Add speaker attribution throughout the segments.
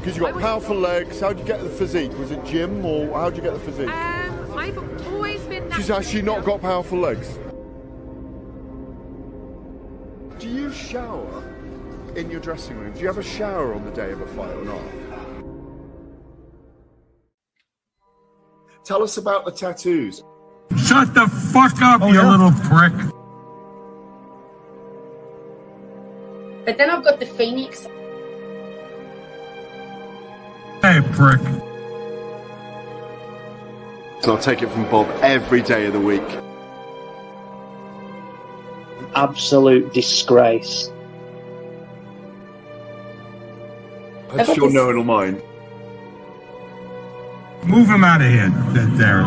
Speaker 1: Because you got powerful legs. How'd you get the physique? Was it gym or how'd you get the physique?
Speaker 2: I've always been.
Speaker 1: She's actually not got powerful legs. Do you shower in your dressing room? Do you have a shower on the day of a fight or not? Tell us about the tattoos.
Speaker 3: Shut the fuck up, you little prick.
Speaker 4: But then I've got the Phoenix.
Speaker 3: Hey, prick.
Speaker 1: So I'll take it from Bob every day of the week.
Speaker 5: Absolute disgrace.
Speaker 1: I'm sure no one will mind.
Speaker 3: Move him out of here, there.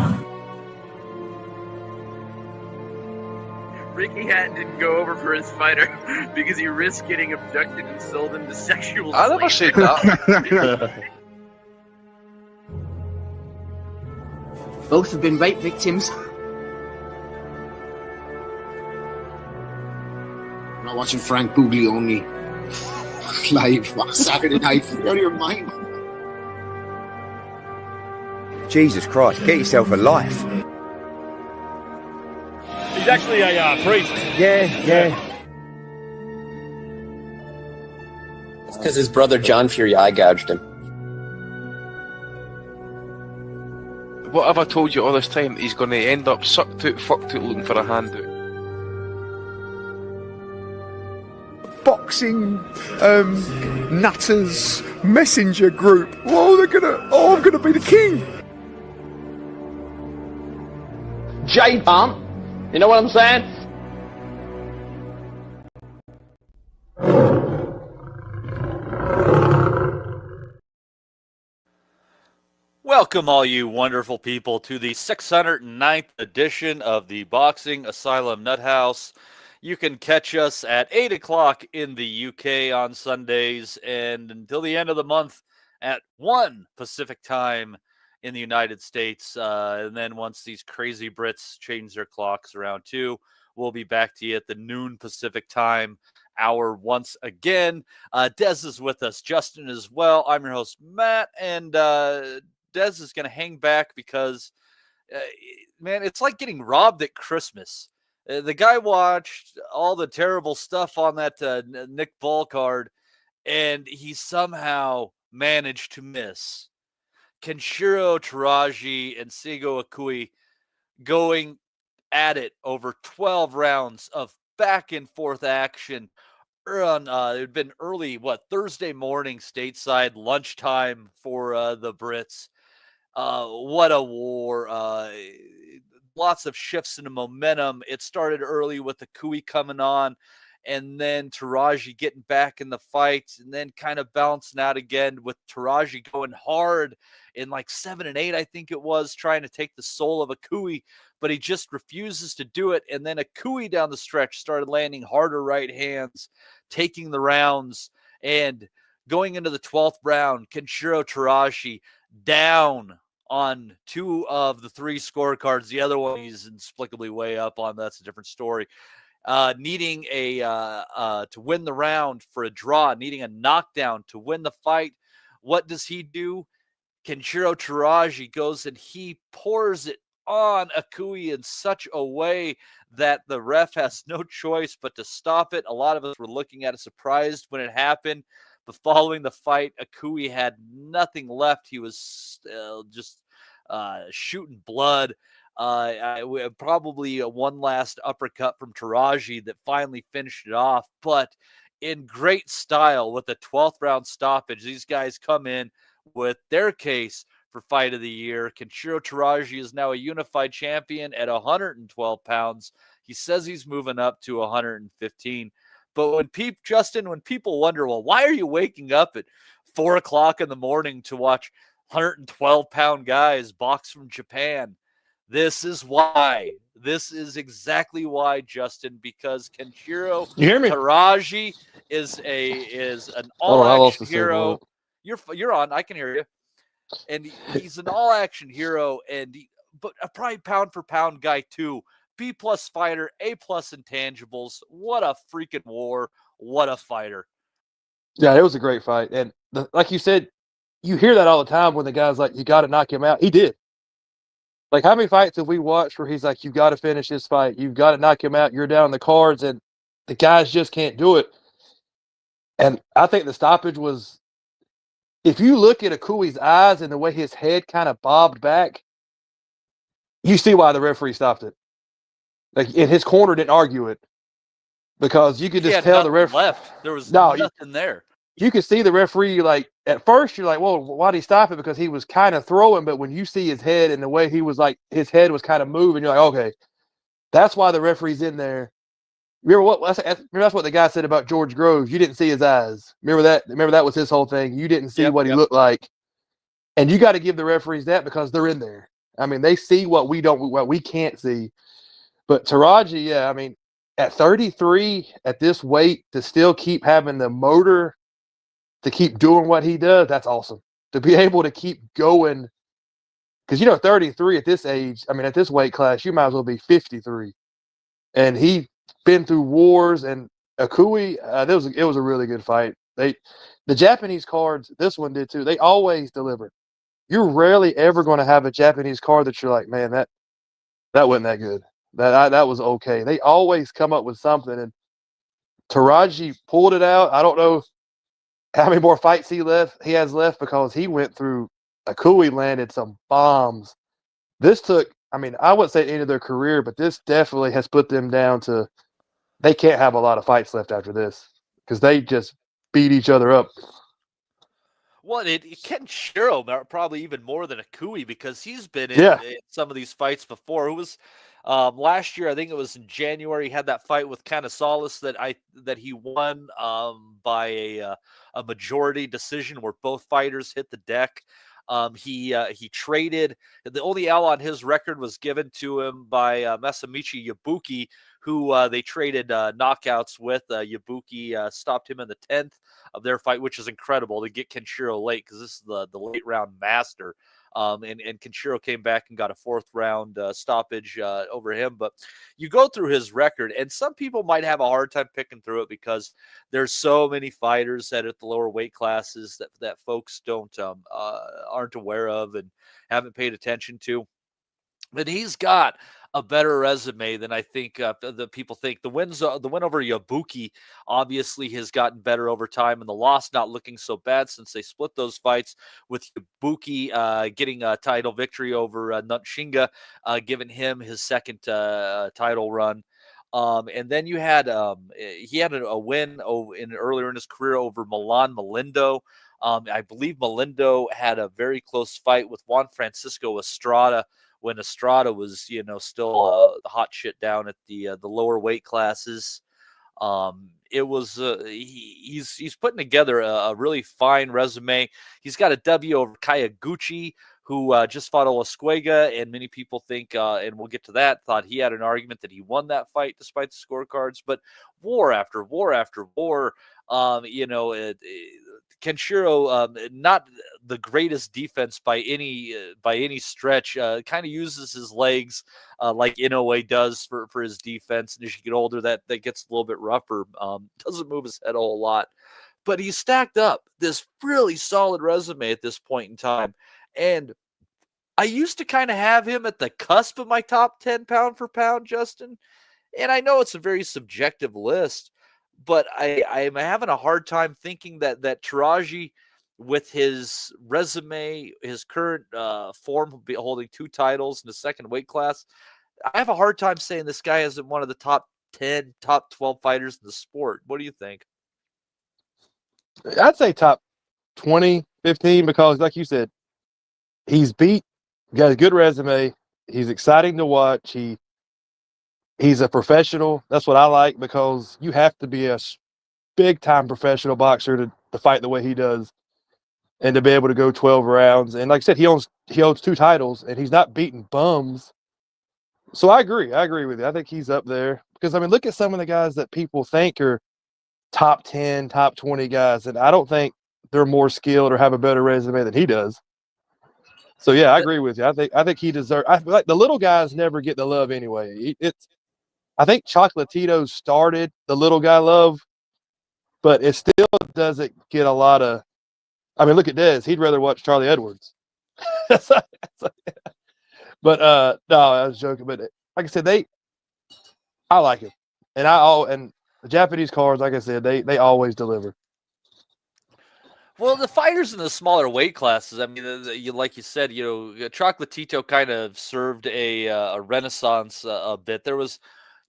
Speaker 6: Ricky Hatton didn't go over for his fighter because he risked getting abducted and sold into sexual
Speaker 7: I never said that.
Speaker 8: Both have been rape victims. I'm not watching Frank Buglioni live on Saturday night. You're out of your mind.
Speaker 9: Jesus Christ, get yourself a life.
Speaker 10: He's actually a priest.
Speaker 9: Yeah.
Speaker 11: It's because his brother John Fury eye gouged him.
Speaker 7: What have I told you all this time? He's going to end up sucked out, fucked out, looking for a handout.
Speaker 1: Boxing nutters messenger group. I'm gonna be the king.
Speaker 5: J-Pump. You know what I'm saying?
Speaker 12: Welcome, all you wonderful people, to the 609th edition of the Boxing Asylum Nuthouse. You can catch us at 8 o'clock in the UK on Sundays and until the end of the month at 1 Pacific time in the United States. And then once these crazy Brits change their clocks around 2, we'll be back to you at the noon Pacific time hour once again. Des is with us. Justin as well. I'm your host, Matt. And Des is going to hang back because, man, it's like getting robbed at Christmas. The guy watched all the terrible stuff on that Nick Ball card, and he somehow managed to miss Kenshiro Teraji and Seigo Akui going at it over 12 rounds of back and forth action. It had been early, Thursday morning stateside lunchtime for the Brits. What a war. Lots of shifts in the momentum. It started early with the Akui coming on and then Teraji getting back in the fight and then kind of bouncing out again with Teraji going hard in like 7 and 8, I think it was, trying to take the soul of Akui, but he just refuses to do it. And then Akui down the stretch started landing harder right hands, taking the rounds, and going into the 12th round, Kenshiro Teraji down on 2 of the 3 scorecards. The other one he's inexplicably way up on. That's a different story. Needing to win the round for a draw, needing a knockdown to win the fight. What does he do? Kenshiro Teraji goes and he pours it on Akui in such a way that the ref has no choice but to stop it. A lot of us were looking at it surprised when it happened. But following the fight, Akui had nothing left. He was just shooting blood. Probably one last uppercut from Teraji that finally finished it off. But in great style with the 12th round stoppage, these guys come in with their case for fight of the year. Kenshiro Teraji is now a unified champion at 112 pounds. He says he's moving up to 115. But when people wonder, well, why are you waking up at 4 o'clock in the morning to watch 112-pound guys box from Japan? This is why. This is exactly why, Justin, because Kenshiro Teraji is an all-action hero. You're on. I can hear you. And he's an all-action hero, but a probably pound-for-pound guy, too. B-plus fighter, A-plus intangibles. What a freaking war. What a fighter.
Speaker 13: Yeah, it was a great fight. And like you said, you hear that all the time when the guy's like, you got to knock him out. He did. Like, how many fights have we watched where he's like, you got to finish this fight. You've got to knock him out. You're down the cards, and the guys just can't do it. And I think the stoppage was, if you look at Akui's eyes and the way his head kind of bobbed back, you see why the referee stopped it. Like, and his corner didn't argue it because you could just tell the referee
Speaker 12: left. There was nothing there.
Speaker 13: You could see the referee, like, at first you're like, well, why did he stop it? Because he was kind of throwing, but when you see his head and the way he was like, his head was kind of moving, you're like, okay, that's why the referee's in there. Remember that's what the guy said about George Groves. You didn't see his eyes. Remember that was his whole thing. You didn't see what he looked like. And you got to give the referees that because they're in there. I mean, they see what we can't see. But Teraji, yeah, I mean, at 33, at this weight, to still keep having the motor to keep doing what he does, that's awesome. To be able to keep going, because 33 at this age, I mean, at this weight class, you might as well be 53. And he been through wars, and Akui, it was a really good fight. The Japanese cards, this one did too. They always deliver. You're rarely ever going to have a Japanese card that you're like, man, that wasn't that good. That was okay. They always come up with something, and Teraji pulled it out. I don't know how many more fights he has left because he went through. Akui landed some bombs. This took, I mean, I wouldn't say the end of their career, but this definitely has put them down to, they can't have a lot of fights left after this because they just beat each other up.
Speaker 12: Well, Kenshiro probably even more than Akui because he's been in some of these fights before. It was last year, I think it was in January, he had that fight with Canisalis that he won by a majority decision where both fighters hit the deck. He traded. The only L on his record was given to him by Masamichi Yabuki, who they traded knockouts with. Yabuki stopped him in the 10th of their fight, which is incredible to get Kenshiro late because this is the late round master. And Kenshiro came back and got a 4th round stoppage over him. But you go through his record, and some people might have a hard time picking through it because there's so many fighters that at the lower weight classes that folks aren't aware of and haven't paid attention to. But he's got a better resume than I think the people think. The win over Yabuki obviously has gotten better over time, and the loss not looking so bad since they split those fights, with Yabuki getting a title victory over Nutshinga, giving him his 2nd title run. And then you had he had a win earlier in his career over Milan Malindo. I believe Malindo had a very close fight with Juan Francisco Estrada when Estrada was, still hot shit down at the lower weight classes. It was he's putting together a really fine resume. He's got a W over Kayaguchi, who just fought Olasquega, and many people think, and we'll get to that, thought he had an argument that he won that fight despite the scorecards. But war after war after war, Kenshiro, not the greatest defense by any stretch. Kind of uses his legs like Inoue does for his defense. And as you get older, that gets a little bit rougher. Doesn't move his head a whole lot. But he stacked up this really solid resume at this point in time. And I used to kind of have him at the cusp of my top 10 pound for pound, Justin. And I know it's a very subjective list, but I'm having a hard time thinking that Teraji, with his resume, his current form, holding 2 titles in the 2nd weight class, I have a hard time saying this guy isn't one of the top 10, top 12 fighters in the sport. What do you think?
Speaker 13: I'd say top 20, 15, because like you said, he's got a good resume. He's exciting to watch. He's a professional. That's what I like, because you have to be a big-time professional boxer to fight the way he does and to be able to go 12 rounds. And like I said, he owns 2 titles, and he's not beating bums. So I agree with you. I think he's up there because, I mean, look at some of the guys that people think are top 10, top 20 guys, and I don't think they're more skilled or have a better resume than he does. So yeah, I agree with you. I think he deserves. Like the little guys never get the love anyway. I think Chocolatito started the little guy love, but it still doesn't get a lot of I mean, look at Dez. He'd rather watch Charlie Edwards. But no, I was joking. But like I said, I like it, and the Japanese cars, like I said, they always deliver.
Speaker 12: Well, the fighters in the smaller weight classes, I mean, like you said, Chocolatito kind of served a renaissance a bit. There was,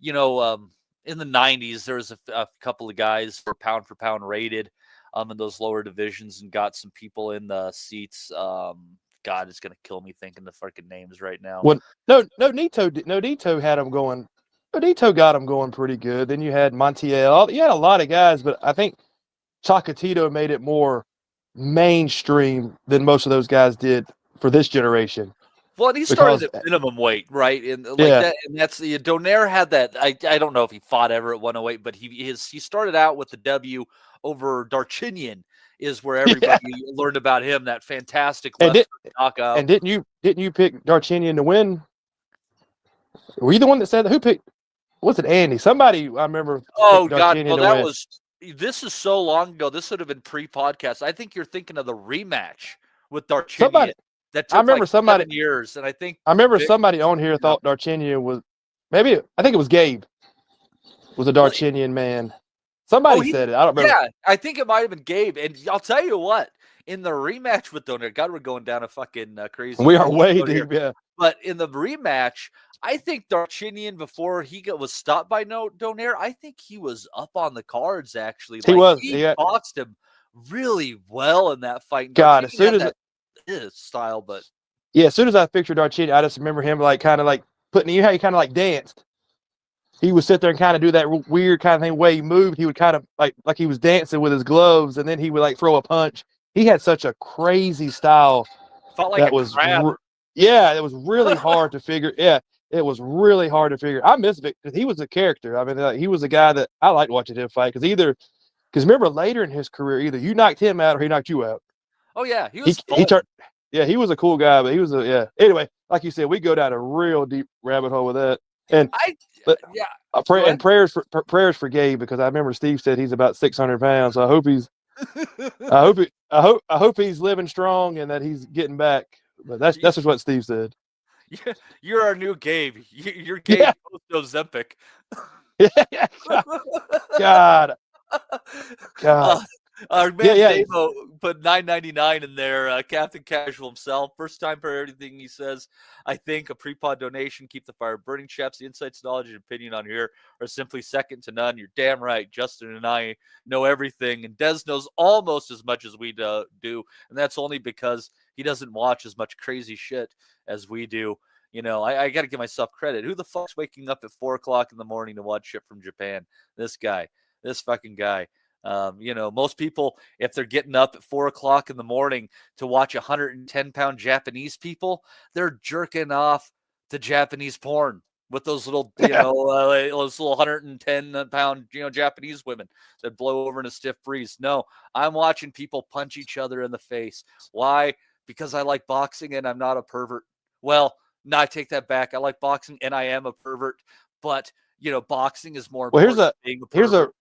Speaker 12: in the 90s, there was a couple of guys who were pound for pound rated in those lower divisions and got some people in the seats. God, it's gonna kill me thinking the fucking names right now.
Speaker 13: Well, Nito had them going. Nito got them going pretty good. Then you had Montiel. You had a lot of guys, but I think Chocolatito made it more mainstream than most of those guys did for this generation.
Speaker 12: Well, and he started at minimum weight, right? And that, and that's Donaire had that. I don't know if he fought ever at 108, but he started out with the W over Darchinian, is where everybody learned about him. That fantastic knockout.
Speaker 13: And didn't you pick Darchinian to win? Were you the one that said that? Who picked? Was it Andy? Somebody I remember.
Speaker 12: Oh God! Well, that was. This is so long ago. This would have been pre-podcast. I think you're thinking of the rematch with Darchinian. That took like 7 years, and I remember
Speaker 13: somebody on here thought Darchinian was I think it was Gabe was a Darchinian man. Somebody said it. I don't remember.
Speaker 12: Yeah, I think it might have been Gabe. And I'll tell you what, in the rematch with Donaire, God, we're going down a fucking crazy.
Speaker 13: We are way deep, yeah.
Speaker 12: But in the rematch, I think Darchinian, before he was stopped by Donaire, I think he was up on the cards, actually. He boxed him really well in that fight. And
Speaker 13: God, as soon as
Speaker 12: his style, but
Speaker 13: yeah, as soon as I pictured Darchinian, I just remember him kind of putting how he kind of danced. He would sit there and kind of do that weird kind of thing way he moved. He would kind of like he was dancing with his gloves, and then he would throw a punch. He had such a crazy style.
Speaker 12: Felt like
Speaker 13: that
Speaker 12: crab.
Speaker 13: It was really hard to figure. Yeah, it was really hard to figure. I miss Vic because he was a character. I mean, he was a guy that I liked watching him fight because remember later in his career, either you knocked him out or he knocked you out.
Speaker 12: Oh yeah, he was.
Speaker 13: He was a cool guy, but he was Anyway, like you said, we go down a real deep rabbit hole with that. And prayers for Gabe, because I remember Steve said he's about 600 pounds. So I hope I hope he's living strong and that he's getting back. But that's just what Steve said.
Speaker 12: Yeah, you're our new Gabe. You're Gabe Ozempic.
Speaker 13: God.
Speaker 12: Our man Davo put $9.99 in there. Captain Casual himself. First time for everything he says. I think a pre-pod donation. Keep the fire burning, chaps. The insights, knowledge, and opinion on here are simply second to none. You're damn right. Justin and I know everything, and Des knows almost as much as we do, and that's only because he doesn't watch as much crazy shit as we do. I got to give myself credit. Who the fuck's waking up at 4 o'clock in the morning to watch shit from Japan? This guy. This fucking guy. Most people, if they're getting up at 4 o'clock in the morning to watch 110-pound Japanese people, they're jerking off to Japanese porn with those little, those little 110-pound, Japanese women that blow over in a stiff breeze. No, I'm watching people punch each other in the face. Why? Because I like boxing and I'm not a pervert. Well, no, I take that back. I like boxing and I am a pervert, but boxing is more important than being a pervert.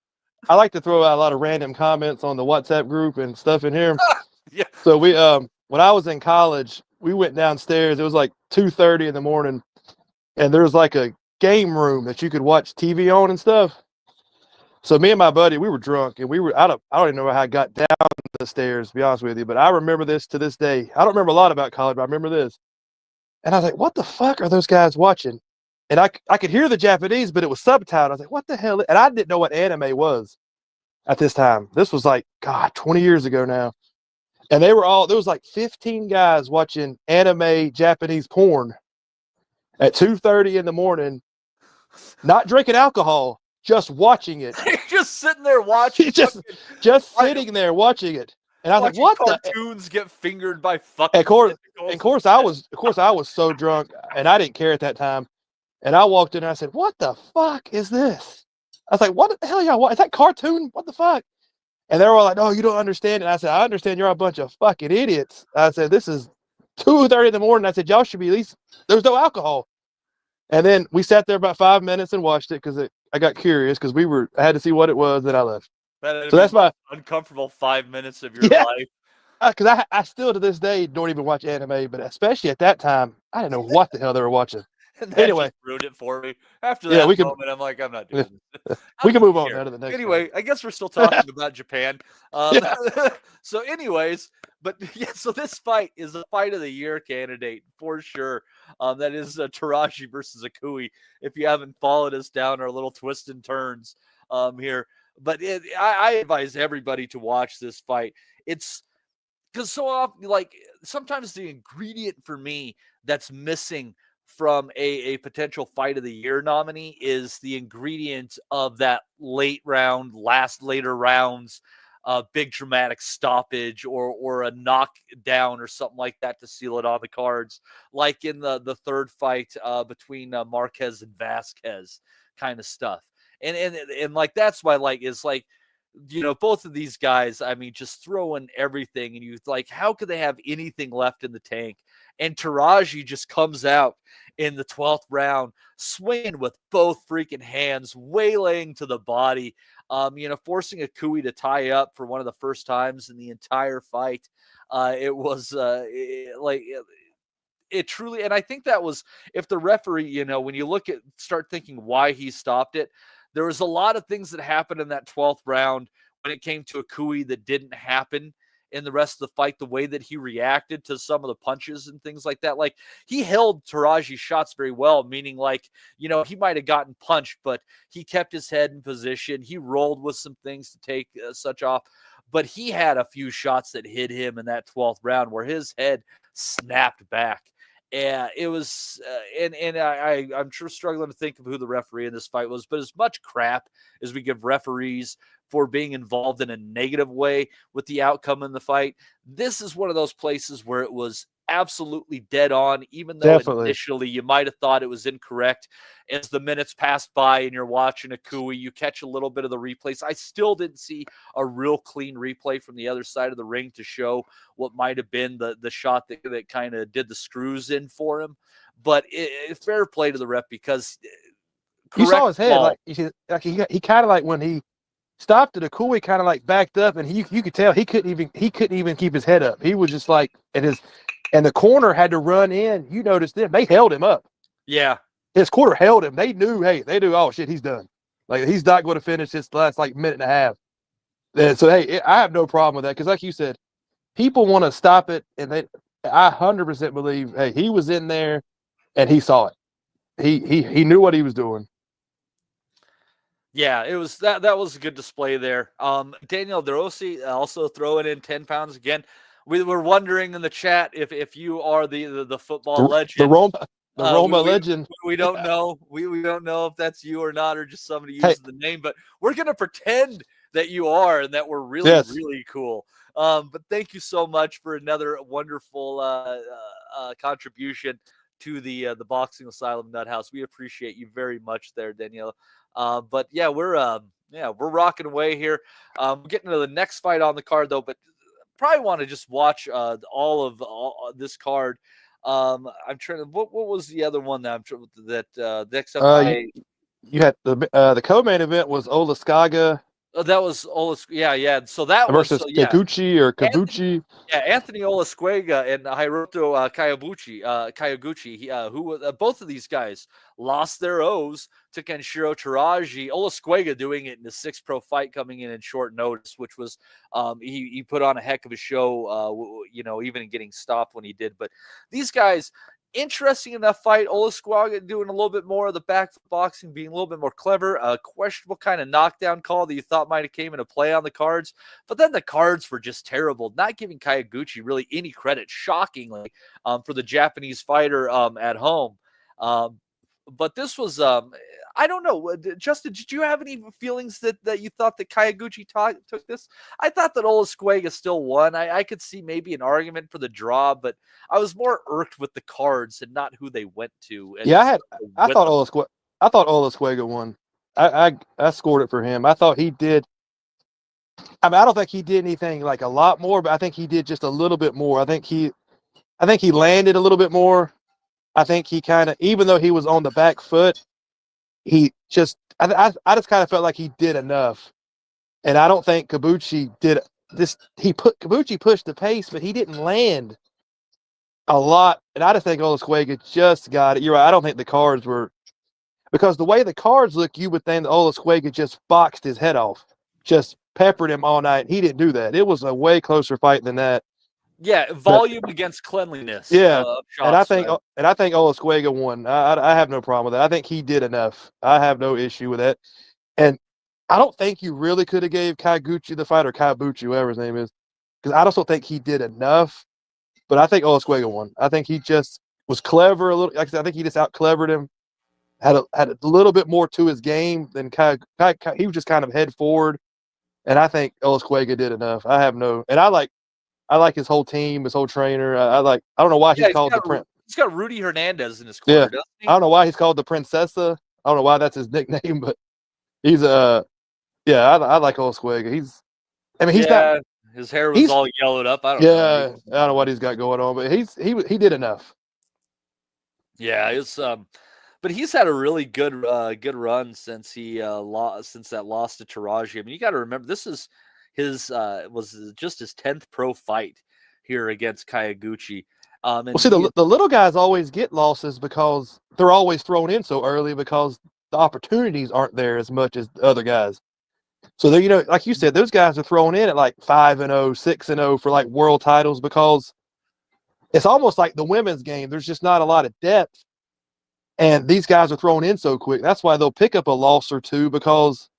Speaker 13: I like to throw out a lot of random comments on the WhatsApp group and stuff in here.
Speaker 12: Yeah.
Speaker 13: So we, when I was in college, we went downstairs. It was like 2:30 in the morning, and there was like a game room that you could watch TV on and stuff. So me and my buddy, we were drunk, and I don't even know how I got down the stairs, to be honest with you, but I remember this to this day. I don't remember a lot about college, but I remember this. And I was like, what the fuck are those guys watching? And I could hear the Japanese, but it was subtitled. I was like, what the hell? And I didn't know what anime was at this time. This was 20 years ago now. And there was 15 guys watching anime Japanese porn at 2:30 in the morning, not drinking alcohol, just watching it.
Speaker 12: Just sitting there watching.
Speaker 13: just sitting there watching it. And I was like, what
Speaker 12: cartoons get fingered by fucking.
Speaker 13: Of course, I was so drunk, and I didn't care at that time. And I walked in and I said, what the fuck is this? I was like, what the hell y'all watching? Is that cartoon? What the fuck? And they were all like, oh, you don't understand. And I said, I understand you're a bunch of fucking idiots. I said, this is 2:30 in the morning. I said, y'all should be at least, there's no alcohol. And then we sat there about 5 minutes and watched it because I got curious because I had to see what it was, then I left.
Speaker 12: So that's my uncomfortable 5 minutes of your life.
Speaker 13: because I still to this day don't even watch anime, but especially at that time, I didn't know what the hell they were watching.
Speaker 12: And that
Speaker 13: Anyway,
Speaker 12: just ruined it for me. After
Speaker 13: yeah,
Speaker 12: that moment, I'm like, I'm not doing this.
Speaker 13: we can move on
Speaker 12: Here.
Speaker 13: now to the next.
Speaker 12: Anyway, I guess we're still talking about Japan. So, anyways, but yeah, so this fight is a fight of the year candidate for sure. That is Teraji versus Akui. If you haven't followed us down our little twists and turns here, but I advise everybody to watch this fight. It's because so often, like sometimes the ingredient for me that's missing from a potential fight of the year nominee is the ingredient of that later rounds, big dramatic stoppage or a knockdown or something like that to seal it on the cards, like in the third fight between Marquez and Vasquez kind of stuff. And like that's why is like, both of these guys, I mean, just throwing everything, and you like, how could they have anything left in the tank? And Teraji just comes out in the 12th round, swinging with both freaking hands, waylaying to the body, forcing Akui to tie up for one of the first times in the entire fight. It was it truly, and I think that was, if the referee, when you start thinking why he stopped it, there was a lot of things that happened in that 12th round when it came to Akui that didn't happen in the rest of the fight, the way that he reacted to some of the punches and things like that. Like, he held Teraji's shots very well, meaning he might have gotten punched, but he kept his head in position. He rolled with some things to take such off, but he had a few shots that hit him in that 12th round where his head snapped back. And it was, I'm sure struggling to think of who the referee in this fight was, but as much crap as we give referees for being involved in a negative way with the outcome in the fight, this is one of those places where it was absolutely dead on, even though initially you might have thought it was incorrect. As the minutes passed by and you're watching Akui, you catch a little bit of the replays. I still didn't see a real clean replay from the other side of the ring to show what might have been the shot that kind of did the screws in for him. But fair play to the ref, because
Speaker 13: you saw his head, he kind of like when he stopped it, Akui kind of like backed up, and you could tell he couldn't even keep his head up. He was just like and the corner had to run in. You noticed them; they held him up.
Speaker 12: Yeah,
Speaker 13: his corner held him. They knew, oh shit, he's done. Like, he's not going to finish this last minute and a half. And so I have no problem with that, because like you said, people want to stop it, and I 100% believe he was in there and he saw it. He knew what he was doing.
Speaker 12: Yeah, it was that was a good display there. Daniel DeRossi also throwing in 10 pounds again. We were wondering in the chat if you are the football legend,
Speaker 13: the Roma legend.
Speaker 12: We don't know. We don't know if that's you or not, or just somebody using the name. But we're gonna pretend that you are, and that we're really really cool. But thank you so much for another wonderful contribution to the Boxing Asylum Nuthouse. We appreciate you very much there, Danielle. But yeah, we're rocking away here. Getting to the next fight on the card though, but probably want to just watch all of this card. I'm trying to. What was the other one that the XFI?
Speaker 13: You had the co-main event was Olaskaga.
Speaker 12: That was yeah. So that
Speaker 13: versus
Speaker 12: was
Speaker 13: Kikuchi or Kabuchi.
Speaker 12: Anthony Olasquega and Hiroto Kayaguchi. Who was both of these guys lost their O's to Kenshiro Teraji. Olasquega doing it in the 6th pro fight, coming in short notice, which was he put on a heck of a show. Even getting stopped when he did. But these guys. Interesting enough fight. Olasquega doing a little bit more of the back boxing, being a little bit more clever. A questionable kind of knockdown call that you thought might have came into play on the cards. But then the cards were just terrible, not giving Kayaguchi really any credit, shockingly, for the Japanese fighter at home. But this was, I don't know. Justin, did you have any feelings that you thought that Kayaguchi took this? I thought that Olasquega still won. I could see maybe an argument for the draw, but I was more irked with the cards and not who they went to.
Speaker 13: Yeah, I thought Olasquega won. I scored it for him. I thought he did. I mean, I don't think he did anything like a lot more, but I think he did just a little bit more. I think he landed a little bit more. I think he kind of, even though he was on the back foot, I just kind of felt like he did enough. And I don't think Kabuchi did Kabuchi pushed the pace, but he didn't land a lot. And I just think Olasquega just got it. You're right. I don't think the cards were, because the way the cards look, you would think that Olasquega just boxed his head off, just peppered him all night. He didn't do that. It was a way closer fight than that.
Speaker 12: Yeah, volume against cleanliness.
Speaker 13: Yeah,
Speaker 12: and I think
Speaker 13: Olasquega won. I have no problem with that. I think he did enough. I have no issue with that. And I don't think you really could have gave Kaiguchi the fight, or Kaibuchi, whatever his name is, because I just don't think he did enough. But I think Olasquega won. I think he just was clever a little. Like I said, I think he just out clevered him. Had a little bit more to his game than Kai. He was just kind of head forward, and I think Olasquega did enough. I like his whole team, his whole trainer. I don't know why he's called the Prince.
Speaker 12: He's got Rudy Hernandez in his corner, doesn't he?
Speaker 13: I don't know why he's called the Princessa. I don't know why that's his nickname, but he's I like Olasquega. He's not.
Speaker 12: His hair was all yellowed up. I don't know.
Speaker 13: I don't know what he's got going on, but he did enough.
Speaker 12: Yeah, it's but he's had a really good run since he since that loss to Teraji. I mean, you got to remember, this is his was just his 10th pro fight here against Kaiguchi.
Speaker 13: Well, see, the little guys always get losses because they're always thrown in so early because the opportunities aren't there as much as the other guys. So they, like you said, those guys are thrown in at like 5-0, 6-0 for like world titles, because it's almost like the women's game. There's just not a lot of depth, and these guys are thrown in so quick. That's why they'll pick up a loss or two, because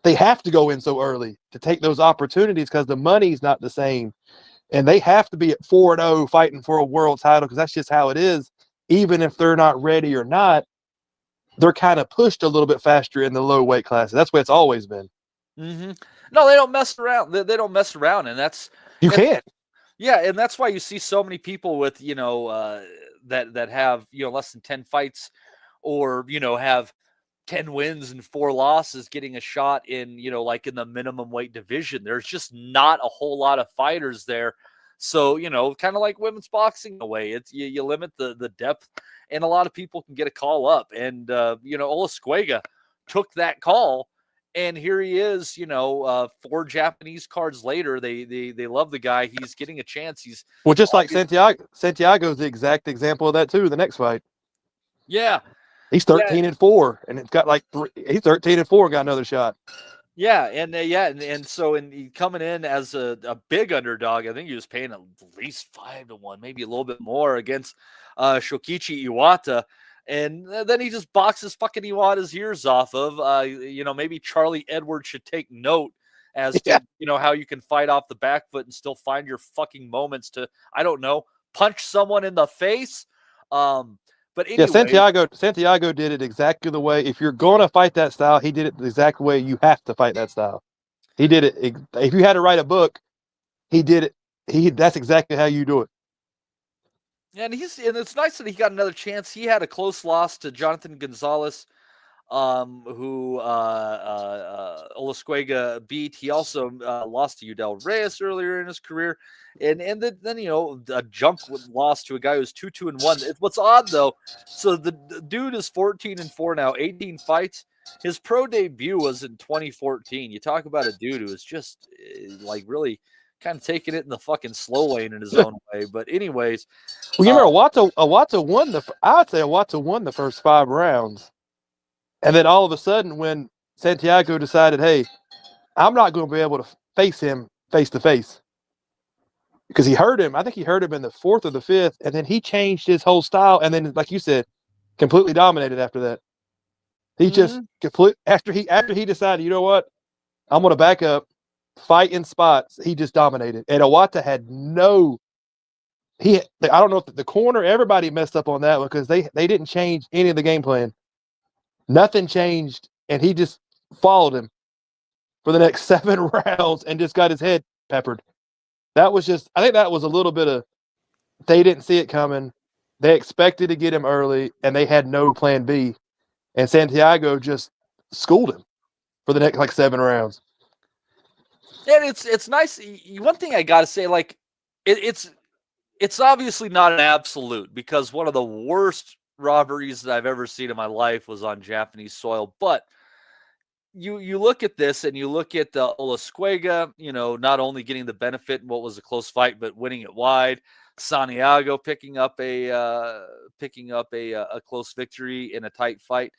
Speaker 13: they have to go in so early to take those opportunities, because the money's not the same. And they have to be at 4-0 fighting for a world title, because that's just how it is. Even if they're not ready or not, they're kind of pushed a little bit faster in the low weight classes. That's where it's always been.
Speaker 12: Mm-hmm. No, they don't mess around. They don't mess around, and
Speaker 13: can't.
Speaker 12: Yeah, and that's why you see so many people with that have less than 10 fights, or have 10 wins and 4 losses, getting a shot in like in the minimum weight division. There's just not a whole lot of fighters there. So kind of like women's boxing in a way, it's you limit the depth, and a lot of people can get a call up. And Olasquega took that call. And here he is, 4 Japanese cards later. They love the guy. He's getting a chance. He's
Speaker 13: just like Santiago. Santiago's the exact example of that too. The next fight.
Speaker 12: Yeah.
Speaker 13: He's 13-4, and it's got like he's 13-4 and got another shot.
Speaker 12: Yeah, and so he coming in as a big underdog. I think he was paying at least 5-1, maybe a little bit more, against Shokichi Iwata. And then he just boxes fucking Iwata's ears off of. Maybe Charlie Edwards should take note as to how you can fight off the back foot and still find your fucking moments to, I don't know, punch someone in the face. But anyway,
Speaker 13: Santiago did it exactly the way. If you're going to fight that style, he did it the exact way you have to fight that style. He did it. If you had to write a book, he did it. That's exactly how you do it.
Speaker 12: And it's nice that he got another chance. He had a close loss to Jonathan Gonzalez, who Olasquega beat. He also lost to Udell Reyes earlier in his career, and then a jump loss to a guy who's 2-2-1. What's odd though, so the dude is 14-4 now, 18 fights. His pro debut was in 2014. You talk about a dude who is just like really kind of taking it in the fucking slow lane in his own way. But anyways,
Speaker 13: well, you remember Iwata won I would say Iwata won the first 5 rounds. And then all of a sudden, when Santiago decided, hey, I'm not going to be able to face him face to face, because he hurt him. I think he hurt him in the 4th or the 5th, and then he changed his whole style. And then, like you said, completely dominated after that. He just after he decided, you know what, I'm going to back up, fight in spots. He just dominated. And Iwata had I don't know if the corner, everybody messed up on that one, because they didn't change any of the game plan. Nothing changed, and he just followed him for the next 7 rounds and just got his head peppered. I think that was a little bit of, they didn't see it coming. They expected to get him early, and they had no plan B. And Santiago just schooled him for the next 7 rounds.
Speaker 12: And it's nice. One thing I got to say, like, it's obviously not an absolute, because one of the worst robberies that I've ever seen in my life was on Japanese soil. But you look at this and you look at Olasquega, not only getting the benefit in what was a close fight, but winning it wide. Santiago picking up a close victory in a tight fight.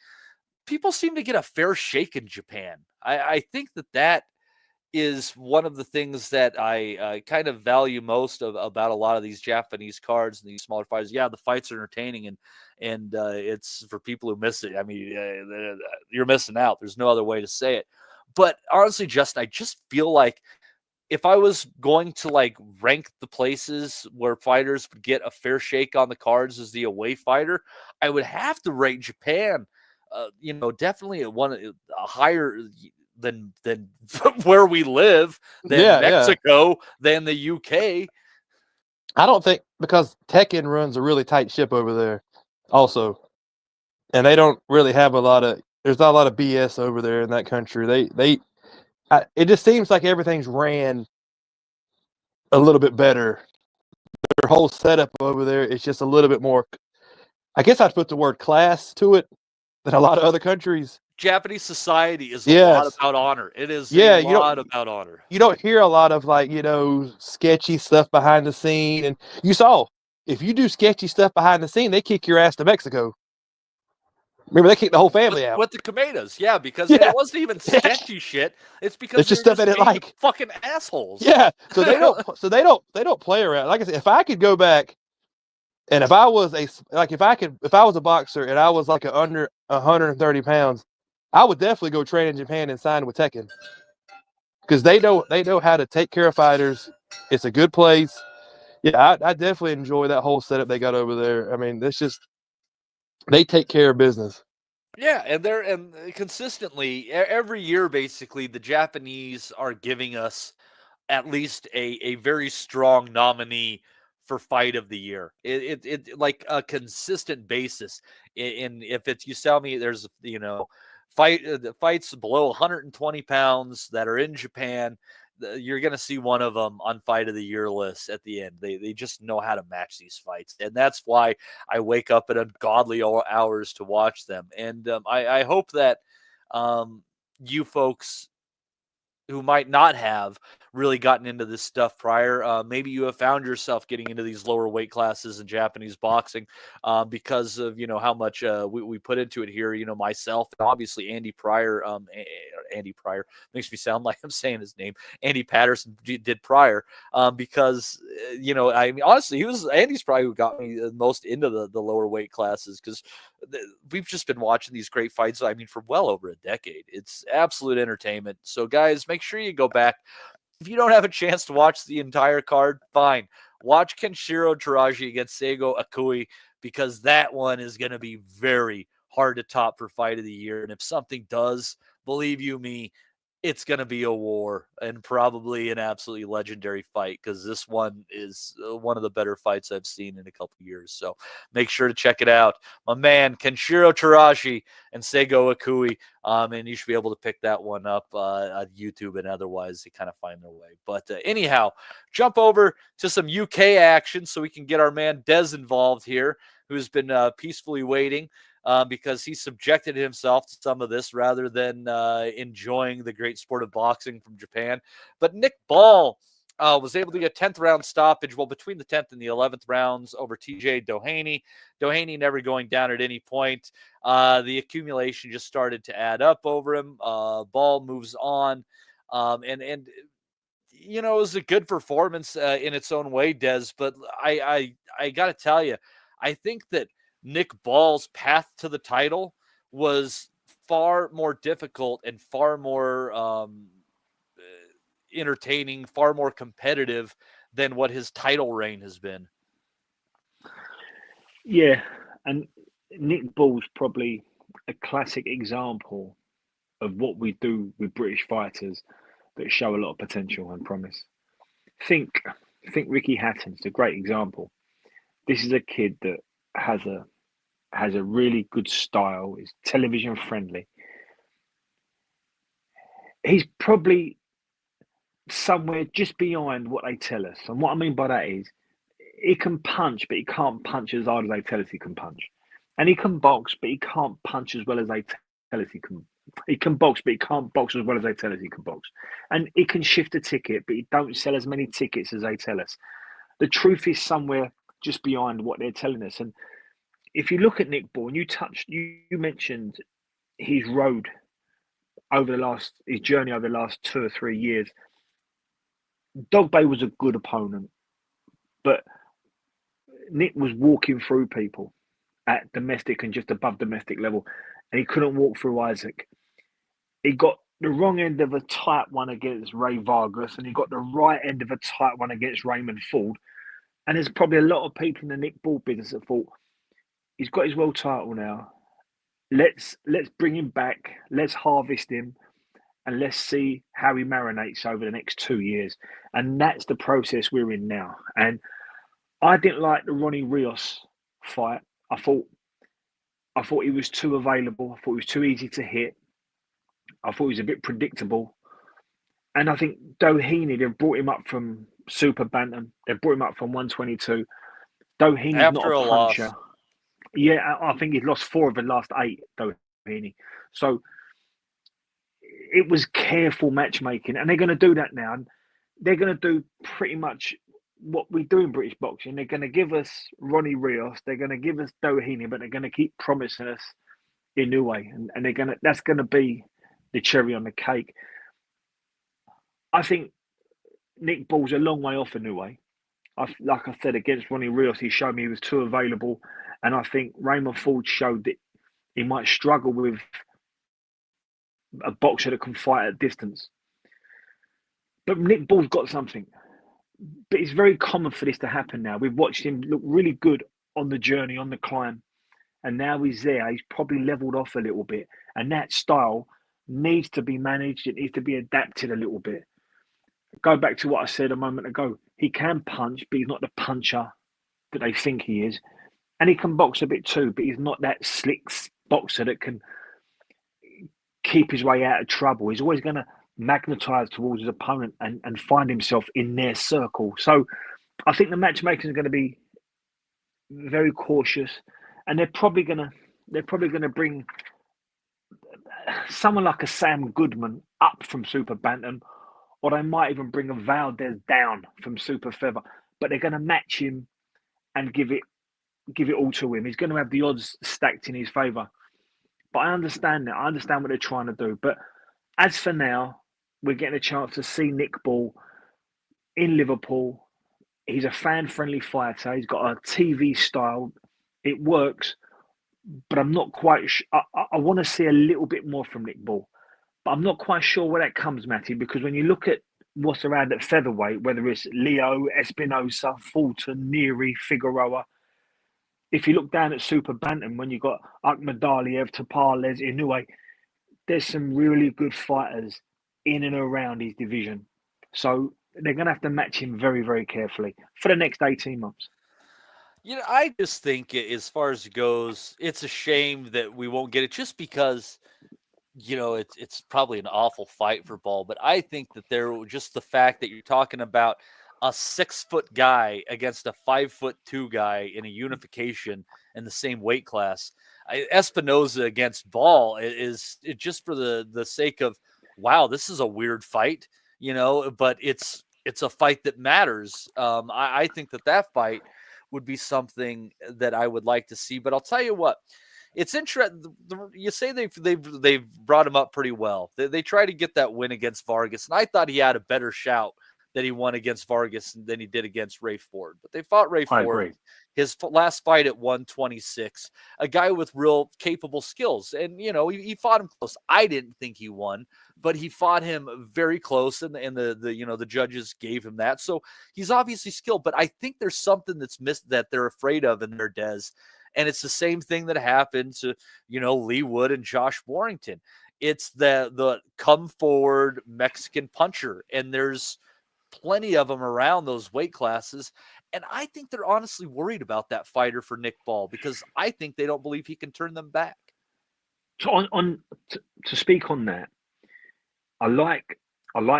Speaker 12: People seem to get a fair shake in Japan. I think that is one of the things that I kind of value most about a lot of these Japanese cards and these smaller fighters. Yeah, the fights are entertaining, and it's for people who miss it. I mean, you're missing out. There's no other way to say it. But honestly, Justin, I just feel like if I was going to like rank the places where fighters would get a fair shake on the cards as the away fighter, I would have to rate Japan. Definitely a higher than where we live, than Mexico, than the UK.
Speaker 13: I don't think, because Tekken runs a really tight ship over there also. And they don't really have there's not a lot of BS over there in that country. It just seems like everything's ran a little bit better. Their whole setup over there is just a little bit more, I guess I'd put the word class to it, than a lot of other countries.
Speaker 12: Japanese society is a lot about honor. It is a lot about honor.
Speaker 13: You don't hear a lot of sketchy stuff behind the scene. And you saw, if you do sketchy stuff behind the scene, they kick your ass to Mexico. Remember, they kicked the whole family out.
Speaker 12: With the Kamedas, because it wasn't even sketchy shit. It's because
Speaker 13: it's just stuff they didn't like.
Speaker 12: Fucking assholes.
Speaker 13: Yeah, so they don't play around. Like I said, if I could go back, and if I was a boxer and I was like under 130 pounds, I would definitely go train in Japan and sign with Tekken, because they know how to take care of fighters. It's a good place. Yeah, I definitely enjoy that whole setup they got over there. I mean, they take care of business.
Speaker 12: Yeah, and consistently every year, basically, the Japanese are giving us at least a very strong nominee for fight of the year. It like a consistent basis. And if it's, you tell me there's fights below 120 pounds that are in Japan, you're going to see one of them on fight of the year list at the end. They just know how to match these fights. And that's why I wake up at ungodly hours to watch them. And I hope that you folks who might not have really gotten into this stuff prior, maybe you have found yourself getting into these lower weight classes in Japanese boxing because of how much we put into it here. Myself, and obviously Andy Pryor. Andy Pryor makes me sound like I'm saying his name. Andy Patterson did prior because I mean, honestly, Andy's probably who got me the most into the lower weight classes, because we've just been watching these great fights, I mean, for well over a decade. It's absolute entertainment. So guys, make sure you go back. If you don't have a chance to watch the entire card, fine. Watch Kenshiro Teraji against Seigo Akui, because that one is going to be very hard to top for fight of the year. And if something does, believe you me, it's going to be a war, and probably an absolutely legendary fight, because this one is one of the better fights I've seen in a couple of years. So make sure to check it out. My man, Kenshiro Teraji and Seigo Akui, and you should be able to pick that one up on YouTube and otherwise they kind of find their way. But anyhow, jump over to some UK action so we can get our man Dez involved here, who's been peacefully waiting. Because he subjected himself to some of this rather than enjoying the great sport of boxing from Japan. But Nick Ball was able to get 10th round stoppage, between the 10th and the 11th rounds over TJ Doheny. Doheny never going down at any point. The accumulation just started to add up over him. Ball moves on. And it was a good performance in its own way, Des. But I got to tell you, I think that Nick Ball's path to the title was far more difficult and far more entertaining, far more competitive than what his title reign has been.
Speaker 14: Yeah, and Nick Ball's probably a classic example of what we do with British fighters that show a lot of potential and promise. Think Ricky Hatton's a great example. This is a kid that has a really good style, is television friendly. He's probably somewhere just behind what they tell us. And what I mean by that is he can punch, but he can't punch as hard as they tell us he can punch. And he can box, but he can't punch as well as they tell us He can box, but he can't box as well as they tell us he can box. And he can shift a ticket, but he don't sell as many tickets as they tell us. The truth is somewhere just behind what they're telling us. And if you look at Nick Ball, and you mentioned his road his journey over the last 2 or 3 years. Dog Bay was a good opponent, but Nick was walking through people at domestic and just above domestic level, and he couldn't walk through Isaac. He got the wrong end of a tight one against Ray Vargas, and he got the right end of a tight one against Raymond Ford. And there's probably a lot of people in the Nick Ball business that thought, he's got his world title now. Let's bring him back. Let's harvest him, and let's see how he marinates over the next 2 years. And that's the process we're in now. And I didn't like the Ronnie Rios fight. I thought he was too available. I thought he was too easy to hit. I thought he was a bit predictable. And I think Doheny, they've brought him up from Super Bantam. They've brought him up from 122. Doheny's not a puncher. Loss. Yeah, I think he's lost 4 of the last 8, Doheny. So it was careful matchmaking. And they're going to do that now. And they're going to do pretty much what we do in British boxing. They're going to give us Ronnie Rios. They're going to give us Doheny, but they're going to keep promising us Inoue. And that's going to be the cherry on the cake. I think Nick Ball's a long way off Inoue. Like I said, against Ronnie Rios, he showed me he was too available. And I think Raymond Ford showed that he might struggle with a boxer that can fight at distance. But Nick Ball's got something. But it's very common for this to happen now. We've watched him look really good on the journey, on the climb. And now he's there. He's probably leveled off a little bit. And that style needs to be managed. It needs to be adapted a little bit. Go back to what I said a moment ago. He can punch, but he's not the puncher that they think he is. And he can box a bit too, but he's not that slick boxer that can keep his way out of trouble. He's always going to magnetize towards his opponent and find himself in their circle. So I think the matchmakers are going to be very cautious, and they're probably going to bring someone like a Sam Goodman up from Super Bantam, or they might even bring a Valdez down from Super Feather. But they're going to match him and give it all to him. He's going to have the odds stacked in his favour. But I understand that. I understand what they're trying to do. But as for now, we're getting a chance to see Nick Ball in Liverpool. He's a fan-friendly fighter. He's got a TV style. It works. But I'm not quite I want to see a little bit more from Nick Ball. But I'm not quite sure where that comes, Matty, because when you look at what's around at featherweight, whether it's Leo, Espinosa, Fulton, Neary, Figueroa, if you look down at Super Bantam, when you've got Akhmadaliev, Tapales, Inoue, there's some really good fighters in and around his division. So they're going to have to match him very, very carefully for the next 18 months.
Speaker 12: You know, I just think as far as it goes, it's a shame that we won't get it just because, you know, it's probably an awful fight for Ball. But I think that just the fact that you're talking about a 6-foot guy against a 5'2" guy in a unification in the same weight class. Espinosa against Ball is just for the sake of, wow, this is a weird fight, you know, but it's a fight that matters. I think that fight would be something that I would like to see. But I'll tell you what, it's interesting. You say they've brought him up pretty well. They try to get that win against Vargas, and I thought he had a better shout that he won against Vargas than he did against Ray Ford. But they fought Ray Ford, his last fight at 126, a guy with real capable skills. And, you know, he fought him close. I didn't think he won, but he fought him very close, and the judges gave him that. So he's obviously skilled, but I think there's something that's missed that they're afraid of in their Des. And it's the same thing that happened to, you know, Lee Wood and Josh Warrington. It's the come forward Mexican puncher, and there's plenty of them around those weight classes. And I think they're honestly worried about that fighter for Nick Ball, because I think they don't believe he can turn them back.
Speaker 14: So to speak on that, I like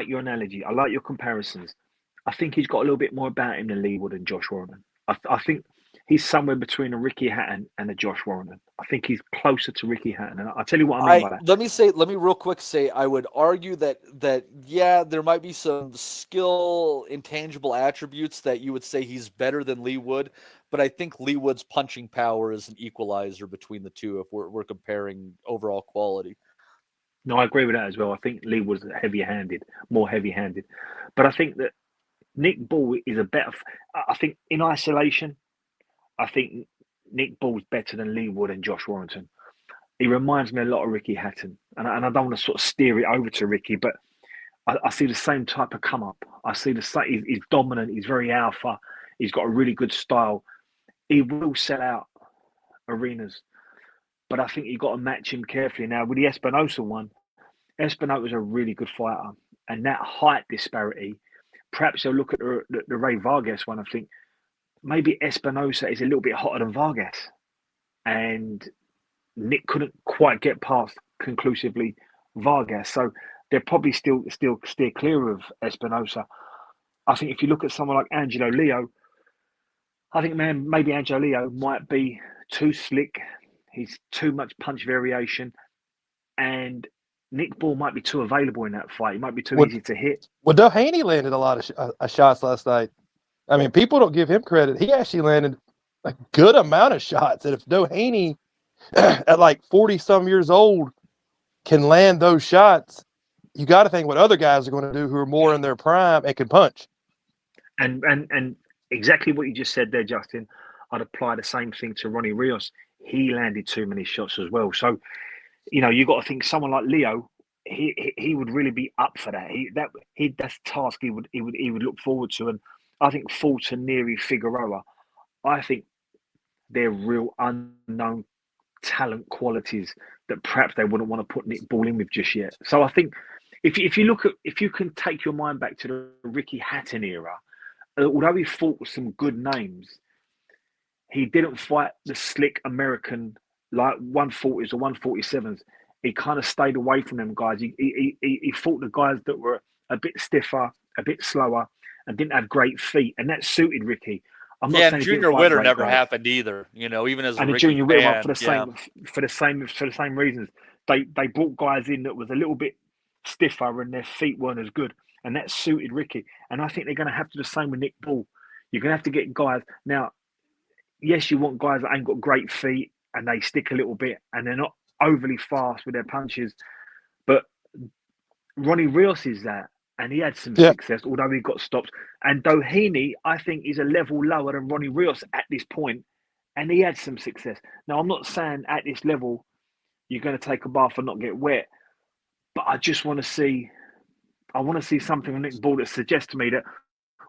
Speaker 14: your analogy. I like your comparisons. I think he's got a little bit more about him than Lee Wood and Josh Warrington. I think he's somewhere between a Ricky Hatton and a Josh Warrington. I think he's closer to Ricky Hatton, and I'll tell you what I mean by that.
Speaker 12: Let me real quick say, I would argue that yeah, there might be some skill, intangible attributes that you would say he's better than Lee Wood, but I think Lee Wood's punching power is an equalizer between the two if we're comparing overall quality.
Speaker 14: No, I agree with that as well. I think Lee was more heavy-handed. But I think that Nick Ball is a better... I think in isolation, I think Nick Ball's better than Lee Wood and Josh Warrington. He reminds me a lot of Ricky Hatton. And I don't want to sort of steer it over to Ricky, but I see the same type of come-up. I see the same... He's dominant. He's very alpha. He's got a really good style. He will sell out arenas. But I think you've got to match him carefully. Now, with the Espinosa one, Espinosa's a really good fighter. And that height disparity, perhaps they'll look at the Ray Vargas one and think, maybe Espinosa is a little bit hotter than Vargas. And Nick couldn't quite get past conclusively Vargas. So they're probably still steer clear of Espinosa. I think if you look at someone like Angelo Leo, I think, man, maybe Angelo Leo might be too slick. He's too much punch variation, and Nick Ball might be too available in that fight. He might be too easy to hit.
Speaker 13: Well, Doheny landed a lot of shots last night. I mean, people don't give him credit. He actually landed a good amount of shots. And if Doheny, at like 40-some years old, can land those shots, you got to think what other guys are going to do who are more in their prime and can punch.
Speaker 14: And exactly what you just said there, Justin, I'd apply the same thing to Ronnie Rios. He landed too many shots as well. So, you know, you got to think someone like Leo, he would really be up for that. That's a task he would look forward to. And I think Fulton, Neary, Figueroa, I think they're real unknown talent qualities that perhaps they wouldn't want to put Nick Ball in with just yet. So I think if you can take your mind back to the Ricky Hatton era, although he fought with some good names, he didn't fight the slick American like 140s or 147s. He kind of stayed away from them guys. He fought the guys that were a bit stiffer, a bit slower, and didn't have great feet, and that suited Ricky. I'm not saying
Speaker 12: Junior Witter never happened either. You know, even as a Ricky
Speaker 14: Junior Witter
Speaker 12: fan,
Speaker 14: for the same reasons. They brought guys in that was a little bit stiffer and their feet weren't as good, and that suited Ricky. And I think they're going to have to do the same with Nick Ball. You're going to have to get guys now. Yes, you want guys that ain't got great feet and they stick a little bit and they're not overly fast with their punches. But Ronnie Rios is that, and he had some success, although he got stopped. And Doheny, I think, is a level lower than Ronnie Rios at this point, and he had some success. Now, I'm not saying at this level you're going to take a bath and not get wet, but I just want to see. I want to see something on Nick Ball that suggests to me that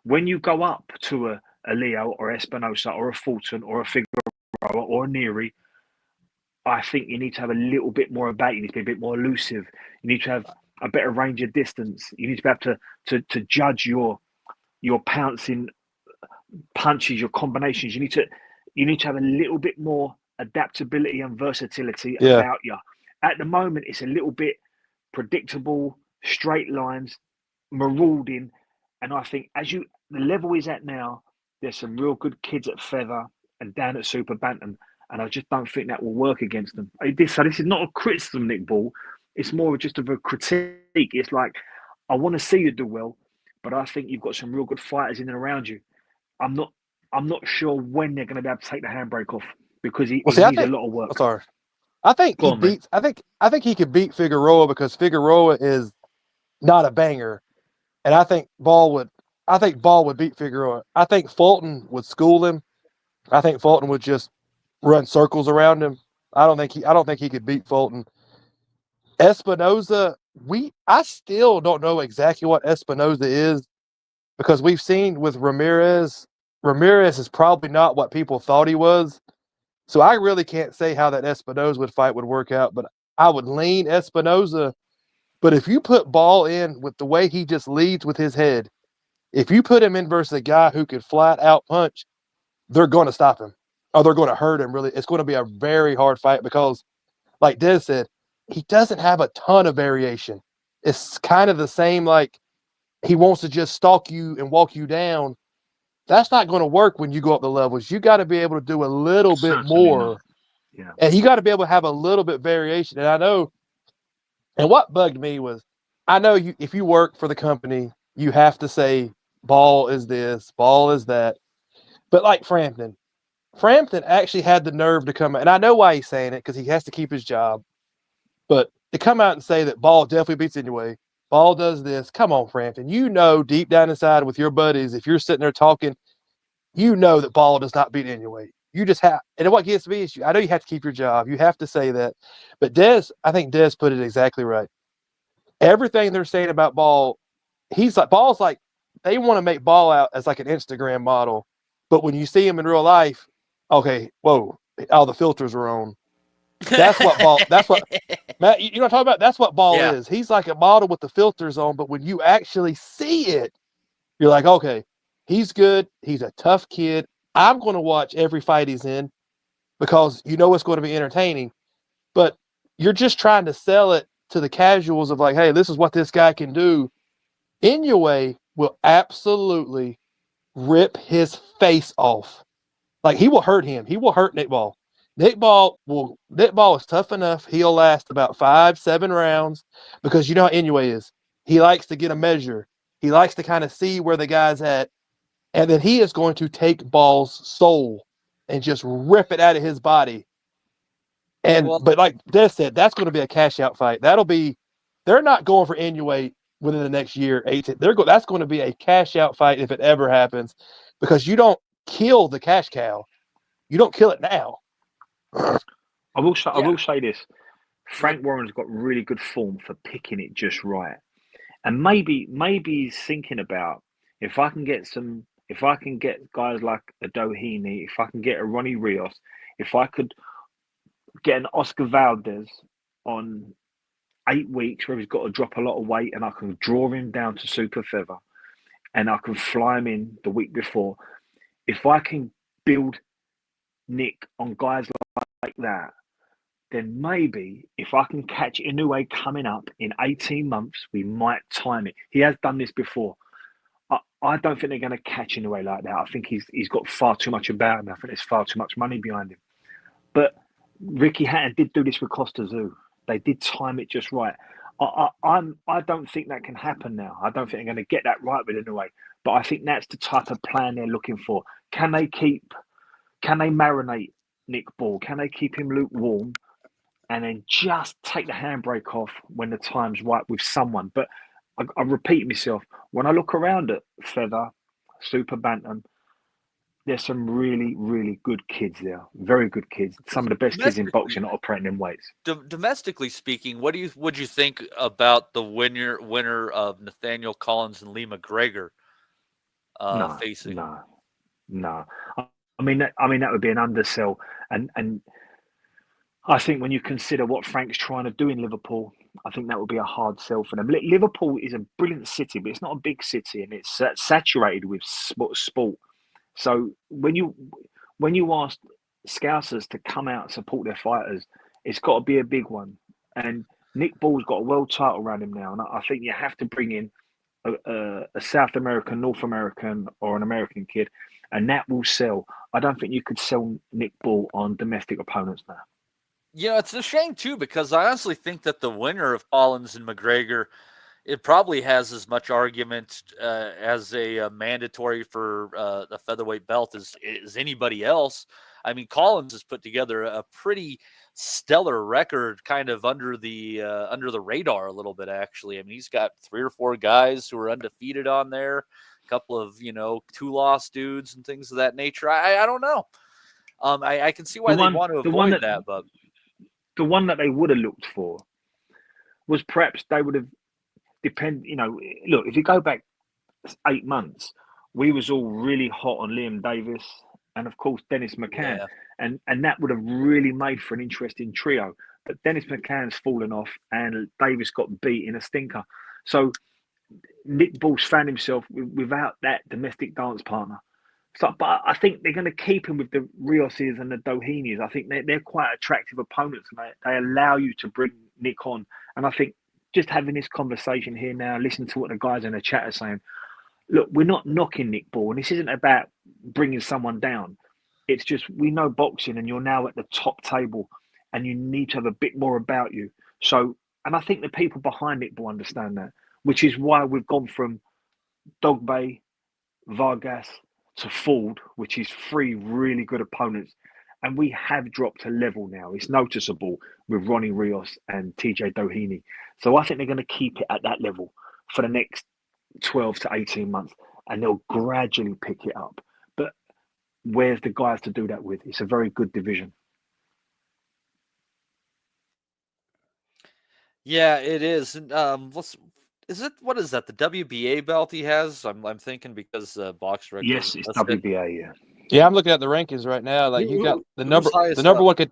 Speaker 14: when you go up to a Leo or Espinosa or a Fulton or a Figueroa or a Neary, I think you need to have a little bit more about you. You need to be a bit more elusive. You need to have a better range of distance. You need to be able to judge your pouncing punches, your combinations. You need to have a little bit more adaptability and versatility about you. At the moment, it's a little bit predictable, straight lines, marauding, and I think the level is at now, there's some real good kids at feather and down at super bantam, and I just don't think that will work against them. So this is not a criticism, Nick Ball. It's more just of a critique. It's like, I want to see you do well, but I think you've got some real good fighters in and around you. I'm not sure when they're going to be able to take the handbrake off because he needs a lot of work.
Speaker 13: Sorry, I think I think he could beat Figueroa because Figueroa is not a banger, and I think Ball would beat Figueroa. I think Fulton would school him. I think Fulton would just run circles around him. I don't think he could beat Fulton. Espinosa, I still don't know exactly what Espinosa is because we've seen with Ramirez is probably not what people thought he was. So I really can't say how that Espinosa fight would work out, but I would lean Espinosa. But if you put Ball in with the way he just leads with his head, if you put him in versus a guy who could flat out punch, they're going to stop him or they're going to hurt him. Really, it's going to be a very hard fight because, like Des said, he doesn't have a ton of variation. It's kind of the same, like he wants to just stalk you and walk you down That's not going to work when you go up the levels. You got to be able to do a little bit
Speaker 14: Certainly
Speaker 13: more.
Speaker 14: not. Yeah.
Speaker 13: And you got to be able to have a little bit variation. And I know, and what bugged me was, I know you, if you work for the company, you have to say ball is this, ball is that. But like Frampton actually had the nerve to come out, and I know why he's saying it, because he has to keep his job. But to come out and say that ball definitely beats anyway, ball does this. Come on, Frampton. You know deep down inside with your buddies, if you're sitting there talking, you know that ball does not beat anyway. You just have, and what gets me is, I know you have to keep your job. You have to say that. But I think Des put it exactly right. Everything they're saying about ball, ball's like, they want to make ball out as like an Instagram model. But when you see him in real life, okay, whoa, all the filters are on. That's what ball, Matt, you know what I'm talking about? That's what ball is. He's like a model with the filters on, but when you actually see it, you're like, okay, he's good. He's a tough kid. I'm going to watch every fight he's in because you know it's going to be entertaining. But you're just trying to sell it to the casuals of like, hey, this is what this guy can do. Inoue will absolutely rip his face off. Like, he will hurt him. He will hurt Nick Ball. Nick Ball is tough enough. He'll last about 5-7 rounds because you know how Inoue is. He likes to get a measure. He likes to kind of see where the guy's at. And then he is going to take Ball's soul and just rip it out of his body. But like Des said, that's going to be a cash out fight. They're not going for Inoue within the next year, 18. That's going to be a cash out fight if it ever happens, because you don't kill the cash cow. You don't kill it now.
Speaker 14: I will say this. Frank Warren's got really good form for picking it just right. And maybe he's thinking about, if I can get guys like a Doheny, if I can get a Ronnie Rios, if I could get an Oscar Valdez on 8 weeks where he's got to drop a lot of weight, and I can draw him down to super feather, and I can fly him in the week before. If I can build Nick on guys like that, then maybe if I can catch Inoue coming up in 18 months, we might time it. He has done this before. I don't think they're going to catch Inoue like that. I think he's got far too much about him. I think there's far too much money behind him. But Ricky Hatton did do this with Costa Zoo. They did time it just right. I don't think that can happen now. I don't think they're going to get that right with Inoue. But I think that's the type of plan they're looking for. Can they marinate Nick Ball? Can they keep him lukewarm? And then just take the handbrake off when the time's right with someone. But I repeat myself, when I look around at Feather, Super Bantam, there's some really, really good kids there. Very good kids. Some of the best kids in boxing are operating in weights.
Speaker 12: Domestically speaking, would you think about the winner of Nathaniel Collins and Lee McGregor facing?
Speaker 14: No. I mean that would be an undersell, and I think when you consider what Frank's trying to do in Liverpool, I think that would be a hard sell for them. Liverpool is a brilliant city, but it's not a big city, and it's saturated with sport. So when you ask Scousers to come out and support their fighters, it's got to be a big one. And Nick Ball's got a world title around him now, and I think you have to bring in a South American, North American, or an American kid, and that will sell. I don't think you could sell Nick Ball on domestic opponents now.
Speaker 12: You know, it's a shame too, because I honestly think that the winner of Collins and McGregor, it probably has as much argument as a mandatory for the featherweight belt as anybody else. I mean, Collins has put together a pretty stellar record, kind of under the radar a little bit, actually. I mean, he's got 3 or 4 guys who are undefeated on there, a couple of 2-loss dudes and things of that nature. I don't know. I can see why they want to avoid that, but
Speaker 14: the one that they would have looked for was perhaps they would have look, if you go back 8 months, we was all really hot on Liam Davis and of course Dennis McCann, and that would have really made for an interesting trio. But Dennis McCann's fallen off and Davis got beat in a stinker. So Nick Ball's found himself without that domestic dance partner. So, but I think they're going to keep him with the Rioses and the Doheny's. I think they're quite attractive opponents, and they allow you to bring Nick on. And I think just having this conversation here now, listen to what the guys in the chat are saying. Look, we're not knocking Nick Ball, and this isn't about bringing someone down. It's just we know boxing, and you're now at the top table, and you need to have a bit more about you. So, and I think the people behind it will understand that, which is why we've gone from Dogbay, Vargas to Ford, which is 3 really good opponents. And we have dropped a level now. It's noticeable with Ronnie Rios and TJ Doheny. So I think they're going to keep it at that level for the next 12 to 18 months. And they'll gradually pick it up. But where's the guys to do that with? It's a very good division.
Speaker 12: Yeah, it is. And what is that? The WBA belt he has? I'm thinking because Box Rec.
Speaker 14: Yes, it's WBA. Yeah.
Speaker 13: Yeah, I'm looking at the rankings right now. Like you got the number
Speaker 12: up?
Speaker 13: one.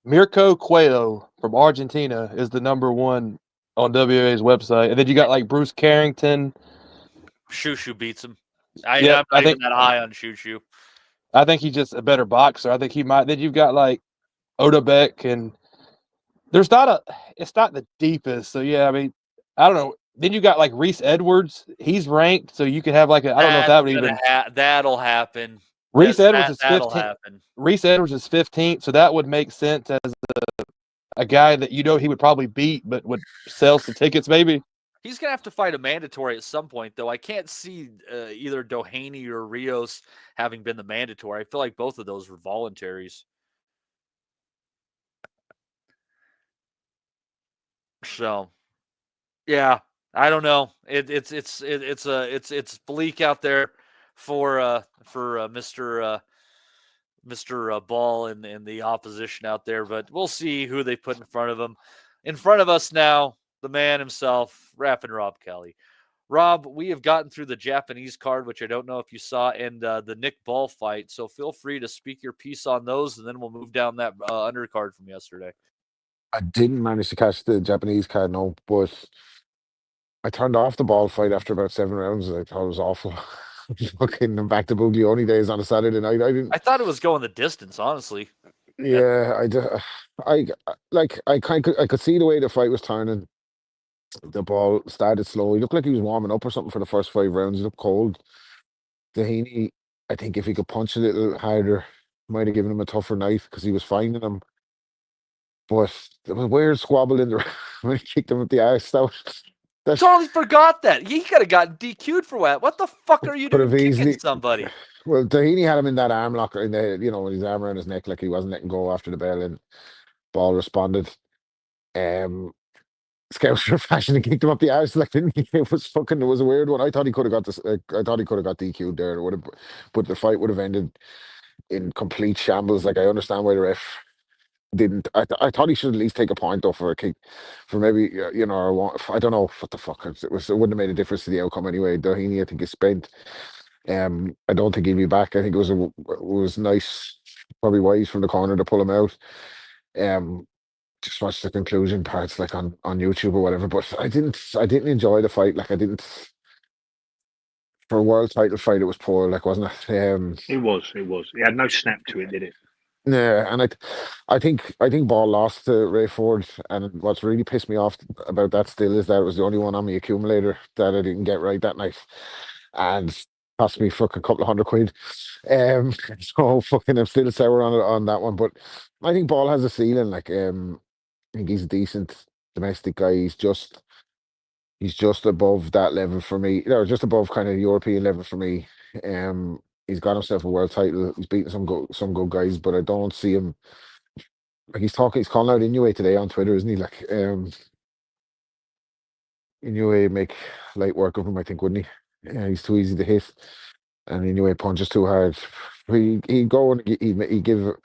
Speaker 13: Mirko Cuello from Argentina is the number 1 on WBA's website, and then you got like Bruce Carrington.
Speaker 12: Shushu beats him. I'm not even that high on Shushu.
Speaker 13: I think he's just a better boxer. I think he might. Then you've got like Odebek, and it's not the deepest. So yeah, I mean, I don't know. Then you got like Reese Edwards. He's ranked, so you could have like I don't know if that would even
Speaker 12: that'll happen.
Speaker 13: Reese Edwards is 15th. Reese Edwards is 15th, so that would make sense as a guy that he would probably beat, but would sell some tickets maybe.
Speaker 12: He's gonna have to fight a mandatory at some point, though. I can't see either Doheny or Rios having been the mandatory. I feel like both of those were voluntaries. So, yeah, I don't know. It's bleak out there for Mr. Ball and the opposition out there, but we'll see who they put in front of him. In front of us now, the man himself, Rappin' Rob Kelly. Rob, we have gotten through the Japanese card, which I don't know if you saw, and the Nick Ball fight. So feel free to speak your piece on those, and then we'll move down that undercard from yesterday.
Speaker 8: I didn't manage to catch the Japanese card, no, but I turned off the Ball fight after about 7 rounds. I thought it was awful. Fucking back to Buglioni days on a Saturday night.
Speaker 12: I thought it was going the distance, honestly.
Speaker 8: Yeah, I could see the way the fight was turning. The Ball started slow. He looked like he was warming up or something for the first 5 rounds. He looked cold. Doheny, I think if he could punch a little harder, might have given him a tougher night because he was finding him. But there was a weird squabble in the when he kicked him at the arse.
Speaker 12: Totally forgot that. He could have gotten DQ'd for that. What the fuck are you doing kicking somebody?
Speaker 8: Well, Doheny had him in that arm locker, in the with his arm around his neck, like he wasn't letting go after the bell, and Ball responded. Scouser fashion and kicked him up the arse. Like, didn't he? It was a weird one. I thought he could have got this. I thought he could have got DQ'd there. It would have, but the fight would have ended in complete shambles. Like, I understand why the ref didn't. I thought he should at least take a point though for a kick, for maybe or I don't know what the fuck it was. It wouldn't have made a difference to the outcome anyway. Doheny, I think, is spent. I don't think he'll be back. I think it was nice, probably wise from the corner to pull him out. Just watch the conclusion parts like on YouTube or whatever. But I didn't enjoy the fight. Like, I didn't. For a world title fight, it was poor. Like, wasn't it?
Speaker 14: It was. It had no snap to it, did it?
Speaker 8: Yeah, and I think Ball lost to Ray Ford, and what's really pissed me off about that still is that it was the only one on my accumulator that I didn't get right that night, and cost me fucking couple of £100. So fucking I'm still sour on that one, but I think Ball has a ceiling. Like, I think he's a decent domestic guy. He's just above that level for me. Just above kind of European level for me. He's got himself a world title. He's beaten some good guys, but I don't see him. Like, he's calling out Inoue today on Twitter, isn't he? Like, Inoue make light work of him, I think, wouldn't he? Yeah, he's too easy to hit, and Inoue punches too hard. He'd go and he'd give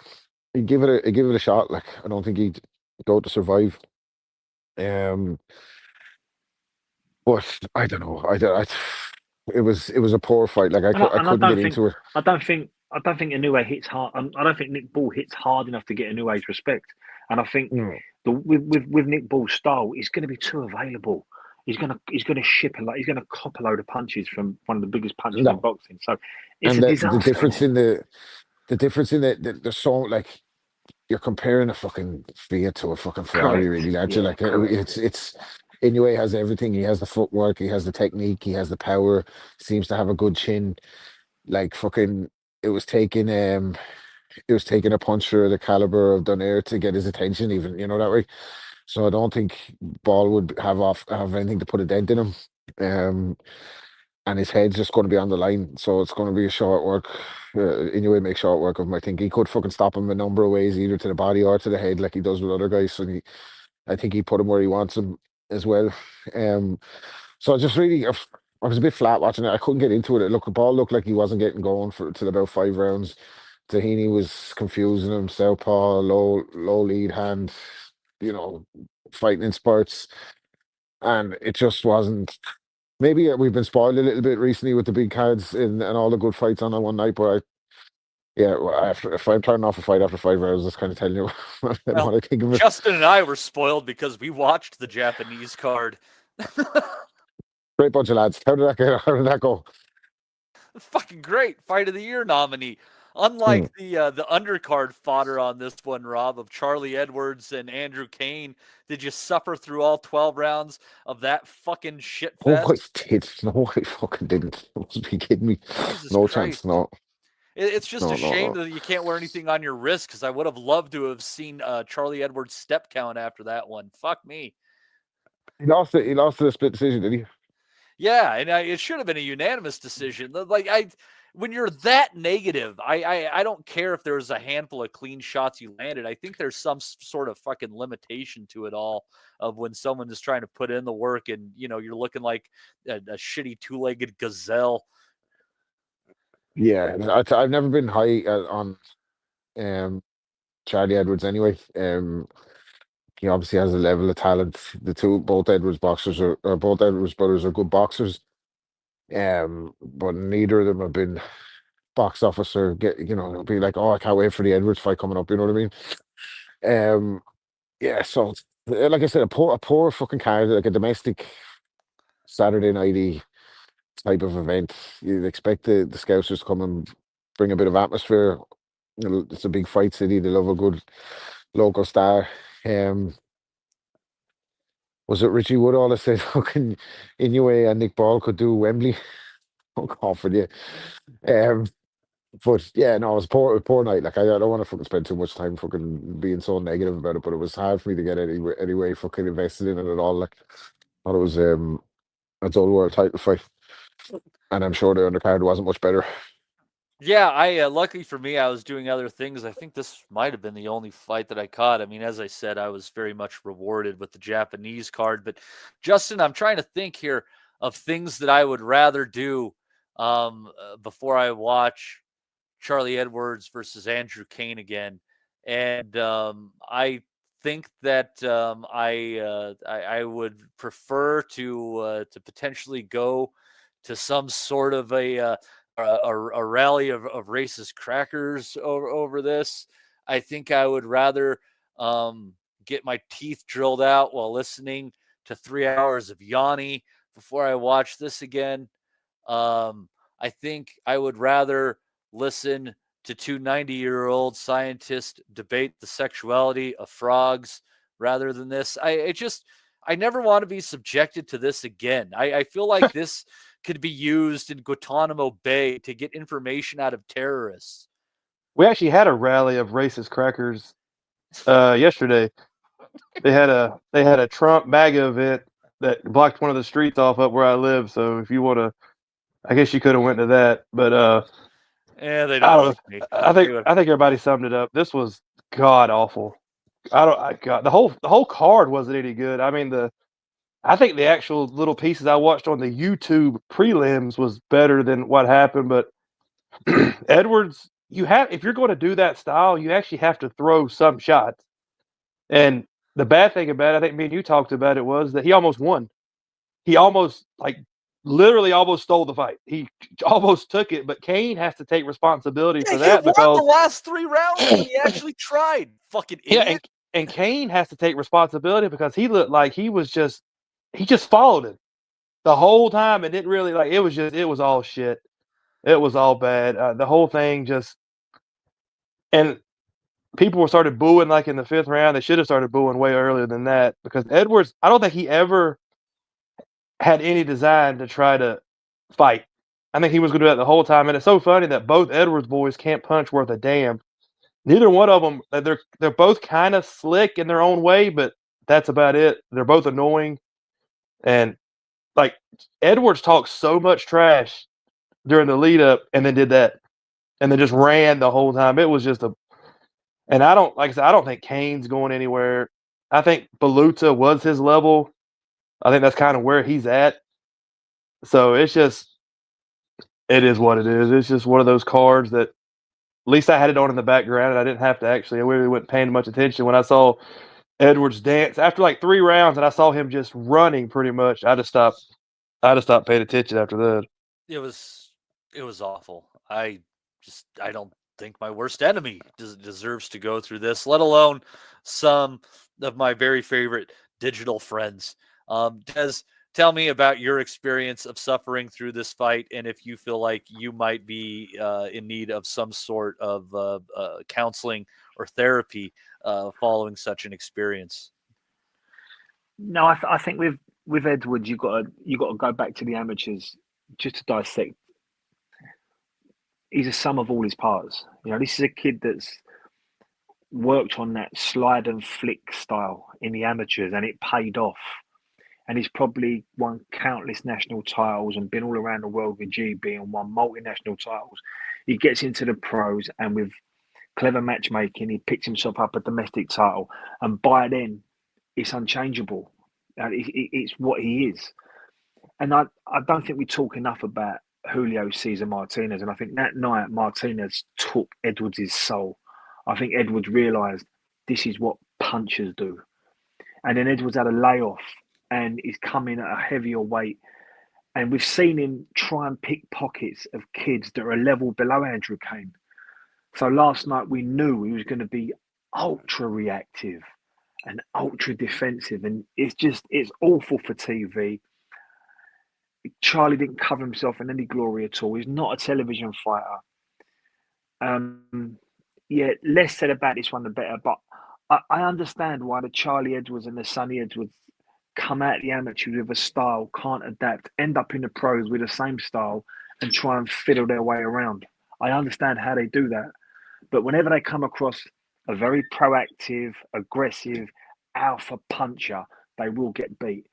Speaker 8: it a shot. Like, I don't think he'd go to survive. But I don't know. It was a poor fight. Like, I couldn't get into it.
Speaker 14: I don't think Inoue hits hard. I don't think Nick Ball hits hard enough to get Inoue's respect. And I think with Nick Ball's style, he's going to be too available. He's going to ship he's going to cop a load of punches from one of the biggest punches in boxing. So it's a disaster.
Speaker 8: The difference in there's so, like, you're comparing a fucking Fiat to a fucking Ferrari, really, aren't you? Like, it's Inoue has everything. He has the footwork, he has the technique, he has the power, seems to have a good chin. Like, fucking it was taking a puncher of the caliber of Donaire to get his attention, even that way. So I don't think Ball would have anything to put a dent in him. And his head's just going to be on the line, so it's going to be a short work. Anyway, make short work of him. I think he could fucking stop him a number of ways, either to the body or to the head, like he does with other guys. So I think he put him where he wants him as well. So I just really, I was a bit flat watching it. I couldn't get into it. The ball looked like he wasn't getting going till about 5 rounds. Tahini was confusing him. Southpaw, low lead hand, fighting in spurts, and it just wasn't. Maybe we've been spoiled a little bit recently with the big cards and all the good fights on one night, but if I'm turning off a fight after 5 rounds, that's kind of telling you what I think of it.
Speaker 12: Justin and I were spoiled because we watched the Japanese card.
Speaker 8: Great bunch of lads. How did that go?
Speaker 12: Fucking great. Fight of the Year nominee. Unlike the undercard fodder on this one, Rob, of Charlie Edwards and Andrew Kane, did you suffer through all 12 rounds of that fucking shit fest?
Speaker 8: Oh, I did. No, I fucking didn't. You must be kidding me.
Speaker 12: Jesus
Speaker 8: no
Speaker 12: Christ.
Speaker 8: Chance, no.
Speaker 12: It's just a shame that you can't wear anything on your wrist, because I would have loved to have seen Charlie Edwards' step count after that one. Fuck me.
Speaker 8: He lost it. He lost to a split decision, did he?
Speaker 12: Yeah, and it should have been a unanimous decision. When you're that negative, I don't care if there's a handful of clean shots you landed. I think there's some sort of fucking limitation to it all, of when someone is trying to put in the work and, you're looking like a shitty 2-legged gazelle.
Speaker 8: Yeah, I've never been high on Charlie Edwards anyway. He obviously has a level of talent. Both Edwards brothers are good boxers. But neither of them have been box office or be like, oh, I can't wait for the Edwards fight coming up. You know what I mean? Yeah. So like I said, a poor fucking card, like a domestic Saturday nighty type of event. You'd expect the Scousers to come and bring a bit of atmosphere. It's a big fight city. They love a good local star. Was it Richie Woodall that said fucking Inoue and Nick Ball could do Wembley? Oh, God for you. But yeah, no, it was a poor night. Like I don't want to fucking spend too much time fucking being so negative about it, but it was hard for me to get anyway fucking invested in it at all. Like I thought it was a dull world title fight. And I'm sure the undercard wasn't much better.
Speaker 12: Yeah, luckily for me, I was doing other things. I think this might have been the only fight that I caught. I mean, as I said, I was very much rewarded with the Japanese card. But Justin, I'm trying to think here of things that I would rather do before I watch Charlie Edwards versus Andrew Kane again. And I think that I would prefer to potentially go to some sort of a rally of racist crackers over this. I think I would rather get my teeth drilled out while listening to 3 hours of Yanni before I watch this again. I think I would rather listen to two 90-year-old scientists debate the sexuality of frogs rather than this. I never want to be subjected to this again. I feel like this could be used in Guantanamo Bay to get information out of terrorists.
Speaker 13: We actually had a rally of racist crackers yesterday. They had a Trump MAGA event that blocked one of the streets off up where I live. So if you want to, I guess you could have went to that. But
Speaker 12: they don't like me.
Speaker 13: I think everybody summed it up. This was god awful. The whole card wasn't any good. I mean I think the actual little pieces I watched on the YouTube prelims was better than what happened. But Edwards, if you're going to do that style, you actually have to throw some shots. And the bad thing about it, I think me and you talked about it, was that he almost won. He almost, literally almost stole the fight. He almost took it, but Kane has to take responsibility for that.
Speaker 12: He won the last 3 rounds and he actually tried. Fucking idiot.
Speaker 13: Yeah, and Kane has to take responsibility because he looked like he just followed him the whole time and didn't really it was all shit. It was all bad. The whole thing and people started booing in the 5th round. They should have started booing way earlier than that, because Edwards, I don't think he ever had any design to try to fight. I think he was going to do that the whole time. And it's so funny that both Edwards boys can't punch worth a damn. Neither one of them, they're both kind of slick in their own way, but that's about it. They're both annoying. And like Edwards talked so much trash during the lead up and then did that. And then just ran the whole time. It was just and I don't, like I said, I don't think Kane's going anywhere. I think Beluta was his level. I think that's kind of where he's at. So it is what it is. It's just one of those cards that at least I had it on in the background and I didn't have to I really wasn't paying much attention. When I saw Edwards dance after like 3 rounds and I saw him just running pretty much, I just stopped paying attention after that.
Speaker 12: It was awful. I don't think my worst enemy deserves to go through this, let alone some of my very favorite digital friends. Des, tell me about your experience of suffering through this fight, and if you feel like you might be in need of some sort of counseling or therapy following such an experience.
Speaker 14: No, I think with Edwards, you got to go back to the amateurs just to dissect. He's a sum of all his parts. This is a kid that's worked on that slide and flick style in the amateurs, and it paid off. And he's probably won countless national titles and been all around the world with GB and won multinational titles. He gets into the pros, and with clever matchmaking, he picks himself up a domestic title. And by then, it's unchangeable. It's what he is. And I don't think we talk enough about Julio Cesar Martinez. And I think that night, Martinez took Edwards' soul. I think Edwards realised this is what punchers do. And then Edwards had a layoff and he's coming at a heavier weight. And we've seen him try and pick pockets of kids that are a level below Andrew Kane. So last night we knew he was going to be ultra reactive and ultra defensive. And it's awful for TV. Charlie didn't cover himself in any glory at all. He's not a television fighter. Less said about this one, the better. But I understand why the Charlie Edwards and the Sonny Edwards come out the amateurs with a style, can't adapt, end up in the pros with the same style and try and fiddle their way around. I understand how they do that. But whenever they come across a very proactive, aggressive, alpha puncher, they will get beat.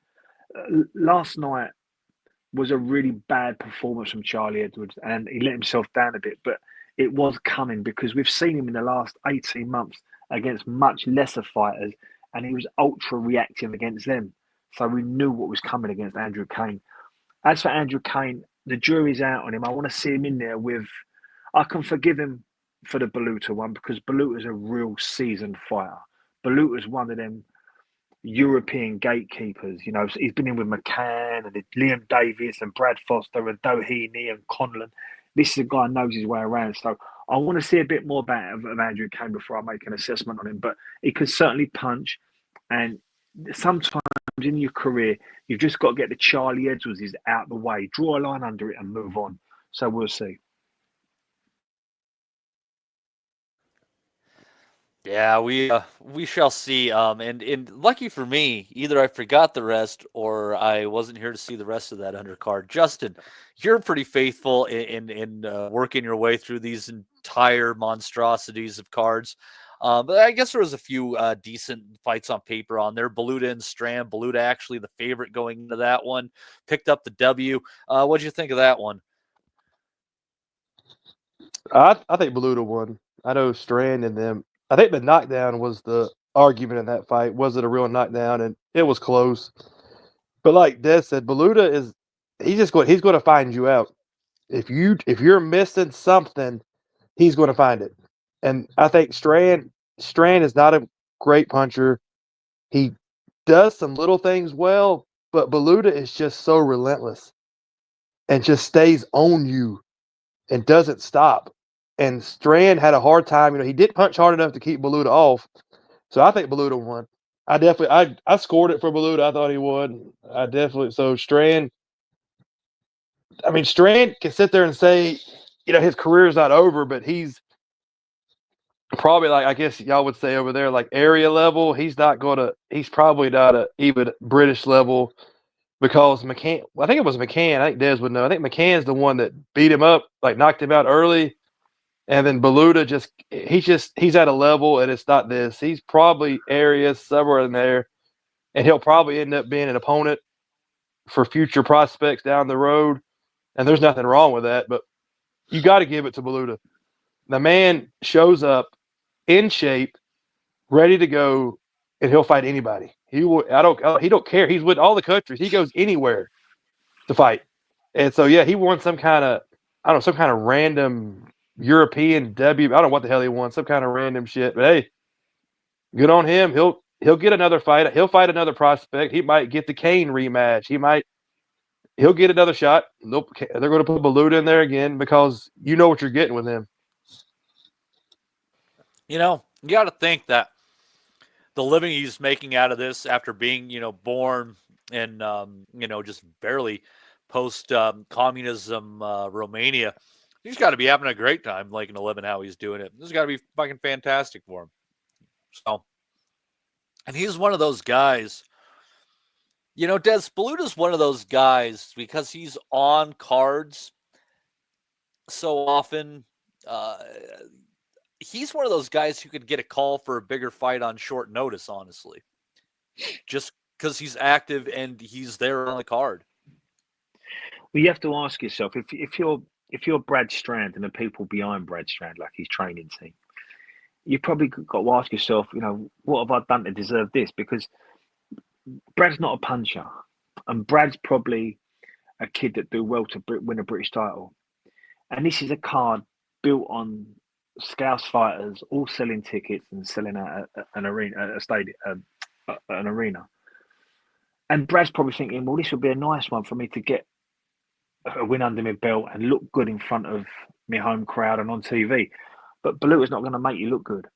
Speaker 14: Last night was a really bad performance from Charlie Edwards, and he let himself down a bit, but it was coming because we've seen him in the last 18 months against much lesser fighters, and he was ultra reactive against them. So we knew what was coming against Andrew Kane. As for Andrew Kane, the jury's out on him. I want to see him in there with... I can forgive him for the Beluta one because Beluta's a real seasoned fighter. Beluta's one of them European gatekeepers. He's been in with McCann and Liam Davis and Brad Foster and Doheny and Conlon. This is a guy who knows his way around. So I want to see a bit more of Andrew Kane before I make an assessment on him. But he can certainly punch. And sometimes in your career, you've just got to get the Charlie Edwards out the way, draw a line under it and move on. So we'll see.
Speaker 12: Yeah, we shall see. And lucky for me, either I forgot the rest or I wasn't here to see the rest of that undercard. Justin, you're pretty faithful in working your way through these entire monstrosities of cards. But I guess there was a few decent fights on paper on there. Beluta and Strand. Beluta actually the favorite going into that one. Picked up the W. What'd you think of that one?
Speaker 13: I think Beluta won. I know Strand and them. I think the knockdown was the argument in that fight. Was it a real knockdown? And it was close. But like Des said, Beluta he's going to find you out. If you're missing something, he's going to find it. And I think Strand is not a great puncher. He does some little things well, but Beluta is just so relentless and just stays on you and doesn't stop. And Strand had a hard time. He didn't punch hard enough to keep Beluta off. So I think Beluta won. I scored it for Beluta. I thought he would. So Strand can sit there and say, his career's not over, but he's probably like, I guess y'all would say over there, like area level. He's probably not even British level. because McCann. I think it was McCann. I think Des would know. I think McCann's the one that beat him up, like knocked him out early, and then Beluda he's at a level, and it's not this. He's probably Arias somewhere in there, and he'll probably end up being an opponent for future prospects down the road. And there's nothing wrong with that, but you got to give it to Beluda. The man shows up in shape, ready to go, and he'll fight anybody. He don't care. He's with all the countries. He goes anywhere to fight. And so yeah, he won some kind of random European W. I don't know what the hell he won, some kind of random shit. But hey, good on him. He'll get another fight. He'll fight another prospect. He might get the Kane rematch. He'll get another shot. Nope, they're going to put Beluda in there again because you know what you're getting with him.
Speaker 12: You know, you got to think that the living he's making out of this after being, born in, just barely post-communism Romania, he's got to be having a great time, and living how he's doing it. This has got to be fucking fantastic for him. So, and he's one of those guys. Des Beluda's one of those guys because he's on cards so often. He's one of those guys who could get a call for a bigger fight on short notice, honestly. Just because he's active and he's there on the card.
Speaker 14: Well, you have to ask yourself, if you're Brad Strand and the people behind Brad Strand, like his training team, you probably got to ask yourself, what have I done to deserve this? Because Brad's not a puncher, and Brad's probably a kid that do well to win a British title. And this is a card built on Scouse fighters all selling tickets and selling out an arena, an arena. And Brad's probably thinking, well, this would be a nice one for me to get a win under my belt and look good in front of my home crowd and on TV. But Beluta's not going to make you look good.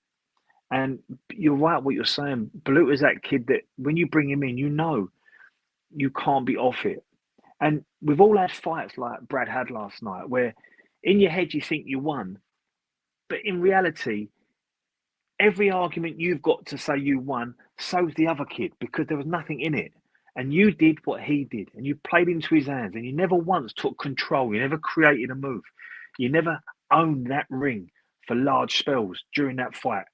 Speaker 14: And you're right what you're saying. Beluta's that kid that when you bring him in, you can't be off it. And we've all had fights like Brad had last night where in your head you think you won. But in reality, every argument you've got to say you won, so's the other kid, because there was nothing in it. And you did what he did, and you played into his hands, and you never once took control. You never created a move. You never owned that ring for large spells during that fight.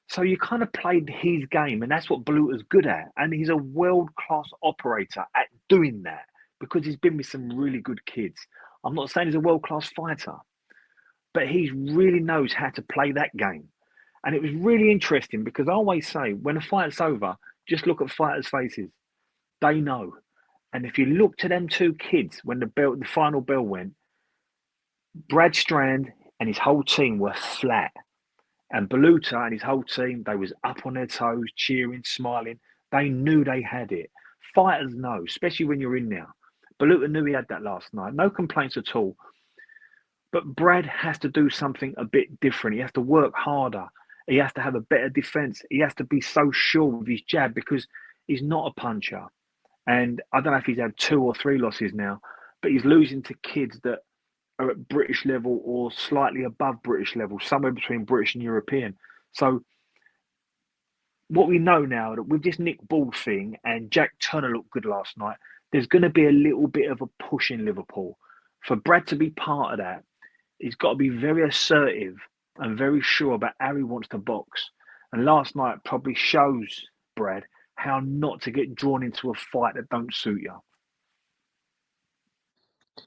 Speaker 14: So you kind of played his game, and that's what Beluta's good at. And he's a world-class operator at doing that because he's been with some really good kids. I'm not saying he's a world-class fighter, but he really knows how to play that game. And it was really interesting because I always say, when a fight's over, just look at fighters' faces. They know. And if you look to them two kids, when the final bell went, Brad Strand and his whole team were flat. And Beluta and his whole team, they was up on their toes, cheering, smiling. They knew they had it. Fighters know, especially when you're in there. Beluta knew he had that last night. No complaints at all. But Brad has to do something a bit different. He has to work harder. He has to have a better defense. He has to be so sure with his jab because he's not a puncher. And I don't know if he's had 2 or 3 losses now, but he's losing to kids that are at British level or slightly above British level, somewhere between British and European. So what we know now, that with this Nick Ball thing and Jack Turner looked good last night, there's going to be a little bit of a push in Liverpool. For Brad to be part of that, he's got to be very assertive and very sure about how he wants to box. And last night probably shows Brad how not to get drawn into a fight that don't suit you.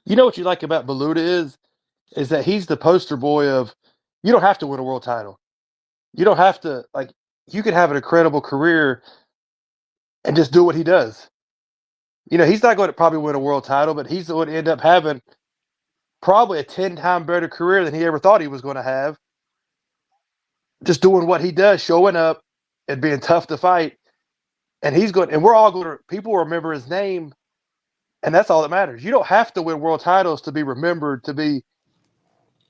Speaker 13: You know what you like about Beluta is that he's the poster boy of you don't have to win a world title. You don't have to, you could have an incredible career and just do what he does. He's not going to probably win a world title, but he's going to end up having probably a 10-time better career than he ever thought he was going to have. Just doing what he does, showing up and being tough to fight. And people will remember his name, and that's all that matters. You don't have to win world titles to be remembered to be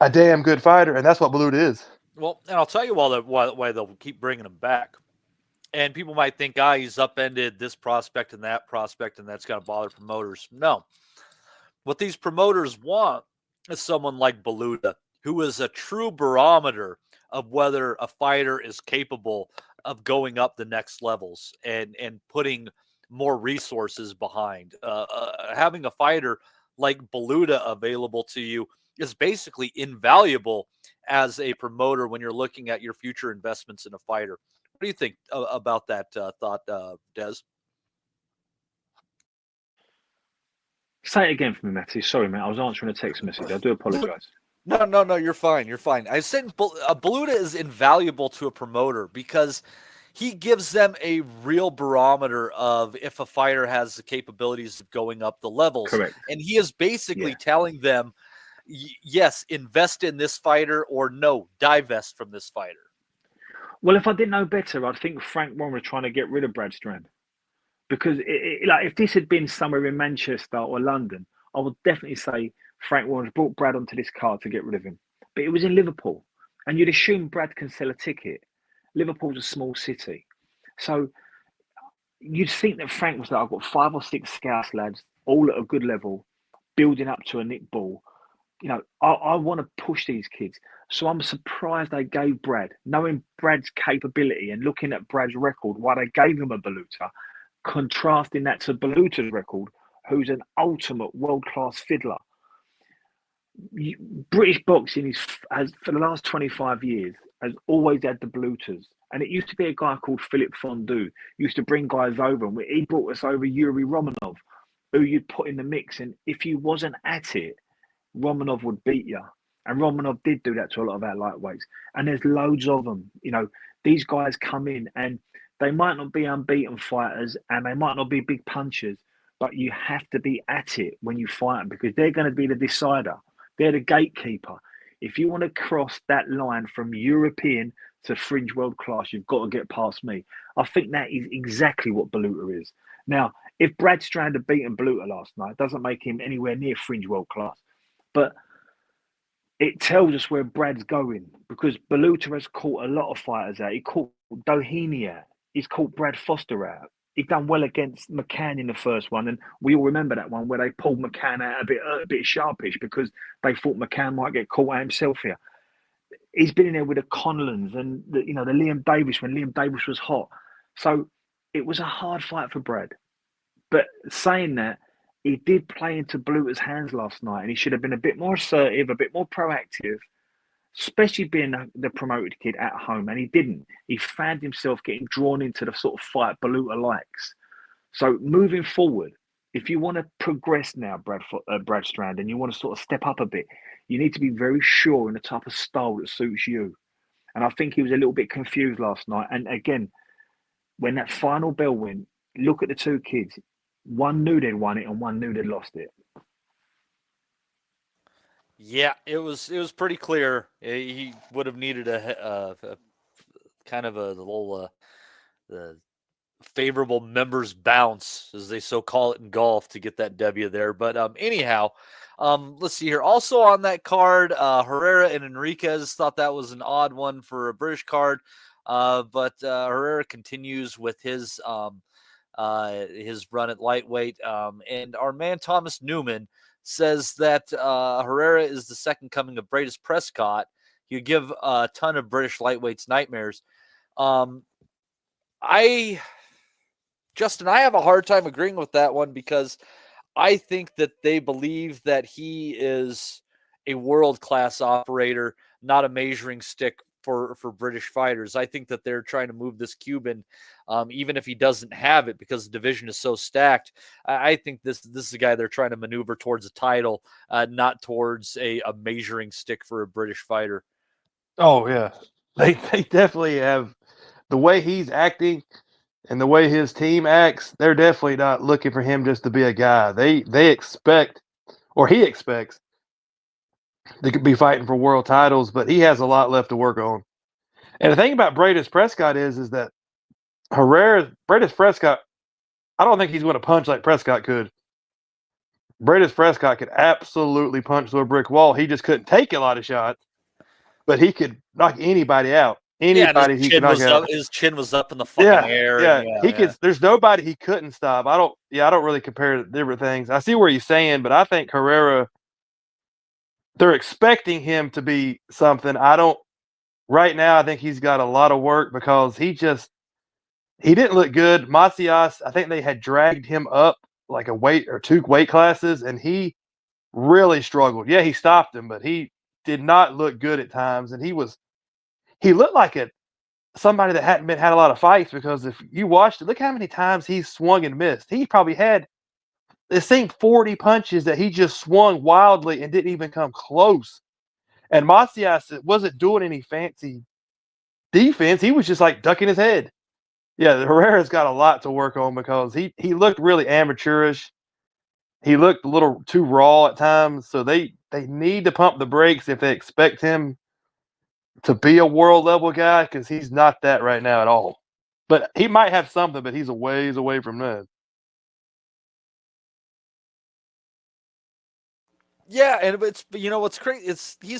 Speaker 13: a damn good fighter, and that's what Beluta is.
Speaker 12: Well, and I'll tell you why they'll keep bringing him back. And people might think, he's upended this prospect and that prospect, and that's going to bother promoters. No. What these promoters want is someone like Beluta, who is a true barometer of whether a fighter is capable of going up the next levels and putting more resources behind. Having a fighter like Beluta available to you is basically invaluable as a promoter when you're looking at your future investments in a fighter. What do you think about that thought, Des?
Speaker 14: Say it again for me, Matty. Sorry, mate. I was answering a text message. I do apologise.
Speaker 12: No, you're fine. You're fine. I said Beluta is invaluable to a promoter because he gives them a real barometer of if a fighter has the capabilities of going up the levels.
Speaker 14: Correct.
Speaker 12: And he is basically telling them, yes, invest in this fighter, or no, divest from this fighter.
Speaker 14: Well, if I didn't know better, I'd think Frank Warren was trying to get rid of Brad Strand. Because like if this had been somewhere in Manchester or London, I would definitely say Frank Warren's brought Brad onto this card to get rid of him. But it was in Liverpool, and you'd assume Brad can sell a ticket. Liverpool's a small city, so you'd think that Frank was like, I've got 5 or 6 Scouse lads, all at a good level, building up to a Nick Ball. You know, I want to push these kids. So I'm surprised they gave Brad, knowing Brad's capability and looking at Brad's record, why they gave him a Beluta, contrasting that to Beluta's record, who's an ultimate world-class fiddler. British boxing has, for the last 25 years, has always had the Belutas. And it used to be a guy called Philip Fondue, used to bring guys over. And he brought us over Yuri Romanov, who you'd put in the mix. And if you wasn't at it, Romanov would beat you. And Romanov did do that to a lot of our lightweights. And there's loads of them. You know, these guys come in and they might not be unbeaten fighters and they might not be big punchers, but you have to be at it when you fight them because they're going to be the decider. They're the gatekeeper. If you want to cross that line from European to fringe world class, you've got to get past me. I think that is exactly what Beluta is. Now, if Brad Strand had beaten Beluta last night, it doesn't make him anywhere near fringe world class. But it tells us where Brad's going because Beluta has caught a lot of fighters out. He caught Doheny out. He's caught Brad Foster out. He done well against McCann in the first one, and we all remember that one where they pulled McCann out a bit sharpish because they thought McCann might get caught out himself here. He's been in there with the Conlons and the Liam Davis when Liam Davis was hot. So it was a hard fight for Brad. But saying that, he did play into Beluta's hands last night, and he should have been a bit more assertive, a bit more proactive, especially being the promoted kid at home, and he didn't. He found himself getting drawn into the sort of fight Beluta likes. So moving forward, if you want to progress now, Brad Strand, and you want to sort of step up a bit, you need to be very sure in the type of style that suits you. And I think he was a little bit confused last night. And again, when that final bell went, look at the two kids. One knew they'd won it and one knew they'd lost it.
Speaker 12: Yeah, it was pretty clear. He would have needed a kind of a little favorable members bounce, as they so call it in golf, to get that W there. But anyhow, let's see here. Also on that card, Herrera and Enriquez, thought that was an odd one for a British card. But Herrera continues with his run at lightweight. And our man Thomas Newman says that Herrera is the second coming of Bradis Prescott. He'd give a ton of British lightweights nightmares. Justin, I have a hard time agreeing with that one because I think that they believe that he is a world-class operator, not a measuring stick for British fighters. I think that they're trying to move this Cuban, even if he doesn't have it, because the division is so stacked. I think this is a guy they're trying to maneuver towards a title, not towards a measuring stick for a British fighter.
Speaker 13: Oh yeah, they definitely have. The way he's acting and the way his team acts, they're definitely not looking for him just to be a guy. They expect, or he expects, they could be fighting for world titles, but he has a lot left to work on. And the thing about Bradis Prescott is that Bradis Prescott, I don't think he's going to punch like Prescott could. Bradis Prescott could absolutely punch through a brick wall. He just couldn't take a lot of shots, but he could knock anybody out. Anybody he could knock out.
Speaker 12: His chin was up in the fucking air.
Speaker 13: Yeah, he could. There's nobody he couldn't stop. I don't really compare different things. I see what he's saying, but I think Herrera, they're expecting him to be something. Right now, I think he's got a lot of work because he didn't look good. Macias, I think they had dragged him up like a weight or 2 weight classes, and he really struggled. Yeah, he stopped him, but he did not look good at times, and he looked like somebody that hadn't had a lot of fights, because if you watched it, look how many times he swung and missed. He probably had the same 40 punches that he just swung wildly and didn't even come close. And Macias wasn't doing any fancy defense. He was just like ducking his head. Yeah, Herrera's got a lot to work on, because he looked really amateurish. He looked a little too raw at times. So they need to pump the brakes if they expect him to be a world level guy, because he's not that right now at all. But he might have something, but he's a ways away from that.
Speaker 12: Yeah, and it's what's crazy. He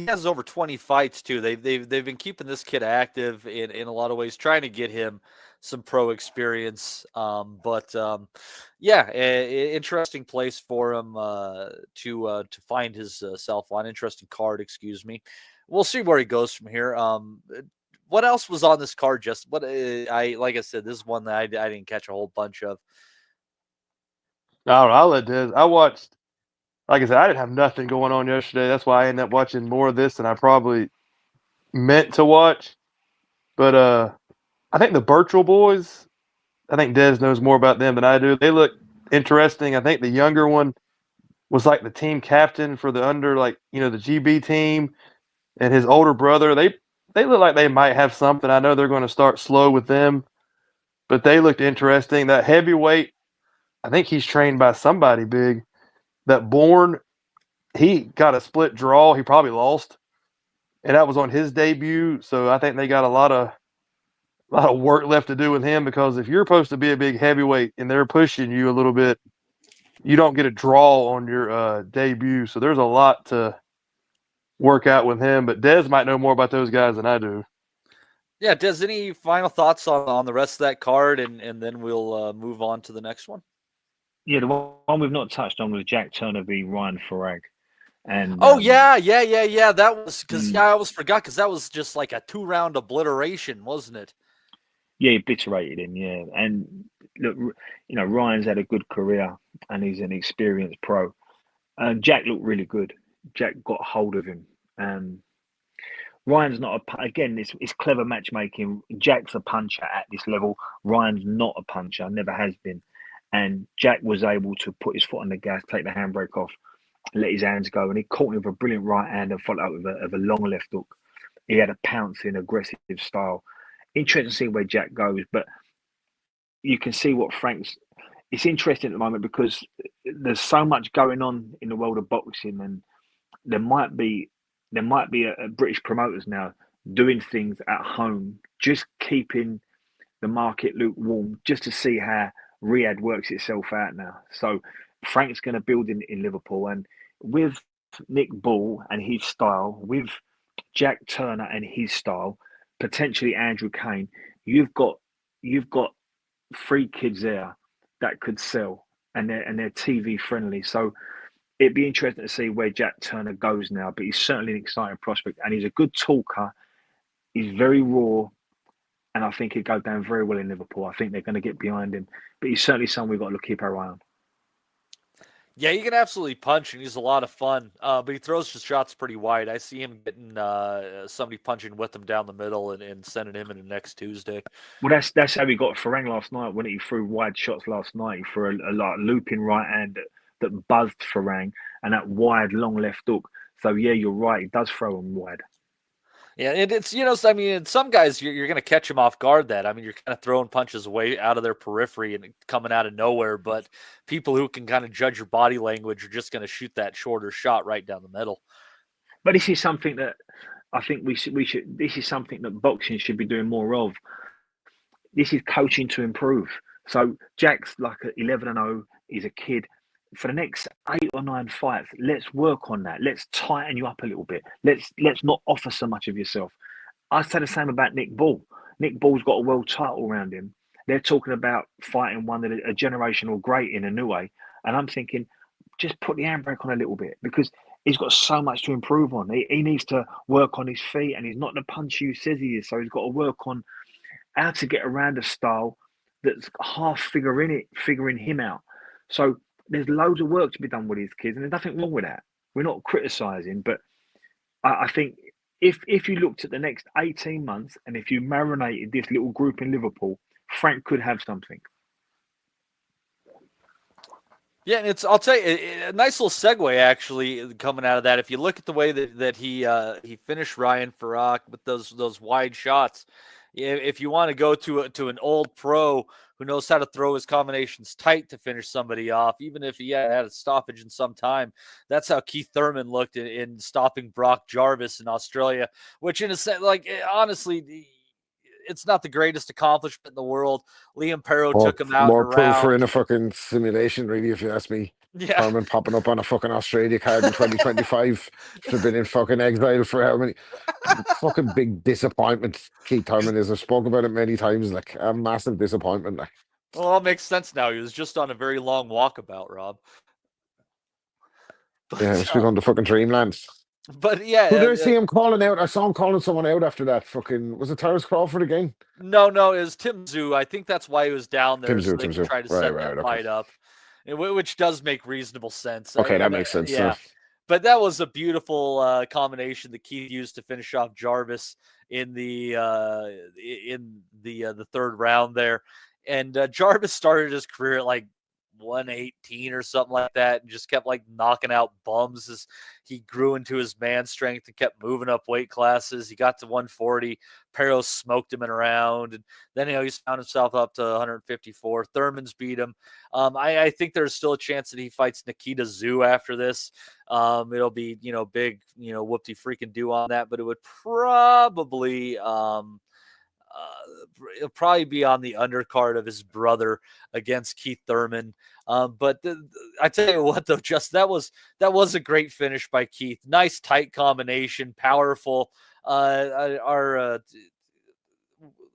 Speaker 12: has over 20 fights too. They've been keeping this kid active in a lot of ways, trying to get him some pro experience. Interesting place for him to find his self on. Interesting card, excuse me. We'll see where he goes from here. What else was on this card? Just like I said, this is one that I didn't catch a whole bunch of.
Speaker 13: I don't know. I'll let Des. I watched. Like I said, I didn't have nothing going on yesterday. That's why I ended up watching more of this than I probably meant to watch. But I think the Virtual Boys, I think Des knows more about them than I do. They look interesting. I think the younger one was like the team captain for the the GB team, and his older brother. They look like they might have something. I know they're going to start slow with them, but they looked interesting. That heavyweight, I think he's trained by somebody big. That Bourne, he got a split draw. He probably lost, and that was on his debut. So I think they got a lot of work left to do with him, because if you're supposed to be a big heavyweight and they're pushing you a little bit, you don't get a draw on your debut. So there's a lot to work out with him. But Des might know more about those guys than I do.
Speaker 12: Yeah, Des, any final thoughts on the rest of that card, and then we'll move on to the next one?
Speaker 14: Yeah, the one we've not touched on was Jack Turner v. Ryan Farag. And
Speaker 12: yeah. That was because I always forgot, because that was just like a 2-round obliteration, wasn't it?
Speaker 14: Yeah, he obliterated him. Yeah, and look, Ryan's had a good career, and he's an experienced pro. Jack looked really good. Jack got hold of him. Ryan's not again. It's clever matchmaking. Jack's a puncher at this level. Ryan's not a puncher, never has been. And Jack was able to put his foot on the gas, take the handbrake off, let his hands go, and he caught him with a brilliant right hand and followed up with a long left hook. He had a pouncing, aggressive style. Interesting to see where Jack goes, but you can see what Frank's. It's interesting at the moment because there's so much going on in the world of boxing, and there might be a British promoters now doing things at home, just keeping the market lukewarm, just to see how Riyadh works itself out now. So Frank's going to build in Liverpool, and with Nick Bull and his style, with Jack Turner and his style, potentially Andrew Kane, you've got 3 kids there that could sell, and they're TV friendly. So it'd be interesting to see where Jack Turner goes now, but he's certainly an exciting prospect, and he's a good talker. He's very raw, and I think he'd go down very well in Liverpool. I think they're going to get behind him, but he's certainly someone we've got to keep our eye on.
Speaker 12: Yeah, he can absolutely punch, and he's a lot of fun, but he throws his shots pretty wide. I see him getting somebody punching with him down the middle and sending him into next Tuesday.
Speaker 14: Well, that's how we got Farang last night when he threw wide shots last night. He threw a looping right hand that buzzed Farang, and that wide, long left hook. So, yeah, you're right. He does throw him wide.
Speaker 12: Yeah, and it's, some guys, you're going to catch them off guard that. I mean, you're kind of throwing punches away out of their periphery and coming out of nowhere, but people who can kind of judge your body language are just going to shoot that shorter shot right down the middle.
Speaker 14: But this is something that I think this is something that boxing should be doing more of. This is coaching to improve. So Jack's like 11-0. He's a kid. For the next 8 or 9 fights, let's work on that. Let's tighten you up a little bit. Let's not offer so much of yourself. I say the same about Nick Bull. Nick Bull's got a world title around him. They're talking about fighting a generational great in a new way. And I'm thinking, just put the handbrake on a little bit, because he's got so much to improve on. He needs to work on his feet, and he's not the puncher who says he is. So he's got to work on how to get around a style that's half figuring him out. So there's loads of work to be done with these kids, and there's nothing wrong with that. We're not criticising, but I think if you looked at the next 18 months and if you marinated this little group in Liverpool, Frank could have something.
Speaker 12: Yeah, and I'll tell you, a nice little segue actually coming out of that. If you look at the way that he finished Ryan Farrak with those wide shots, if you want to go to an old pro who knows how to throw his combinations tight to finish somebody off, even if he had a stoppage in some time, that's how Keith Thurman looked in stopping Brock Jarvis in Australia. Which, in a sense, like honestly, it's not the greatest accomplishment in the world. Liam Perro took him out in a
Speaker 8: More proof for
Speaker 12: round.
Speaker 8: in a fucking simulation, really, if you ask me.
Speaker 12: Yeah.
Speaker 8: Thurman popping up on a fucking Australia card in 2025. Should have been in fucking exile for how many? Fucking big disappointment. Keith Thurman is. I've spoken about it many times. Like a massive disappointment. Like.
Speaker 12: Well, it all makes sense now. He was just on a very long walkabout, Rob.
Speaker 8: But, yeah, he's on the fucking dreamland.
Speaker 12: But yeah,
Speaker 8: who did I see him calling out? I saw him calling someone out after that. Fucking was it Terrence Crawford again?
Speaker 12: No, it was Tim Zhu. I think that's why he was down there.
Speaker 8: Tim Zhu.
Speaker 12: Try to set that fight up, which does make reasonable sense.
Speaker 8: Okay, that makes sense.
Speaker 12: Yeah, but that was a beautiful combination that Keith used to finish off Jarvis in the third round there, and Jarvis started his career at like 118 or something like that, and just kept like knocking out bums as he grew into his man strength and kept moving up weight classes. He got to 140. Perro smoked him in a round, and then he's found himself up to 154. Thurman's beat him. I think there's still a chance that he fights Nikita Zhu after this. It'll be big whoopty freaking do on that, but it would probably it'll probably be on the undercard of his brother against Keith Thurman. But I tell you what, though, just that was a great finish by Keith. Nice tight combination, powerful. A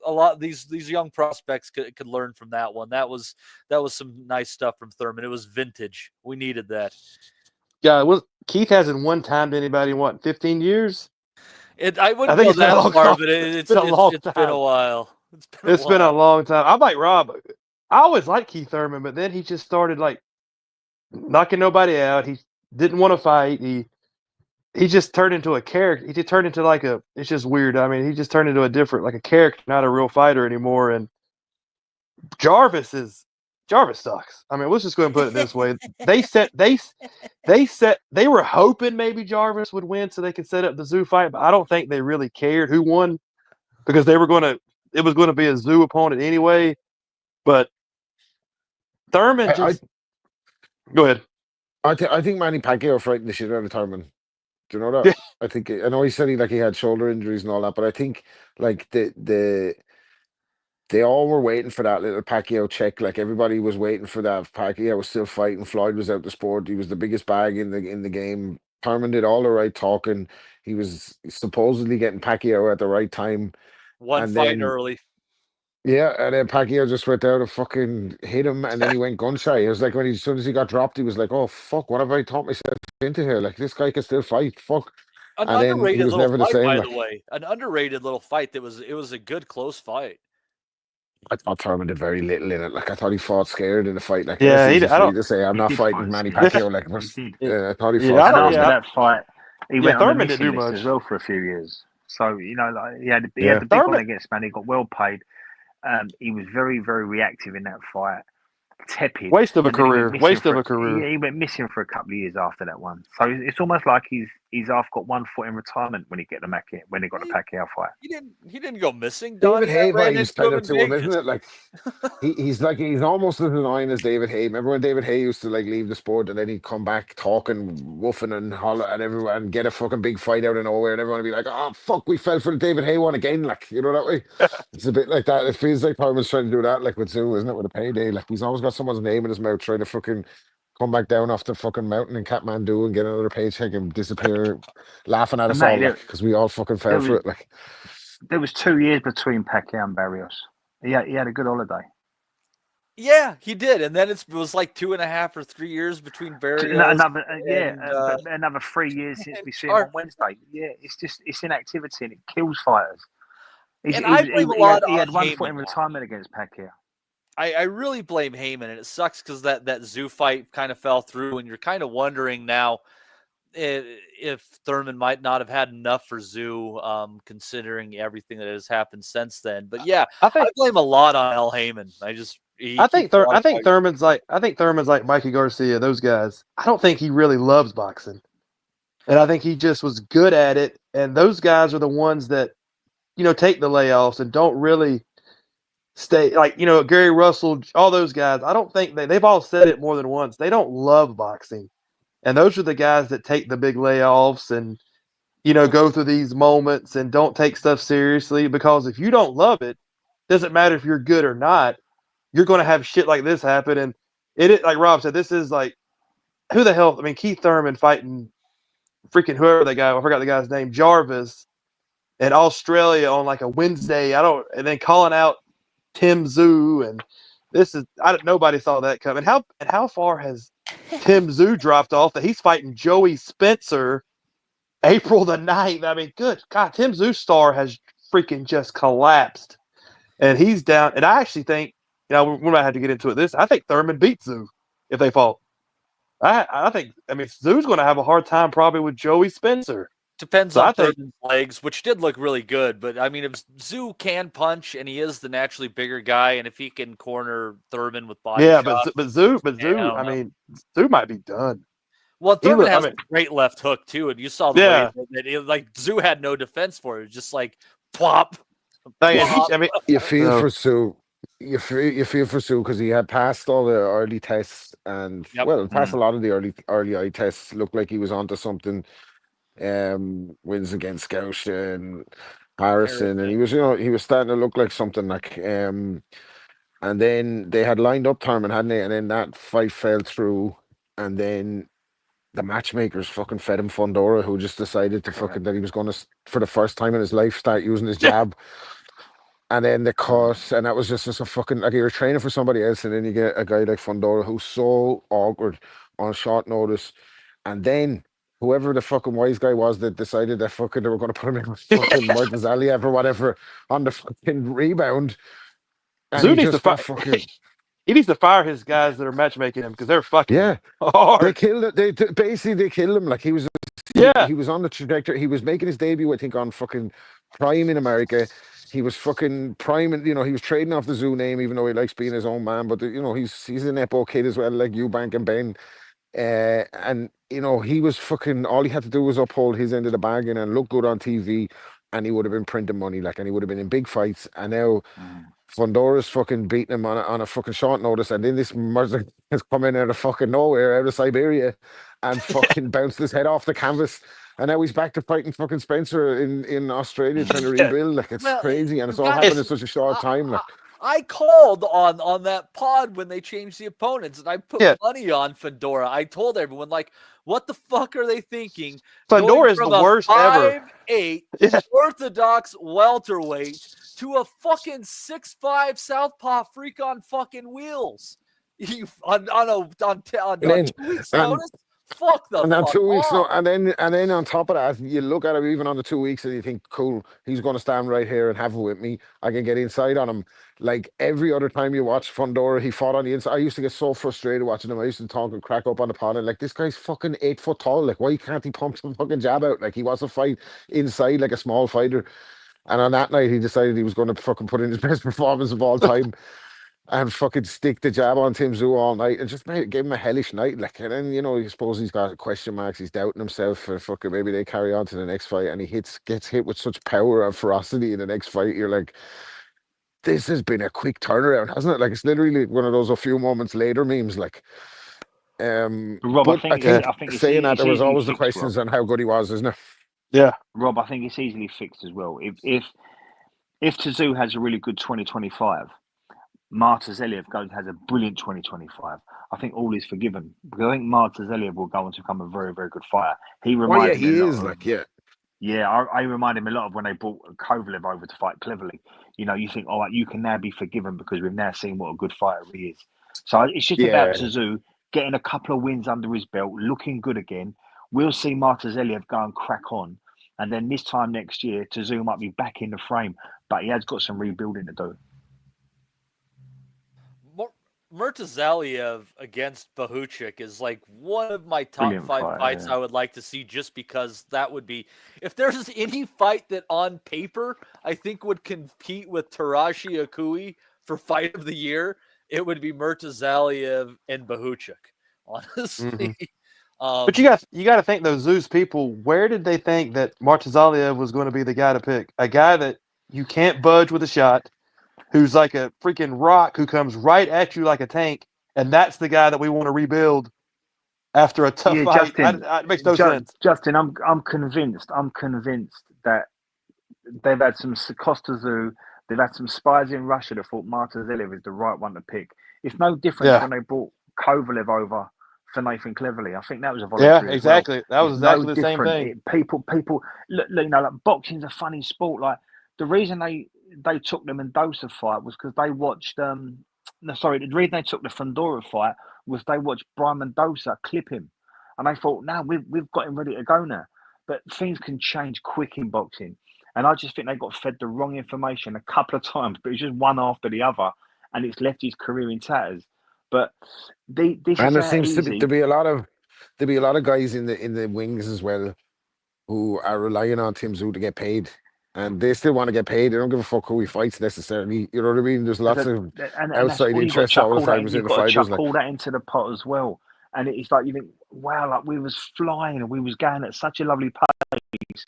Speaker 12: lot of these young prospects could learn from that one. That was some nice stuff from Thurman. It was vintage. We needed that.
Speaker 13: Yeah, Keith hasn't one timed anybody in what, 15 years?
Speaker 12: I wouldn't go that far, but it's been a while.
Speaker 13: It's been a long time. I'm like Rob. I always liked Keith Thurman, but then he just started like knocking nobody out. He didn't want to fight. He just turned into a character. He just turned into like it's just weird. I mean, he just turned into a character, not a real fighter anymore. And Jarvis sucks. I mean, let's just go ahead and put it this way. They were hoping maybe Jarvis would win so they could set up the Zhu fight, but I don't think they really cared who won because it was going to be a Zhu opponent anyway. But Thurman go ahead.
Speaker 8: I think Manny Pacquiao frightened the shit out of Thurman. Do you know that? Yeah. I know he said he had shoulder injuries and all that, but I think like they all were waiting for that little Pacquiao check. Like everybody was waiting for that. Pacquiao was still fighting. Floyd was out the sport. He was the biggest bag in the game. Thurman did all the right talking. He was supposedly getting Pacquiao at the right time.
Speaker 12: One fight early.
Speaker 8: Yeah, and then Pacquiao just went out and fucking hit him, and then he went gun shy. It was like as soon as he got dropped, he was like, "Oh fuck, what have I taught myself into here? Like this guy can still fight. Fuck."
Speaker 12: An underrated little fight, by the way. An underrated little fight. It was a good close fight.
Speaker 8: I thought Thurman did very little in it. Like I thought he fought scared in the fight. Like
Speaker 13: yeah,
Speaker 8: I don't to say I'm not fighting Manny Pacquiao. Like I thought he fought.
Speaker 14: After that fight, he went on the missing
Speaker 13: list
Speaker 14: as well for a few years. So he had the big one against Manny. Got well paid. He was very, very reactive in that fight. Tepid.
Speaker 13: Waste of a career.
Speaker 14: He went missing for a couple of years after that one. So it's almost like he's half got one foot in retirement when he got the Pacquiao fight.
Speaker 12: He didn't go missing.
Speaker 8: David Haye vibes kind of to him, isn't it? Like he's almost as annoying as David Haye. Remember when David Haye used to like leave the sport and then he'd come back talking, woofing and holler at everyone and get a fucking big fight out of nowhere and everyone would be like, "Oh fuck, we fell for the David Haye one again." Like that way. It's a bit like that. It feels like Thurman's trying to do that, like with Zhu, isn't it? With a payday, like he's always got someone's name in his mouth trying to fucking come back down off the fucking mountain in Kathmandu and get another paycheck and disappear laughing at us all because we all fucking fell for it. Like
Speaker 14: there was 2 years between Pacquiao and Barrios. He had a good holiday.
Speaker 12: Yeah, he did, and then it was like 2.5 or 3 years between Barrios.
Speaker 14: Another 3 years since we see him on Wednesday. Yeah, it's inactivity and it kills fighters.
Speaker 12: I blame a lot
Speaker 14: he
Speaker 12: on
Speaker 14: had 1 point in
Speaker 12: Heyman.
Speaker 14: retirement against Pacquiao.
Speaker 12: I really blame Heyman, and it sucks because that Zoo fight kind of fell through, and you're kind of wondering now if Thurman might not have had enough for Zoo, considering everything that has happened since then. But yeah, I blame a lot on El Heyman. I
Speaker 13: think Thurman's like Mikey Garcia, those guys. I don't think he really loves boxing. And I think he just was good at it. And those guys are the ones that, take the layoffs and don't really stay, like, Gary Russell, all those guys. I don't think they've all said it more than once. They don't love boxing. And those are the guys that take the big layoffs and, go through these moments and don't take stuff seriously, because if you don't love it, doesn't matter if you're good or not, you're going to have shit like this happen. And it, like Rob said, this is like, who the hell? I mean, Keith Thurman fighting freaking whoever that guy, I forgot the guy's name, Jarvis, in Australia on like a Wednesday. And then calling out Tim Zoo, and nobody saw that coming. How far has Tim Zoo dropped off that he's fighting Joey Spencer April the 9th? I mean, good God, Tim Zoo's star has freaking just collapsed, and he's down. And I actually think, we might have to get into it. I think Thurman beats Zoo if they fought. I mean, Zoo's going to have a hard time probably with Joey Spencer.
Speaker 12: Depends on Thurman's legs, which did look really good. But I mean, if Zoo can punch, and he is the naturally bigger guy, and if he can corner Thurman with body shots,
Speaker 13: but Zoo, I mean, Zoo might be done.
Speaker 12: Well, Thurman has a great left hook too, and you saw the way that like Zoo had no defense for it. It was just like plop.
Speaker 8: I mean, you feel for Zoo. You feel for Sue because he had passed all the early tests and passed a lot of the early eye tests. Looked like he was onto something. Wins against Scotia and Harrison, and he was starting to look like something like. And then they had lined up Thurman, hadn't they? And then that fight fell through, and then the matchmakers fucking fed him Fundora, who just decided to that he was going to, for the first time in his life, start using his jab. And then the cut, and that was just a fucking, like, you're training for somebody else, and then you get a guy like Fundora who's so awkward on short notice. And then whoever the fucking wise guy was that decided that fucking they were going to put him in with fucking Martazaliev or whatever on the fucking rebound. And
Speaker 13: Zoo needs to he needs to fire his guys that are matchmaking him because they're fucking hard.
Speaker 8: They killed it. They killed him. Like he was on the trajectory. He was making his debut, I think, on fucking Prime in America. He was fucking priming, he was trading off the Zoo name, even though he likes being his own man. But, he's an Epo kid as well, like Eubank and Ben. And, he was fucking, all he had to do was uphold his end of the bargain and look good on TV. And he would have been printing money, like, and he would have been in big fights. And now Fundora's fucking beating him on a fucking short notice. And then this Mercer has come in out of fucking nowhere, out of Siberia, and fucking bounced his head off the canvas. And now he's back to fighting fucking Spencer in Australia, trying to rebuild. Like, it's crazy, and it's all happened in such a short time. Like,
Speaker 12: I called on that pod when they changed the opponents, and I put money on Fundora. I told everyone, like, what the fuck are they thinking?
Speaker 13: Fundora is the worst ever.
Speaker 12: 5'8" orthodox welterweight to a fucking 6'5" southpaw freak on fucking wheels. On 2 weeks' notice. Fuck the
Speaker 8: and then
Speaker 12: fuck
Speaker 8: 2 weeks,
Speaker 12: off.
Speaker 8: and then on top of that, you look at him even on the 2 weeks, and you think, cool, he's going to stand right here and have it with me. I can get inside on him. Like every other time you watch Fundora, he fought on the inside. I used to get so frustrated watching him. I used to talk and crack up on the pod, and like, this guy's fucking 8 foot tall. Like, why can't he pump some fucking jab out? Like, he wants to fight inside like a small fighter. And on that night, he decided he was going to fucking put in his best performance of all time. And fucking stick the jab on Tim Zoo all night and just give him a hellish night. Like, and then, you suppose he's got question marks. He's doubting himself for fucking maybe they carry on to the next fight, and he gets hit with such power and ferocity in the next fight. You're like, this has been a quick turnaround, hasn't it? Like, it's literally one of those a few moments later memes. Like,
Speaker 14: Rob,
Speaker 8: but
Speaker 14: I think
Speaker 8: saying that, there was always the questions on how good he was, isn't there?
Speaker 13: Yeah,
Speaker 14: Rob, I think it's easily fixed as well. If Tszyu has a really good 2025. Martazaliev has a brilliant 2025. I think all is forgiven because I think Martazaliev will go on to become a very, very good fighter. He reminds me I remind him a lot of when they brought Kovalev over to fight Cleverly. You think, all right, you can now be forgiven because we've now seen what a good fighter he is. So it's just about Tszyu getting a couple of wins under his belt, looking good again. We'll see Martazaliev go and crack on. And then this time next year, Tszyu might be back in the frame, but he has got some rebuilding to do.
Speaker 12: Murtazaliev against Bahuchik is like one of my top
Speaker 14: Brilliant
Speaker 12: 5
Speaker 14: fight,
Speaker 12: fights
Speaker 14: yeah.
Speaker 12: I would like to see, just because that would be, if there's any fight that on paper I think would compete with Teraji Akui for fight of the year, it would be Murtazaliev and Bahuchik, honestly.
Speaker 13: But you got to think, those Zeus people, where did they think that Martazaliev was going to be the guy to pick? A guy that you can't budge with a shot, who's like a freaking rock, who comes right at you like a tank, and that's the guy that we want to rebuild after a tough fight.
Speaker 14: Justin,
Speaker 13: It makes no sense.
Speaker 14: Justin, I'm convinced. I'm convinced that they've had some Costa Zoo. They've had some spies in Russia that thought Martazaliev is the right one to pick. It's no different when they brought Kovalev over for Nathan Cleverly. I think that was a voluntary.
Speaker 13: Yeah, exactly.
Speaker 14: As well.
Speaker 13: That was
Speaker 14: It's
Speaker 13: exactly
Speaker 14: no
Speaker 13: the same
Speaker 14: different.
Speaker 13: thing.
Speaker 14: People, look, like boxing's a funny sport. Like the reason they took the Mendoza fight was because they watched. The reason they took the Fundora fight was they watched Brian Mendoza clip him, and they thought, now we've got him ready to go now. But things can change quick in boxing. And I just think they got fed the wrong information a couple of times, but it's just one after the other, and it's left his career in tatters. But this
Speaker 8: and there
Speaker 14: is
Speaker 8: seems
Speaker 14: easy.
Speaker 8: to be a lot of guys in the wings as well who are relying on Tim Tszyu to get paid, and they still want to get paid. They don't give a fuck who he fights necessarily. You know what I mean? There's lots of outside interest all the time in the fighters.
Speaker 14: You've got to chuck all that into the pot as well. And it's like you think, wow, like we was flying and we was going at such a lovely pace,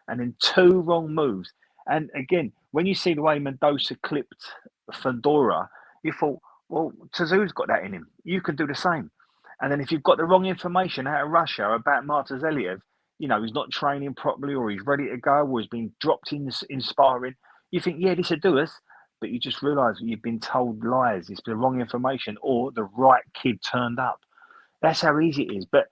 Speaker 14: and then 2 wrong moves. And again, when you see the way Mendoza clipped Fundora, you thought, well, Tszyu's got that in him. You can do the same. And then if you've got the wrong information out of Russia about Martazaliev, he's not training properly, or he's ready to go, or he's been dropped in sparring, you think, yeah, this will do us. But you just realise you've been told lies. It's the wrong information, or the right kid turned up. That's how easy it is. But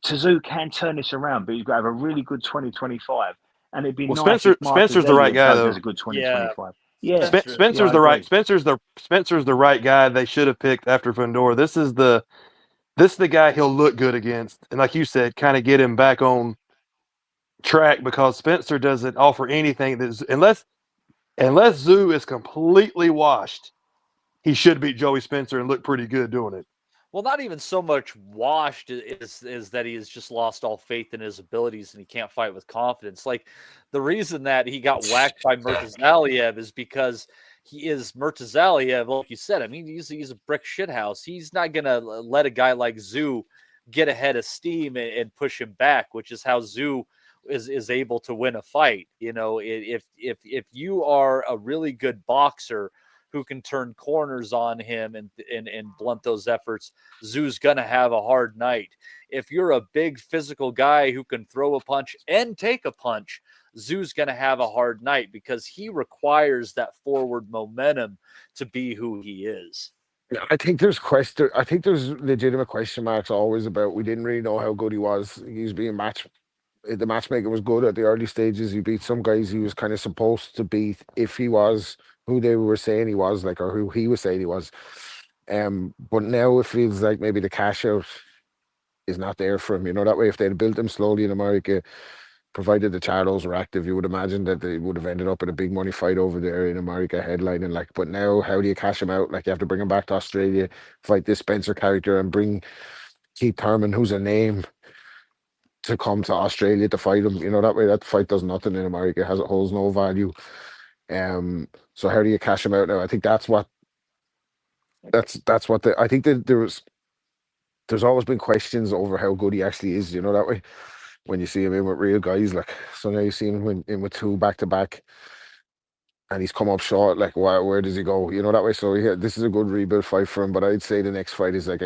Speaker 14: Tszyu can turn this around, but he's got to have a really good 2025. And it'd be nice if
Speaker 13: Spencer's the right guy, though.
Speaker 14: does a good 2025. Yeah,
Speaker 13: Spencer's the right. Spencer's the right guy. They should have picked after Fundora. This is the guy he'll look good against, and like you said, kind of get him back on track, because Spencer doesn't offer anything that, unless Tszyu is completely washed, he should beat Joey Spencer and look pretty good doing it.
Speaker 12: Well, not even so much washed is that he has just lost all faith in his abilities and he can't fight with confidence. Like, the reason that he got whacked by Murtazaliev is because he is Murtazaliev, like you said. I mean, he's a brick shithouse. He's not gonna let a guy like Tszyu get ahead of steam and push him back, which is how Tszyu is able to win a fight. If you are a really good boxer who can turn corners on him and blunt those efforts, Tszyu's going to have a hard night. If you're a big physical guy who can throw a punch and take a punch, Tszyu's going to have a hard night, because he requires that forward momentum to be who he is.
Speaker 8: I think there's legitimate question marks always about. We didn't really know how good he was. He was being the matchmaker was good at the early stages. He beat some guys he was kind of supposed to beat if he was who they were saying he was, like, or who he was saying he was. But now it feels like maybe the cash out is not there for him. That way, if they'd built him slowly in America, provided the Charlos were active, you would imagine that they would have ended up in a big money fight over there in America, headlining. Like, but now, how do you cash him out? Like, you have to bring him back to Australia, fight this Spencer character, and bring Keith Thurman, who's a name, to come to Australia to fight him. That way that fight does nothing in America, holds no value. So how do you cash him out now? I think I think that there's always been questions over how good he actually is, that way, when you see him in with real guys. Like, so now you see him in with 2 back-to-back, and he's come up short. Like, where does he go? That way. So yeah, this is a good rebuild fight for him, but I'd say the next fight is like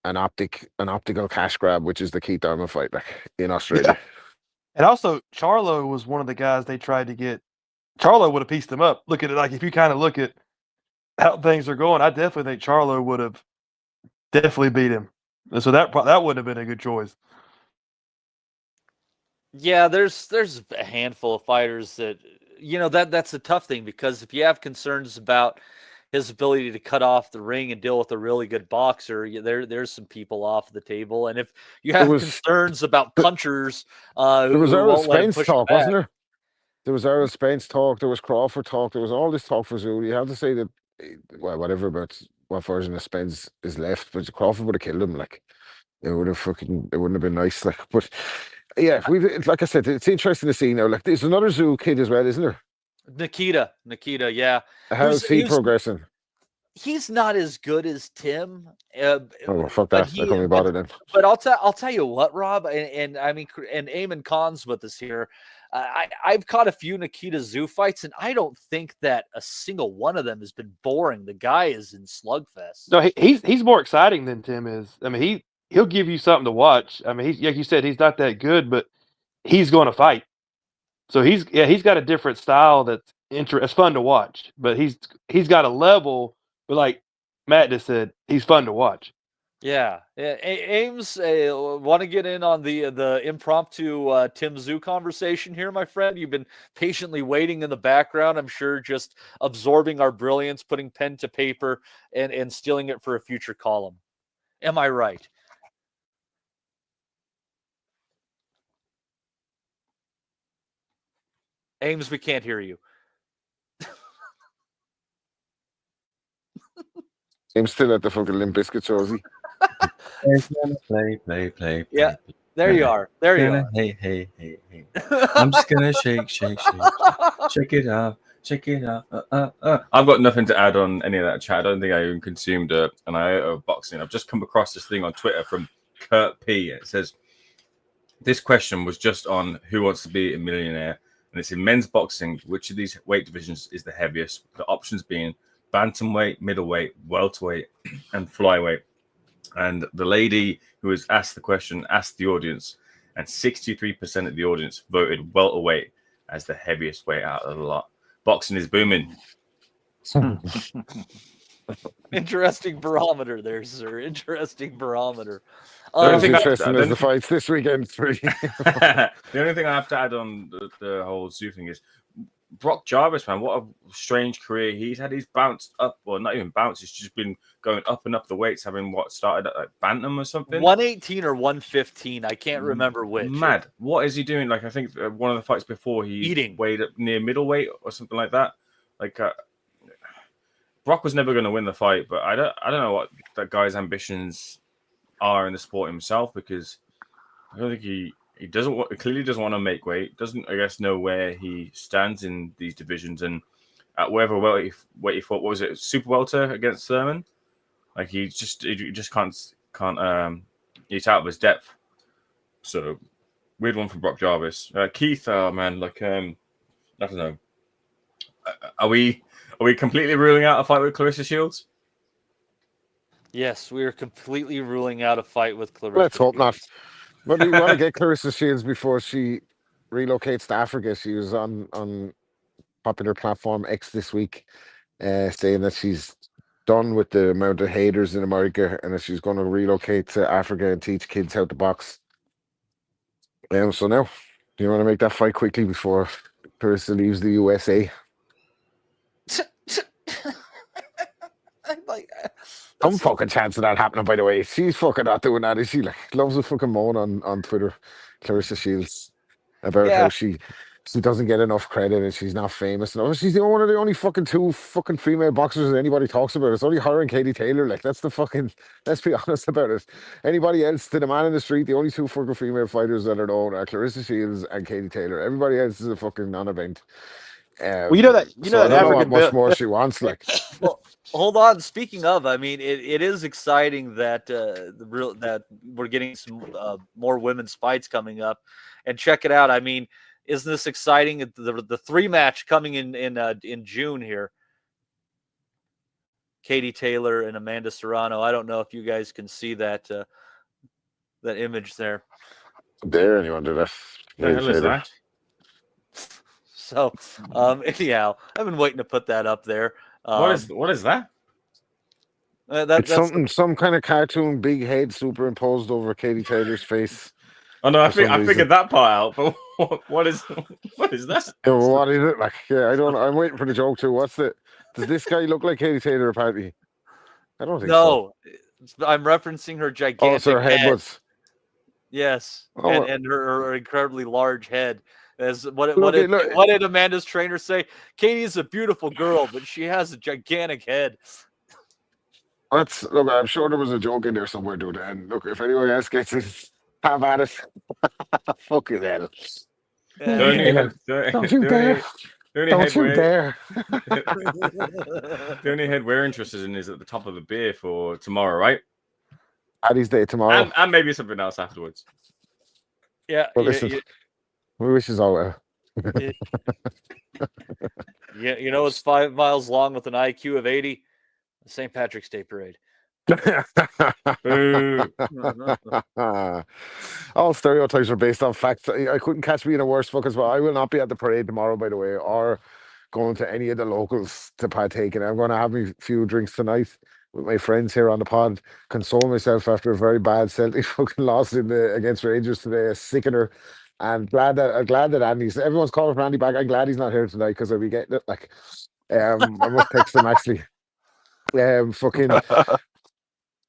Speaker 8: an optical cash grab, which is the Keith Thurman fight, like, in Australia.
Speaker 13: Yeah. And also, Charlo was one of the guys they tried to get. Charlo would have pieced him up. Look at it, like, if you kind of look at how things are going, I definitely think Charlo would have definitely beat him. And so that would have been a good choice.
Speaker 12: Yeah, there's a handful of fighters that that's a tough thing, because if you have concerns about his ability to cut off the ring and deal with a really good boxer, there's some people off the table. And if you have concerns about punchers
Speaker 8: there was
Speaker 12: who
Speaker 8: Errol
Speaker 12: won't let him
Speaker 8: Spence
Speaker 12: push
Speaker 8: talk,
Speaker 12: back,
Speaker 8: wasn't there? There was Errol Spence talk. There was Crawford talk. There was all this talk for Zoo. You have to say that, well, whatever about what version of Spence is left, but Crawford would have killed him. Like it wouldn't have been nice. Like, but yeah, like I said, it's interesting to see now. Like, there's another Zoo kid as well, isn't there?
Speaker 12: Nikita, yeah.
Speaker 8: How's he progressing?
Speaker 12: He's not as good as Tim.
Speaker 8: Oh, well, fuck that. I couldn't be bothered then.
Speaker 12: But I'll tell you what, Rob, and I mean, and Eamon Khan's with us here. I've caught a few Nikita Zoo fights, and I don't think that a single one of them has been boring. The guy is in slugfest.
Speaker 13: No, he's more exciting than Tim is. I mean, he'll give you something to watch. I mean, like you said, he's not that good, but he's going to fight. So he's got a different style that's it's fun to watch. But he's got a level. But like Matt just said, he's fun to watch.
Speaker 12: Yeah. Ames, want to get in on the impromptu Tim Zoo conversation here, my friend? You've been patiently waiting in the background, I'm sure, just absorbing our brilliance, putting pen to paper, and stealing it for a future column. Am I right? Ames, we can't hear you.
Speaker 8: I'm still at the fucking Limp Bizkit show, is he?
Speaker 15: Play.
Speaker 12: Yeah, there you are. There you are.
Speaker 15: Hey. I'm just gonna shake. Check it out. I've got nothing to add on any of that chat. I don't think I even consumed an iota of boxing. I've just come across this thing on Twitter from Kurt P. It says, this question was just on who wants to be a millionaire. And it's in men's boxing. Which of these weight divisions is the heaviest? The options being bantamweight, middleweight, welterweight, and flyweight. And the lady who was asked the question asked the audience, and 63% of the audience voted welterweight as the heaviest weight out of the lot. Boxing is booming.
Speaker 12: Interesting barometer there, sir. Interesting barometer.
Speaker 8: Interesting as the fights this weekend.
Speaker 15: The only thing I have to add on the whole Zoo thing is Brock Jarvis, man. What a strange career he's had. He's bounced up, well, not even bounced. He's just been going up and up the weights, having started at like bantam or something.
Speaker 12: 118 or 115. I can't remember which.
Speaker 15: Mad. What is he doing? Like, I think one of the fights before he weighed up near middleweight or something like that. Like, Brock was never going to win the fight, but I don't know what that guy's ambitions are in the sport himself, because I don't think he clearly doesn't want to make weight. Doesn't, I guess, know where he stands in these divisions. And at whatever weight he fought, what was it, super welter against Thurman? Like he just can't he's out of his depth. So weird one for Brock Jarvis. Keith, man, like I don't know. Are we completely ruling out a fight with Clarissa Shields?
Speaker 12: Yes, we are completely ruling out a fight with Clarissa.
Speaker 8: Let's hope not. But we want to get Clarissa Shields before she relocates to Africa. She was on popular platform X this week, saying that she's done with the amount of haters in America and that she's going to relocate to Africa and teach kids how to box. So now, do you want to make that fight quickly before Clarissa leaves the USA? Some fucking chance of that happening, by the way. She's fucking not doing that, is she? Like, loves a fucking moan on Twitter, Clarissa Shields, about how she doesn't get enough credit and she's not famous. And she's one of the only fucking two fucking female boxers that anybody talks about. It's only her and Katie Taylor. Like, that's the fucking, let's be honest about it. Anybody else, to the man in the street, the only two fucking female fighters that are known are Clarissa Shields and Katie Taylor. Everybody else is a fucking non-event.
Speaker 13: Well, you know that
Speaker 8: African much more she wants. Like,
Speaker 12: well, hold on. Speaking of, I mean, it is exciting that that we're getting some more women's fights coming up, and check it out. I mean, isn't this exciting? The 3-match coming in June here. Katie Taylor and Amanda Serrano. I don't know if you guys can see that that image there.
Speaker 8: Dare anyone do that?
Speaker 15: The hell is that?
Speaker 12: So, anyhow, I've been waiting to put that up there.
Speaker 15: What is that?
Speaker 8: It's some kind of cartoon big head superimposed over Katie Taylor's face.
Speaker 15: Oh no, I figured that part out. But What is that?
Speaker 8: Yeah, well, what is it? Like, yeah, I don't. I'm waiting for the joke too. What's the? Does this guy look like Katie Taylor? Apparently, I don't think so.
Speaker 12: No, I'm referencing her
Speaker 8: Oh,
Speaker 12: gigantic
Speaker 8: it's her
Speaker 12: head.
Speaker 8: headbutts.
Speaker 12: Yes,
Speaker 8: Oh,
Speaker 12: and her incredibly large head. As what
Speaker 8: look,
Speaker 12: did
Speaker 8: look.
Speaker 12: what did Amanda's trainer say? Katie is a beautiful girl, but she has a gigantic head.
Speaker 8: Look. I'm sure there was a joke in there somewhere, dude. And look, if anyone else gets it, have at it. Fuck you, then.
Speaker 15: Don't you
Speaker 8: dare! Don't you dare!
Speaker 15: The only head we're interested in is at the top of the beer for tomorrow, right?
Speaker 8: Paddy's Day tomorrow.
Speaker 15: And maybe something else afterwards.
Speaker 12: Yeah.
Speaker 8: Well, listen, we wish us all well.
Speaker 12: Yeah, it's 5 miles long with an IQ of 80. The St. Patrick's Day Parade.
Speaker 8: All stereotypes are based on facts. I couldn't catch me in a worse focus, but I will not be at the parade tomorrow, by the way, or going to any of the locals to partake in. I'm going to have a few drinks tonight with my friends here on the pod, console myself after a very bad Celtic fucking loss against Rangers today, a sickener. And glad that everyone's calling for Andy back. I'm glad he's not here tonight because I'll be getting it. Like, I must text him actually. Fucking.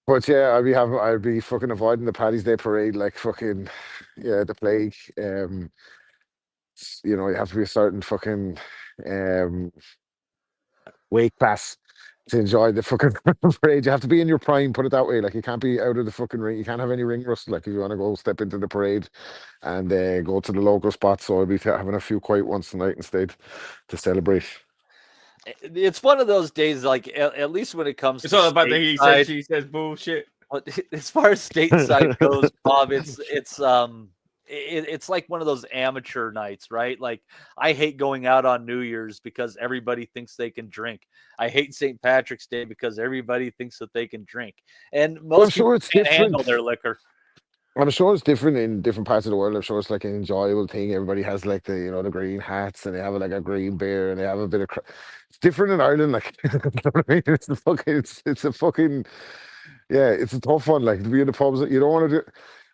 Speaker 8: But yeah, I'll be fucking avoiding the Paddy's Day parade like fucking the plague. You have to be a certain fucking weight class to enjoy the fucking parade. You have to be in your prime, put it that way. Like, you can't be out of the fucking ring. You can't have any ring rust. Like, if you want to go step into the parade and go to the local spot. So I'll be having a few quiet ones tonight instead to celebrate.
Speaker 12: It's one of those days, like at least when it comes
Speaker 15: it's
Speaker 12: to
Speaker 15: all about the he says, she says bullshit.
Speaker 12: As far as stateside goes, Bob, it's like one of those amateur nights, right? Like, I hate going out on New Year's because everybody thinks they can drink. I hate St. Patrick's Day because everybody thinks that they can drink, and most people can't handle their liquor.
Speaker 8: I'm sure it's different in different parts of the world. I'm sure it's like an enjoyable thing. Everybody has like the green hats and they have like a green beer and they have a bit of. It's different in Ireland, like you know what I mean. It's a fucking yeah. It's a tough one. Like, to be in the pubs, you don't want to do.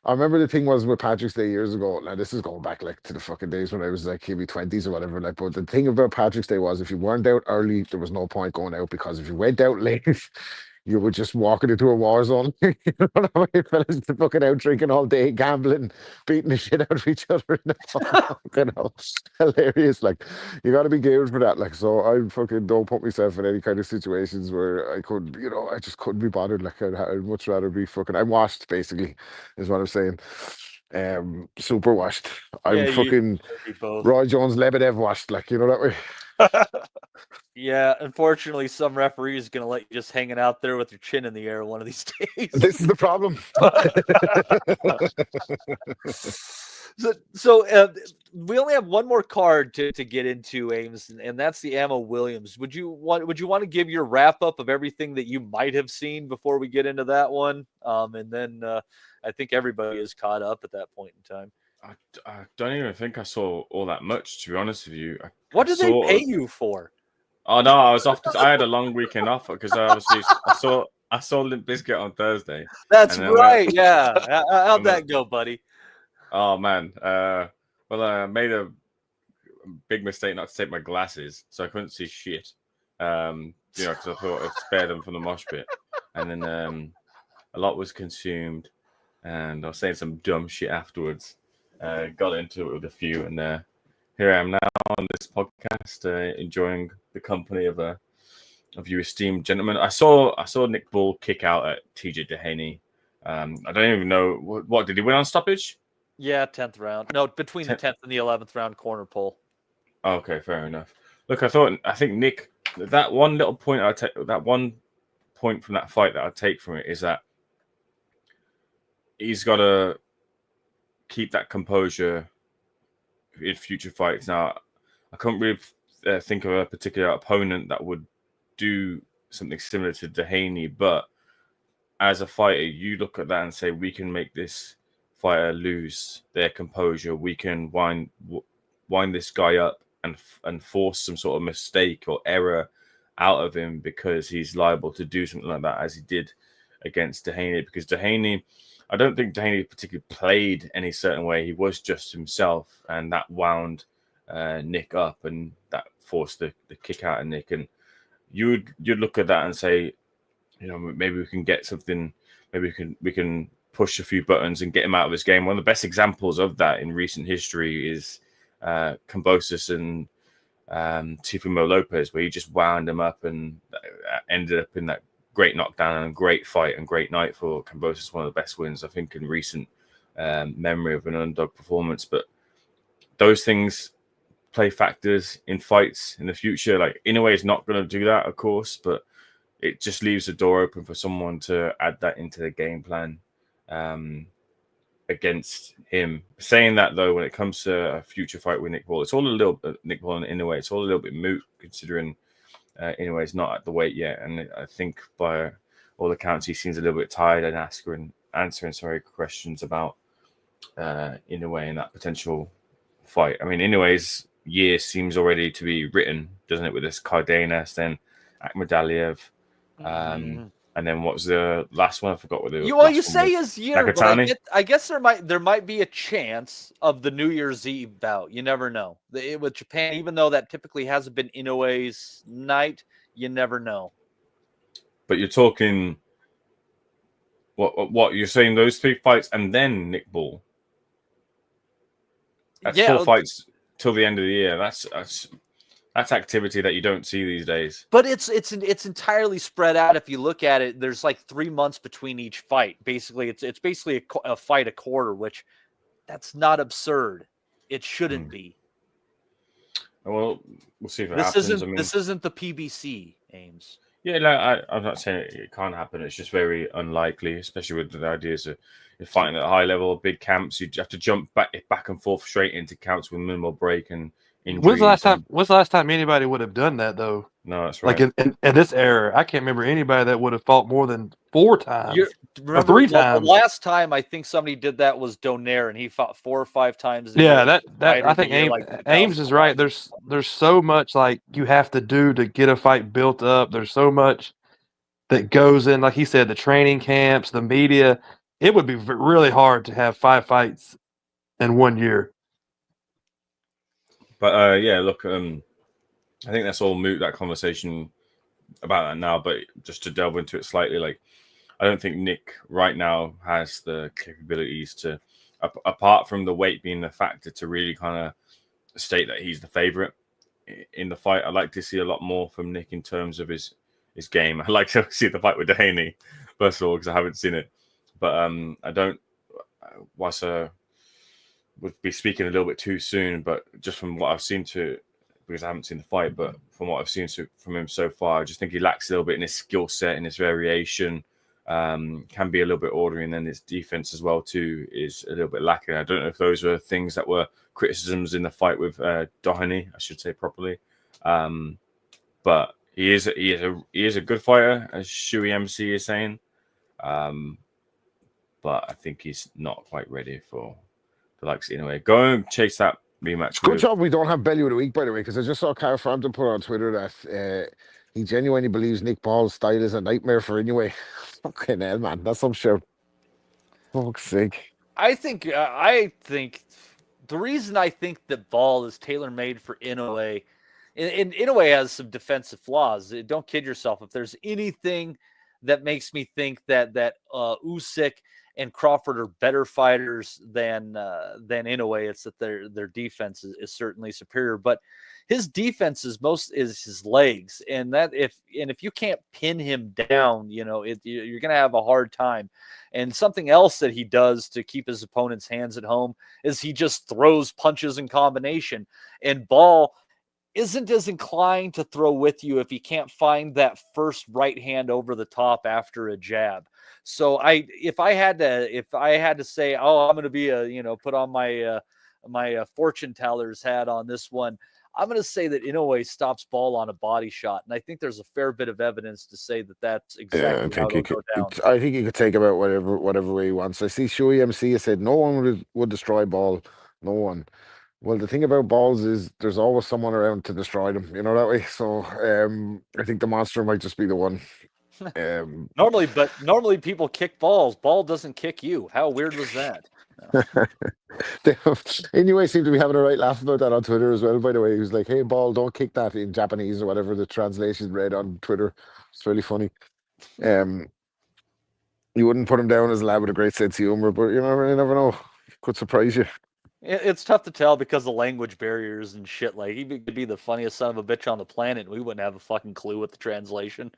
Speaker 8: I remember the thing was with Patrick's Day years ago. Now this is going back like to the fucking days when I was like maybe 20s or whatever. Like, but the thing about Patrick's Day was if you weren't out early, there was no point going out, because if you went out late, you were just walking into a war zone. You know what I mean? Fellas fucking out drinking all day, gambling, beating the shit out of each other in the pub. You know, hilarious. Like, you got to be geared for that. Like, so I fucking don't put myself in any kind of situations where I could, I just couldn't be bothered. Like, I'd much rather be fucking. I'm washed, basically, is what I'm saying. Super washed. I'm fucking Roy Jones Lebedev washed. Like, you know that way.
Speaker 12: Yeah, unfortunately, some referee is going to let you just hanging out there with your chin in the air one of these days.
Speaker 8: This is the problem.
Speaker 12: So we only have one more card to get into, Ames, and that's the Ammo Williams. Would you want to give your wrap up of everything that you might have seen before we get into that one? And then I think everybody is caught up at that point in time.
Speaker 15: I don't even think I saw all that much, to be honest with you.
Speaker 12: What did they pay you for?
Speaker 15: Oh no, I was off. I had a long weekend off because I saw Limp Bizkit on Thursday.
Speaker 12: That's right. Yeah. How'd that go, buddy?
Speaker 15: Oh man. Well, I made a big mistake not to take my glasses, so I couldn't see shit. Because I thought I'd spare them from the mosh pit, and then a lot was consumed, and I was saying some dumb shit afterwards. Got into it with a few, and here I am now on this podcast, enjoying the company of you esteemed gentlemen. I saw Nick Bull kick out at TJ Dehaney. I don't even know what did he win on stoppage?
Speaker 12: Yeah, 10th round. No, between the 10th and the 11th round corner pull.
Speaker 15: Okay, fair enough. Look, I think Nick, that one little point that one point from that fight that I take from it is that he's got to keep that composure in future fights. Now, I couldn't really think of a particular opponent that would do something similar to Dehaney, but as a fighter, you look at that and say, we can make this fighter lose their composure. We can wind this guy up and force some sort of mistake or error out of him because he's liable to do something like that, as he did against Dehaney. Because Dehaney, I don't think Dehaney particularly played any certain way. He was just himself, and that wound Nick up, and that forced the kick out of Nick. And you'd look at that and say, maybe we can get something. Maybe we can push a few buttons and get him out of his game. One of the best examples of that in recent history is Kambosos and Teofimo Lopez, where he just wound him up and ended up in that great knockdown and great fight and great night for Kambosos. One of the best wins, I think, in recent memory of an underdog performance. But those things play factors in fights in the future. Like, Inoue is not going to do that, of course, but it just leaves the door open for someone to add that into the game plan against him. Saying that, though, when it comes to a future fight with Nick Paul, it's all a little bit Nick Paul and Inoue. It's all a little bit moot, considering Inoue is not at the weight yet, and I think by all accounts he seems a little bit tired and answering questions about Inoue and that potential fight. I mean, Inoue's year seems already to be written, doesn't it? With this Cardenas, then Akhmadaliev, and then what was the last one? I forgot what the
Speaker 12: you say his year,
Speaker 15: Nakatani?
Speaker 12: but I guess there might be a chance of the New Year's Eve bout. You never know. With Japan, even though that typically hasn't been Inoue's night, you never know.
Speaker 15: But you're talking what you're saying, those 3 fights and then Nick Ball. That's 4 fights till the end of the year. That's activity that you don't see these days.
Speaker 12: But it's entirely spread out. If you look at it, there's like 3 months between each fight. Basically, it's basically a fight a quarter, which that's not absurd. It shouldn't be.
Speaker 15: Well, we'll see if it happens.
Speaker 12: This isn't the PBC, Ames.
Speaker 15: Yeah, no, I'm not saying it can't happen. It's just very unlikely, especially with the ideas of fighting at a high level, big camps. You have to jump back and forth straight into camps with minimal break and injuries.
Speaker 13: When's the last time anybody would have done that, though?
Speaker 15: No, that's right.
Speaker 13: Like in this era, I can't remember anybody that would have fought more than 4 times or 3 times.
Speaker 12: The last time I think somebody did that was Donaire, and he fought 4 or 5 times.
Speaker 13: Yeah, I think Ames is right. There's so much like you have to do to get a fight built up. There's so much that goes in, like he said, the training camps, the media. It would be really hard to have 5 fights in 1 year.
Speaker 15: But yeah, look, I think that's all moot, that conversation about that now. But just to delve into it slightly, like, I don't think Nick right now has the capabilities to, apart from the weight being the factor, to really kind of state that he's the favorite in the fight. I'd like to see a lot more from Nick in terms of his game. I'd like to see the fight with Dehaney, first of all, because I haven't seen it. But I don't, whilst would be speaking a little bit too soon, but just from what I've seen because I haven't seen the fight, but from what I've seen from him so far, I just think he lacks a little bit in his skill set, in his variation. Can be a little bit ordinary, and then his defense as well too is a little bit lacking. I don't know if those were things that were criticisms in the fight with Doheny, I should say properly. But he is a good fighter, as Shui MC is saying. But I think he's not quite ready for the likes of Inoue. Go and chase that rematch.
Speaker 8: Good job we don't have Belly of the Week, by the way, because I just saw Carl Frampton put on Twitter that he genuinely believes Nick Paul's style is a nightmare for Inoue. Fucking hell, man. That's some shit. Fuck's sake.
Speaker 12: I think the reason I think that Ball is tailor-made for Inoue, and Inoue has some defensive flaws. Don't kid yourself. If there's anything that makes me think that Usyk and Crawford are better fighters than Inoue, it's that their defense is certainly superior. But his defense is his legs, and if you can't pin him down, you're going to have a hard time. And something else that he does to keep his opponent's hands at home is he just throws punches in combination. And Ball isn't as inclined to throw with you if he can't find that first right hand over the top after a jab. So if I had to say, I'm going to be put on my fortune teller's hat on this one, I'm going to say that Inoue stops Ball on a body shot, and I think there's a fair bit of evidence to say that that's exactly how it'll go down.
Speaker 8: I think he could take about whatever way he wants. I see Shui MC has said no one would destroy Ball, no one. Well, the thing about Balls is there's always someone around to destroy them, that way. So I think the monster might just be the one.
Speaker 12: Normally people kick balls. Ball doesn't kick you. How weird was that?
Speaker 8: Anyway, seemed to be having a right laugh about that on Twitter as well. By the way, he was like, "Hey, ball, don't kick that," in Japanese or whatever the translation read on Twitter. It's really funny. You wouldn't put him down as a lad with a great sense of humor, but you never know. Could surprise you.
Speaker 12: It's tough to tell because of language barriers and shit. Like, he could be the funniest son of a bitch on the planet, and we wouldn't have a fucking clue with the translation.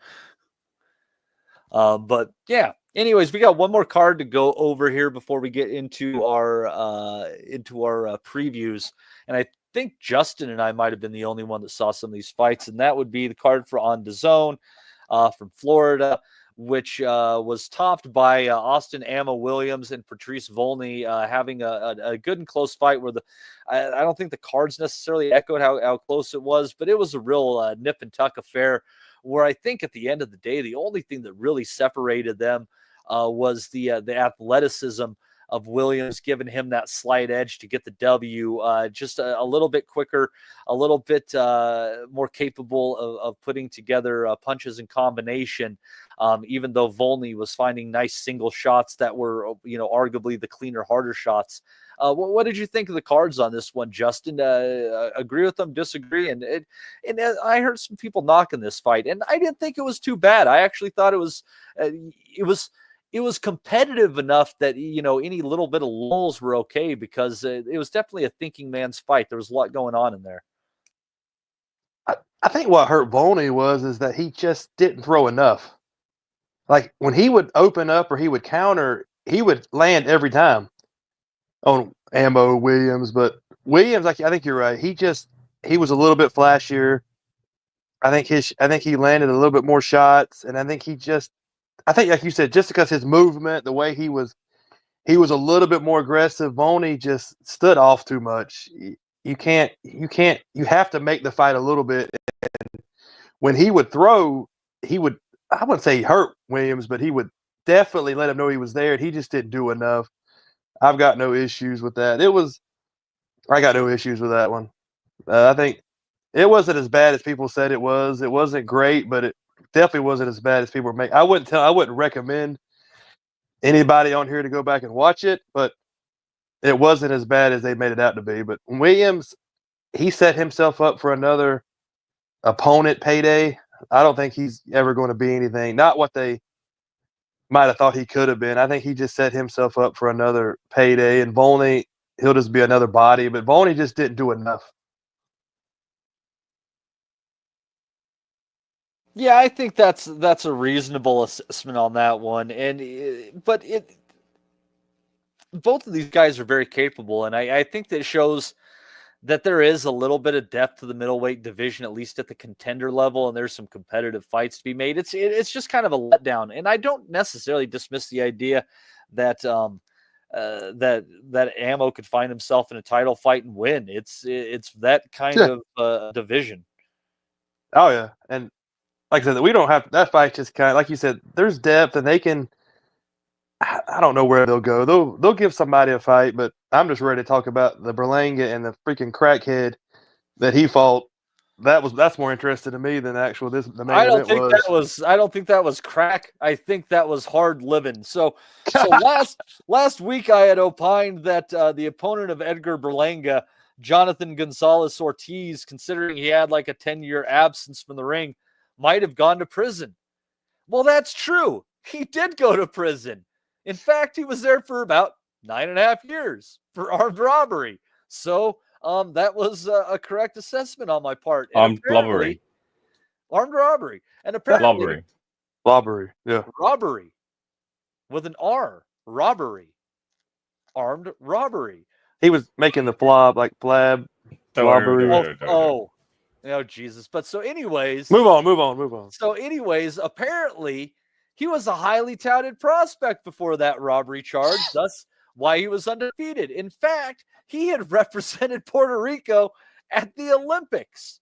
Speaker 12: But yeah. Anyways, we got one more card to go over here before we get into our previews, and I think Justin and I might have been the only one that saw some of these fights, and that would be the card for On DAZN from Florida, which was topped by Austin Ammo Williams and Patrice Volney having a good and close fight where I don't think the cards necessarily echoed how close it was, but it was a real nip and tuck affair where I think at the end of the day, the only thing that really separated them was the athleticism of Williams, giving him that slight edge to get the W, just a little bit quicker, a little bit more capable of putting together punches in combination, even though Volney was finding nice single shots that were, arguably the cleaner, harder shots. What did you think of the cards on this one, Justin? Agree with them, disagree? And I heard some people knocking this fight, and I didn't think it was too bad. I actually thought it was competitive enough that, any little bit of lulls were okay, because it was definitely a thinking man's fight. There was a lot going on in there.
Speaker 13: I think what hurt Volney is that he just didn't throw enough. Like, when he would open up or he would counter, he would land every time on Ammo Williams. But Williams, I think you're right. He was a little bit flashier. I think he landed a little bit more shots, and I think like you said, just because his movement, the way he was a little bit more aggressive. Volney just stood off too much. You have to make the fight a little bit. And when he would throw, I wouldn't say he hurt Williams, but he would definitely let him know he was there. And he just didn't do enough. I've got no issues with that. I got no issues with that one. I think it wasn't as bad as people said it was. It wasn't great, but it definitely wasn't as bad as people were making. I wouldn't recommend anybody on here to go back and watch it, but it wasn't as bad as they made it out to be. But Williams, he set himself up for another opponent payday. I don't think he's ever going to be anything. Not what they might have thought he could have been. I think he just set himself up for another payday. And Volney, he'll just be another body. But Volney just didn't do enough.
Speaker 12: Yeah, I think that's a reasonable assessment on that one. But both of these guys are very capable, and I think that shows that there is a little bit of depth to the middleweight division, at least at the contender level, and there's some competitive fights to be made. It's just kind of a letdown, and I don't necessarily dismiss the idea that that Ammo could find himself in a title fight and win. It's that kind of division.
Speaker 13: Oh yeah, and like I said, we don't have that fight. Just kind of like you said, there's depth, and they can. I don't know where they'll go. They'll give somebody a fight, but I'm just ready to talk about the Berlanga and the freaking crackhead that he fought. That's more interesting to me than the main event was.
Speaker 12: I don't think that was crack. I think that was hard living. So last week I had opined that the opponent of Edgar Berlanga, Jonathan Gonzalez Ortiz, considering he had like a 10-year absence from the ring, might have gone to prison. Well, that's true. He did go to prison. In fact, he was there for about 9.5 years for armed robbery. So that was a correct assessment on my part.
Speaker 15: Armed robbery.
Speaker 12: Armed robbery. And apparently...
Speaker 13: Robbery. Yeah.
Speaker 12: Robbery. With an R. Robbery. Armed robbery.
Speaker 13: He was making the flab. Robbery.
Speaker 12: Oh, Jesus. But so anyways...
Speaker 13: Move on.
Speaker 12: So anyways, apparently... he was a highly touted prospect before that robbery charge, thus why he was undefeated. In fact, he had represented Puerto Rico at the Olympics.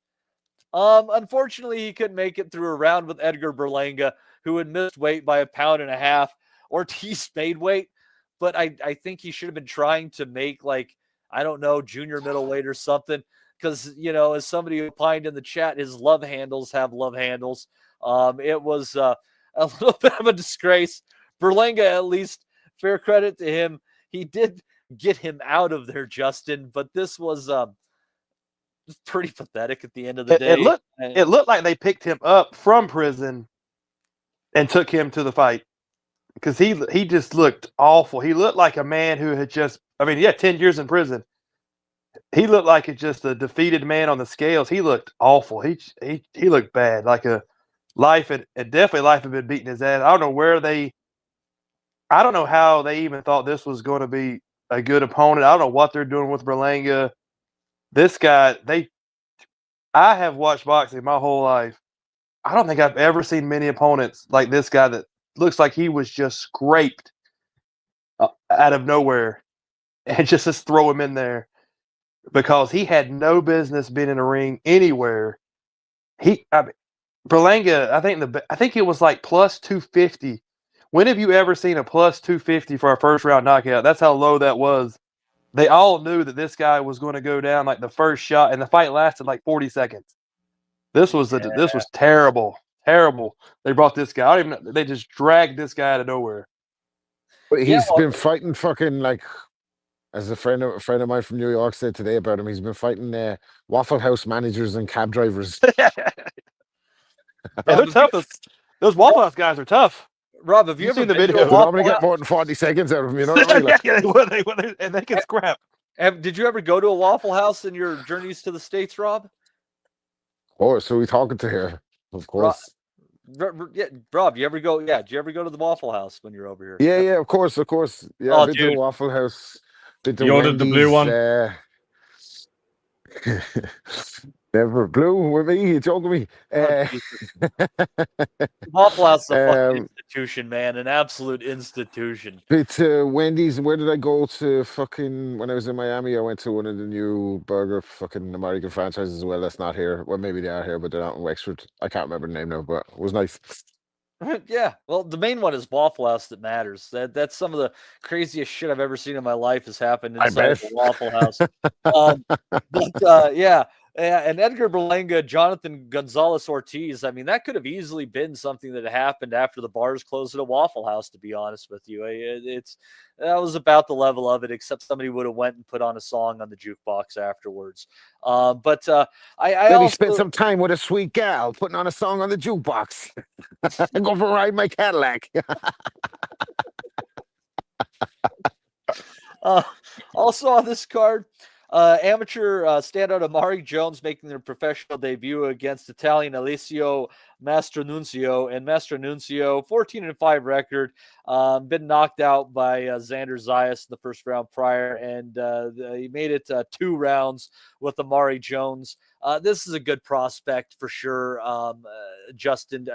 Speaker 12: Unfortunately, he couldn't make it through a round with Edgar Berlanga, who had missed weight by 1.5 pounds. Ortiz made weight, but I think he should have been trying to make, junior middleweight or something, because, as somebody opined in the chat, his love handles have love handles. It was... a little bit of a disgrace. Berlanga, at least, fair credit to him, he did get him out of there, Justin. But this was pretty pathetic at the end of the day.
Speaker 13: It looked like they picked him up from prison and took him to the fight because he just looked awful. He looked like a man who had just, I mean, he had 10 years in prison. He looked like just a defeated man on the scales. He looked awful. He looked bad, like a life had been beating his ass. I don't know how they even thought this was going to be a good opponent. I don't know what they're doing with Berlanga. This guy, I have watched boxing my whole life. I don't think I've ever seen many opponents like this guy that looks like he was just scraped out of nowhere and just throw him in there because he had no business being in a ring anywhere. Berlanga, I think it was like plus 250. When have you ever seen a plus 250 for a first round knockout? That's how low that was. They all knew that this guy was going to go down like the first shot, and the fight lasted like 40 seconds. This was terrible, terrible. They brought this guy. I don't even know. They just dragged this guy out of nowhere.
Speaker 8: But he's been fighting fucking like, as a friend of mine from New York said today about him, he's been fighting Waffle House managers and cab drivers.
Speaker 13: Yeah, they're tough. Those Waffle House guys are tough.
Speaker 12: Rob, have you ever
Speaker 13: seen the
Speaker 12: been
Speaker 13: video?
Speaker 12: to a
Speaker 8: I'm going to get more than 40 seconds out of him, you know what I mean? Like,
Speaker 13: yeah, and they can scrap.
Speaker 12: Did you ever go to a Waffle House in your journeys to the States, Rob?
Speaker 8: oh, so we talking to her, of course.
Speaker 12: Rob, you ever go? Yeah, did you ever go to the Waffle House when you're over here?
Speaker 8: Yeah, of course. Yeah,
Speaker 12: Oh,
Speaker 8: I've been to the Waffle House. Been to
Speaker 15: You ordered the blue one?
Speaker 8: Never blue with me. You joking me?
Speaker 12: Waffle House is a fucking institution, man. An absolute institution.
Speaker 8: Been to Wendy's. Where did I go to? Fucking when I was in Miami, I went to one of the new burger fucking American franchises as well. That's not here. Well, maybe they are here, but they're not in Wexford. I can't remember the name now, but it was nice.
Speaker 12: Yeah, well, the main one is Waffle House that matters. That's some of the craziest shit I've ever seen in my life has happened inside of the Waffle House. Yeah, and Edgar Berlanga, Jonathan Gonzalez Ortiz. I mean, that could have easily been something that happened after the bars closed at a Waffle House. To be honest with you, that was about the level of it. Except somebody would have went and put on a song on the jukebox afterwards. I
Speaker 8: also spent some time with a sweet gal putting on a song on the jukebox. Go for a ride in my Cadillac.
Speaker 12: Also on this card, amateur standout Amari Jones making their professional debut against Italian Alessio Mastronunzio, and Mastronunzio 14-5 record, been knocked out by Xander Zayas in the first round prior, and he made it 2 rounds with Amari Jones. This is a good prospect for sure. Justin,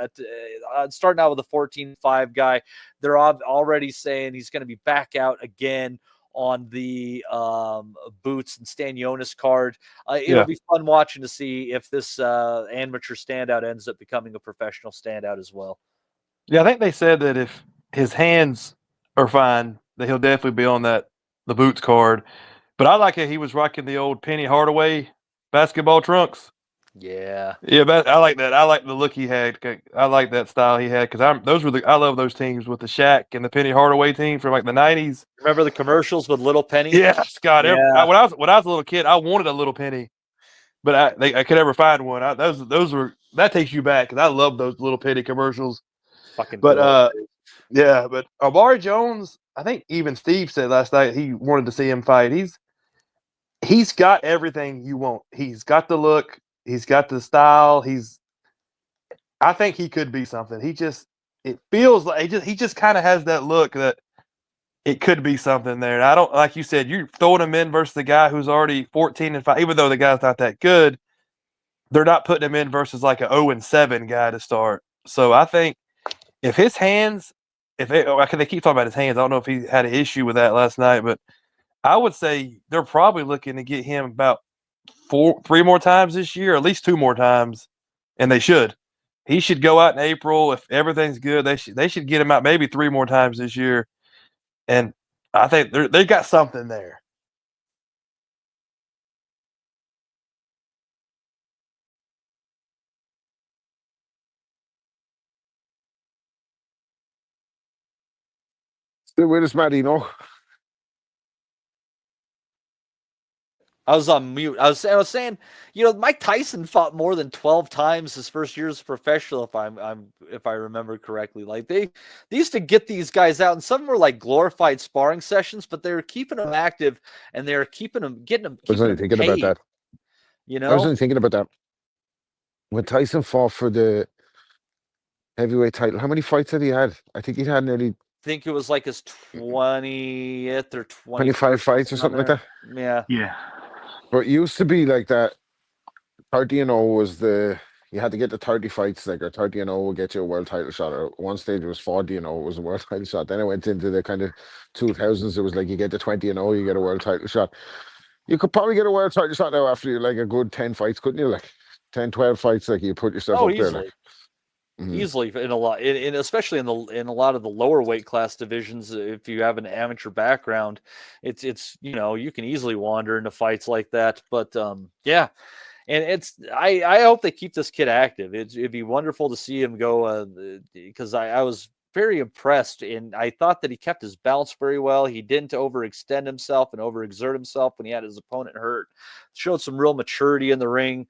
Speaker 12: starting out with a 14-5 guy, they're already saying he's going to be back out again on the Boots and Stanionis card. It'll be fun watching to see if this amateur standout ends up becoming a professional standout as well.
Speaker 13: Yeah, I think they said that if his hands are fine, that he'll definitely be on the Boots card. But I like it. He was rocking the old Penny Hardaway basketball trunks.
Speaker 12: Yeah,
Speaker 13: I like that. I like the look he had. I like that style he had because I love those teams with the Shaq and the Penny Hardaway team from like the 90s.
Speaker 12: Remember the commercials with Little Penny?
Speaker 13: Yeah, Scott.
Speaker 12: Yeah.
Speaker 13: When I was a little kid, I wanted a Little Penny, but I could never find one. That takes you back because I love those Little Penny commercials.
Speaker 12: Fucking.
Speaker 13: But but Amari Jones, I think even Steve said last night he wanted to see him fight. He's got everything you want. He's got the look. He's got the style. I think he could be something. It feels like he just kind of has that look that it could be something there. And I don't, like you said, you're throwing him in versus the guy who's already 14-5, even though the guy's not that good. They're not putting him in versus like a 0-7 guy to start. So I think if his hands, they keep talking about his hands. I don't know if he had an issue with that last night, but I would say they're probably looking to get him about 3 more times this year, at least 2 more times, and they should. He should go out in April if everything's good. They should get him out maybe 3 more times this year, and I think they got something there.
Speaker 8: Still with us, Maddie, no?
Speaker 12: I was on mute. I was saying, Mike Tyson fought more than 12 times his first year as a professional, if I remember correctly. Like they used to get these guys out, and some were like glorified sparring sessions, but they were keeping them active, and they were getting them
Speaker 8: I was only thinking about that. I was only thinking about that. When Tyson fought for the heavyweight title, how many fights had he had? I think he had nearly.
Speaker 12: I think it was like his 20th or
Speaker 8: 25 fights or something like that.
Speaker 12: Yeah.
Speaker 14: Yeah.
Speaker 8: But it used to be like that. 30-0 was you had to get the 30 fights, like, or 30-0 will get you a world title shot. Or one stage it was 40-0, it was a world title shot. Then it went into the kind of 2000s. It was like you get the 20-0, you get a world title shot. You could probably get a world title shot now after like a good 10 fights, couldn't you? Like 10, 12 fights, like you put yourself up
Speaker 12: easily.
Speaker 8: there. Like.
Speaker 12: Easily in a lot, especially in a lot of the lower weight class divisions. If you have an amateur background, it's you can easily wander into fights like that. But yeah, and I hope they keep this kid active. It'd be wonderful to see him go because I was very impressed, and I thought that he kept his balance very well. He didn't overextend himself and overexert himself when he had his opponent hurt. Showed some real maturity in the ring.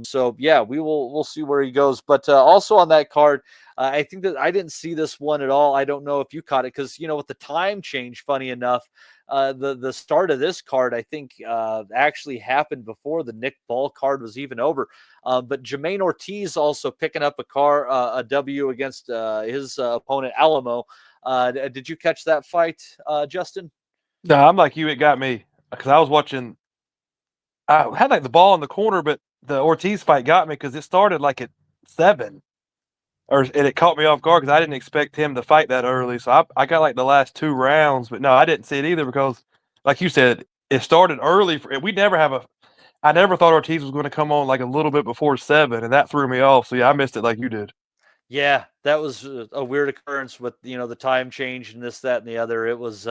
Speaker 12: So yeah, we'll see where he goes. But also on that card, I think that I didn't see this one at all. I don't know if you caught it because with the time change, funny enough, the start of this card I think actually happened before the Nick Ball card was even over. But Jermaine Ortiz also picking up a W against his opponent Alamo. Did you catch that fight, Justin?
Speaker 13: No, I'm like you. It got me because I was watching. I had like the ball in the corner, but the Ortiz fight got me because it started like at 7, and it caught me off guard because I didn't expect him to fight that early. So I got like the last 2 rounds, but no, I didn't see it either because, like you said, it started early. I never thought Ortiz was going to come on like a little bit before 7, and that threw me off. So yeah, I missed it like you did.
Speaker 12: Yeah, that was a weird occurrence with the time change and this, that, and the other. It was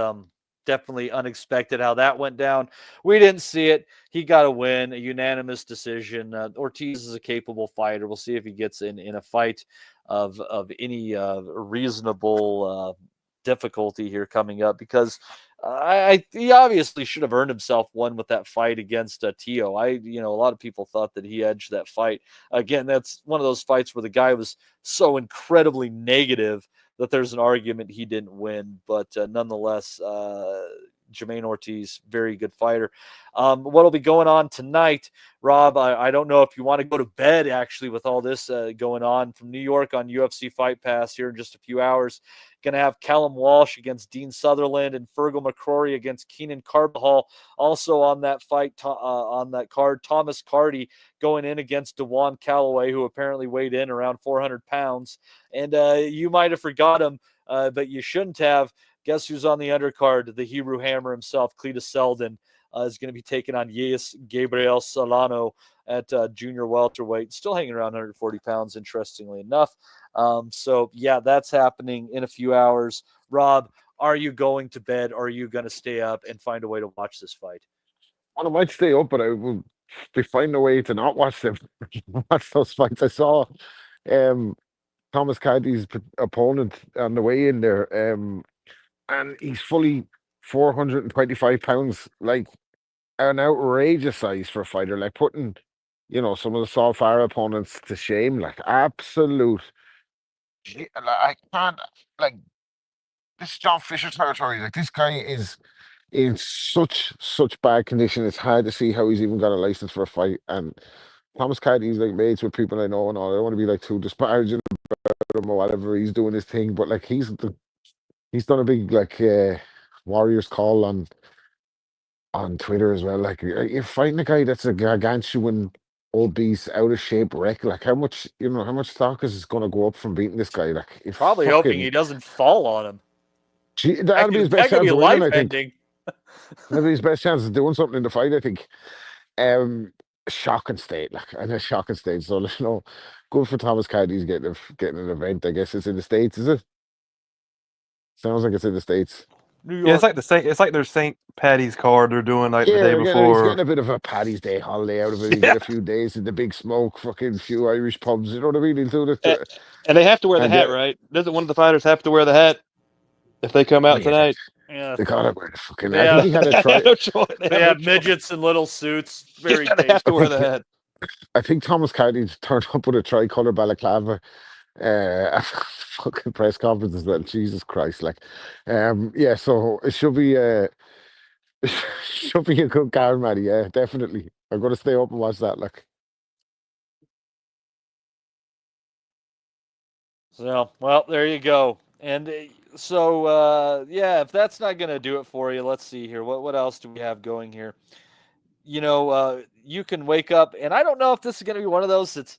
Speaker 12: definitely unexpected how that went down. We didn't see it. He got a win, a unanimous decision. Ortiz is a capable fighter. We'll see if he gets in a fight of any reasonable difficulty here coming up because he obviously should have earned himself one with that fight against Tio. A lot of people thought that he edged that fight. Again, that's one of those fights where the guy was so incredibly negative that there's an argument he didn't win, but nonetheless, Jermaine Ortiz, very good fighter. What'll be going on tonight, Rob? I don't know if you want to go to bed actually with all this going on from New York on UFC Fight Pass here in just a few hours. Going to have Callum Walsh against Dean Sutherland and Fergal McCrory against Keenan Carbajal. Also on that fight, on that card, Thomas Carty going in against Dewan Calloway, who apparently weighed in around 400 pounds. And you might have forgot him, but you shouldn't have. Guess who's on the undercard? The Hebrew Hammer himself, Cletus Selden, is going to be taking on Yes Gabriel Solano at junior welterweight, still hanging around 140 pounds, interestingly enough. So, yeah, that's happening in a few hours. Rob, are you going to bed or are you going to stay up and find a way to watch this fight?
Speaker 8: Well, I might stay up, but I will be finding a way to not watch them. Watch those fights. I saw Thomas Carty's opponent on the way in there, and he's fully 425 pounds, like an outrageous size for a fighter, like putting, some of the Saul Farah opponents to shame, like absolute. I can't, like, this is John Fisher territory. Like, this guy is in such bad condition. It's hard to see how he's even got a license for a fight. And Thomas Carty's like mates with people I know and all. I don't want to be like too disparaging about him or whatever. He's doing his thing, but like he's done a big like Warriors call on Twitter as well. Like you're fighting a guy that's a gargantuan, obese, out of shape wreck. Like how much stock is going to go up from beating this guy? Like
Speaker 12: probably hoping he doesn't fall on him.
Speaker 8: That'll be his best chance of winning, I think. That'll be his best chance of doing something in the fight, I think. Shocking state, like in a shocking state. So good for Thomas Carty. He's getting an event. I guess it's in the States, is it? Sounds like it's in the States.
Speaker 13: Yeah, it's like their St. Patty's card they're doing like the day before.
Speaker 8: He's getting a bit of a Paddy's Day holiday out of it. He get a few days in the big smoke, fucking few Irish pubs. You know what I mean? He'll do this.
Speaker 13: And they have to wear the hat, right? Doesn't one of the fighters have to wear the hat if they come out tonight.
Speaker 12: Yeah.
Speaker 8: They gotta wear the fucking.
Speaker 12: They
Speaker 8: I think he had a try.
Speaker 13: no choice.
Speaker 12: They have midgets in little suits. Very
Speaker 13: They have to wear that.
Speaker 8: I think Thomas Carty turned up with a tricolor balaclava at the fucking press conference as well. Jesus Christ, like, yeah. So it should be should be a good card, Matty. Yeah, definitely. I'm gonna stay up and watch that. Like,
Speaker 12: so well, there you go. And so yeah, if that's not gonna do it for you, let's see here. What else do we have going here? You know, you can wake up, and I don't know if this is gonna be one of those that's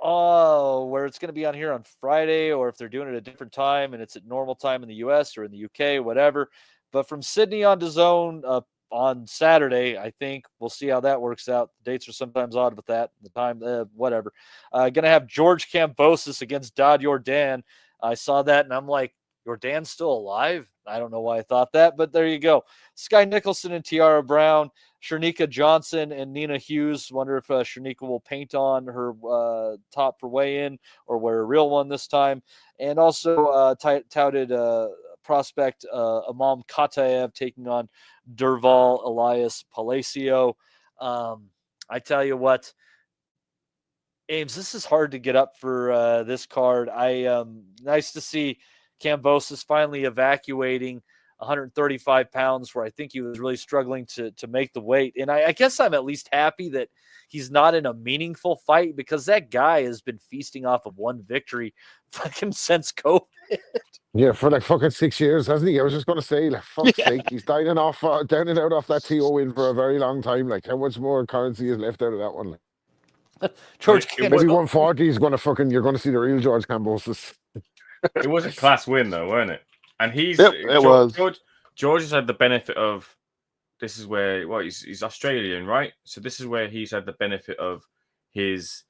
Speaker 12: where it's going to be on here on Friday, or if they're doing it at a different time and it's at normal time in the US or in the UK, whatever. But from Sydney on DAZN on Saturday, I think we'll see how that works out. The dates are sometimes odd with that. The time, whatever. Going to have George Kambosos against Dod Yordan. I saw that and I'm like, Yordan's still alive? I don't know why I thought that, but there you go. Sky Nicholson and Tiara Brown, Shernika Johnson and Nina Hughes. Wonder if Shernika will paint on her top for weigh-in or wear a real one this time. And also touted prospect Imam Kataev taking on Derval Elias Palacio. I tell you what, Ames, this is hard to get up for this card. Nice to see Kambosos finally evacuating 135 pounds, where I think he was really struggling to make the weight. And I guess I'm at least happy that he's not in a meaningful fight, because that guy has been feasting off of one victory fucking since COVID.
Speaker 8: yeah, for like fucking 6 years, hasn't he? I was just gonna say, like, fuck's sake, he's dining off down and out off that TO win for a very long time. Like, how much more currency is left out of that one? Like,
Speaker 12: George
Speaker 8: maybe 140 is gonna fucking. You're gonna see the real George Kambosos.
Speaker 15: It was a class win, though, weren't it? And he's George has had the benefit of, this is where he's Australian, right? So this is where he's had the benefit of his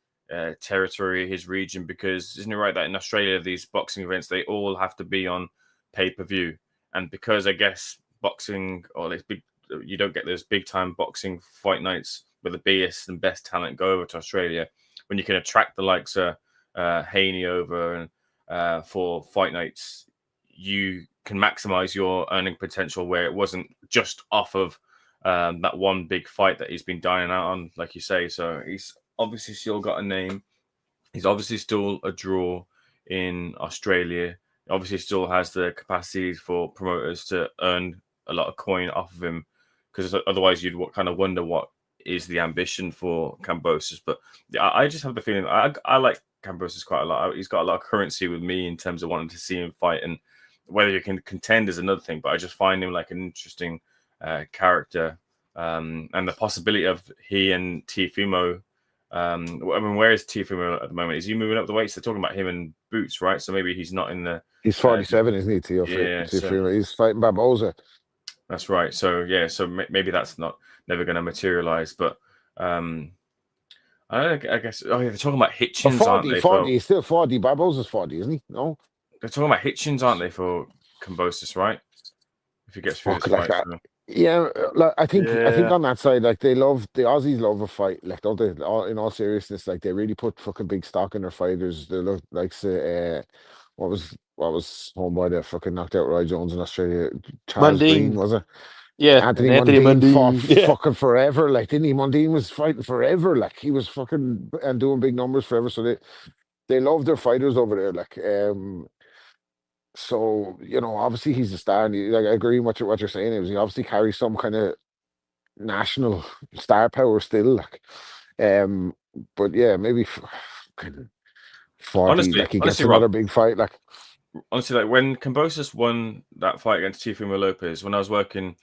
Speaker 15: territory, his region, because isn't it right that in Australia these boxing events, they all have to be on pay-per-view, and because I guess boxing, or this big, you don't get those big time boxing fight nights where the biggest and best talent go over to Australia, when you can attract the likes of Haney over and for fight nights, you can maximize your earning potential, where it wasn't just off of that one big fight that he's been dining out on, like you say. So he's obviously still got a name. He's obviously still a draw in Australia. He obviously still has the capacity for promoters to earn a lot of coin off of him, because otherwise you'd kind of wonder what is the ambition for Kambosos. But I just have the feeling I like Kambosos quite a lot. He's got a lot of currency with me in terms of wanting to see him fight, and whether you can contend is another thing. But I just find him like an interesting character, and the possibility of he and Teofimo. I mean, where is Teofimo at the moment? Is he moving up the weights? They're talking about him and Boots, right? So maybe he's not in the.
Speaker 8: He's 47, isn't he? Teofimo.
Speaker 15: So,
Speaker 8: he's fighting Barboza.
Speaker 15: That's right. So yeah, so maybe that's never going to materialize. But I guess they're talking about Hitchens, aren't they?
Speaker 8: 40, he's still 40. Barboza's 40, isn't he? No,
Speaker 15: they're talking about Hitchens, aren't they, for Kambosos, right? If he gets through this fight. So.
Speaker 8: Yeah, like, I think on that side, like, the Aussies love a fight, like, don't they? In all seriousness, like, they really put fucking big stock in their fighters. They look like, what was homeboy that fucking knocked out Roy Jones in Australia? Charles Green, was it?
Speaker 13: Yeah,
Speaker 8: Anthony Mundine fought fucking forever. Like, didn't he? Mundine was fighting forever. Like, he was fucking and doing big numbers forever. So they love their fighters over there. Like, so, you know, obviously he's a star, and like, I agree with what you're saying. He obviously carries some kind of national star power still. Like, but yeah, maybe 40.
Speaker 15: Honestly,
Speaker 8: like, he gets another big fight. Like,
Speaker 15: honestly, like when Kambosos won that fight against Teofimo Lopez, when I was working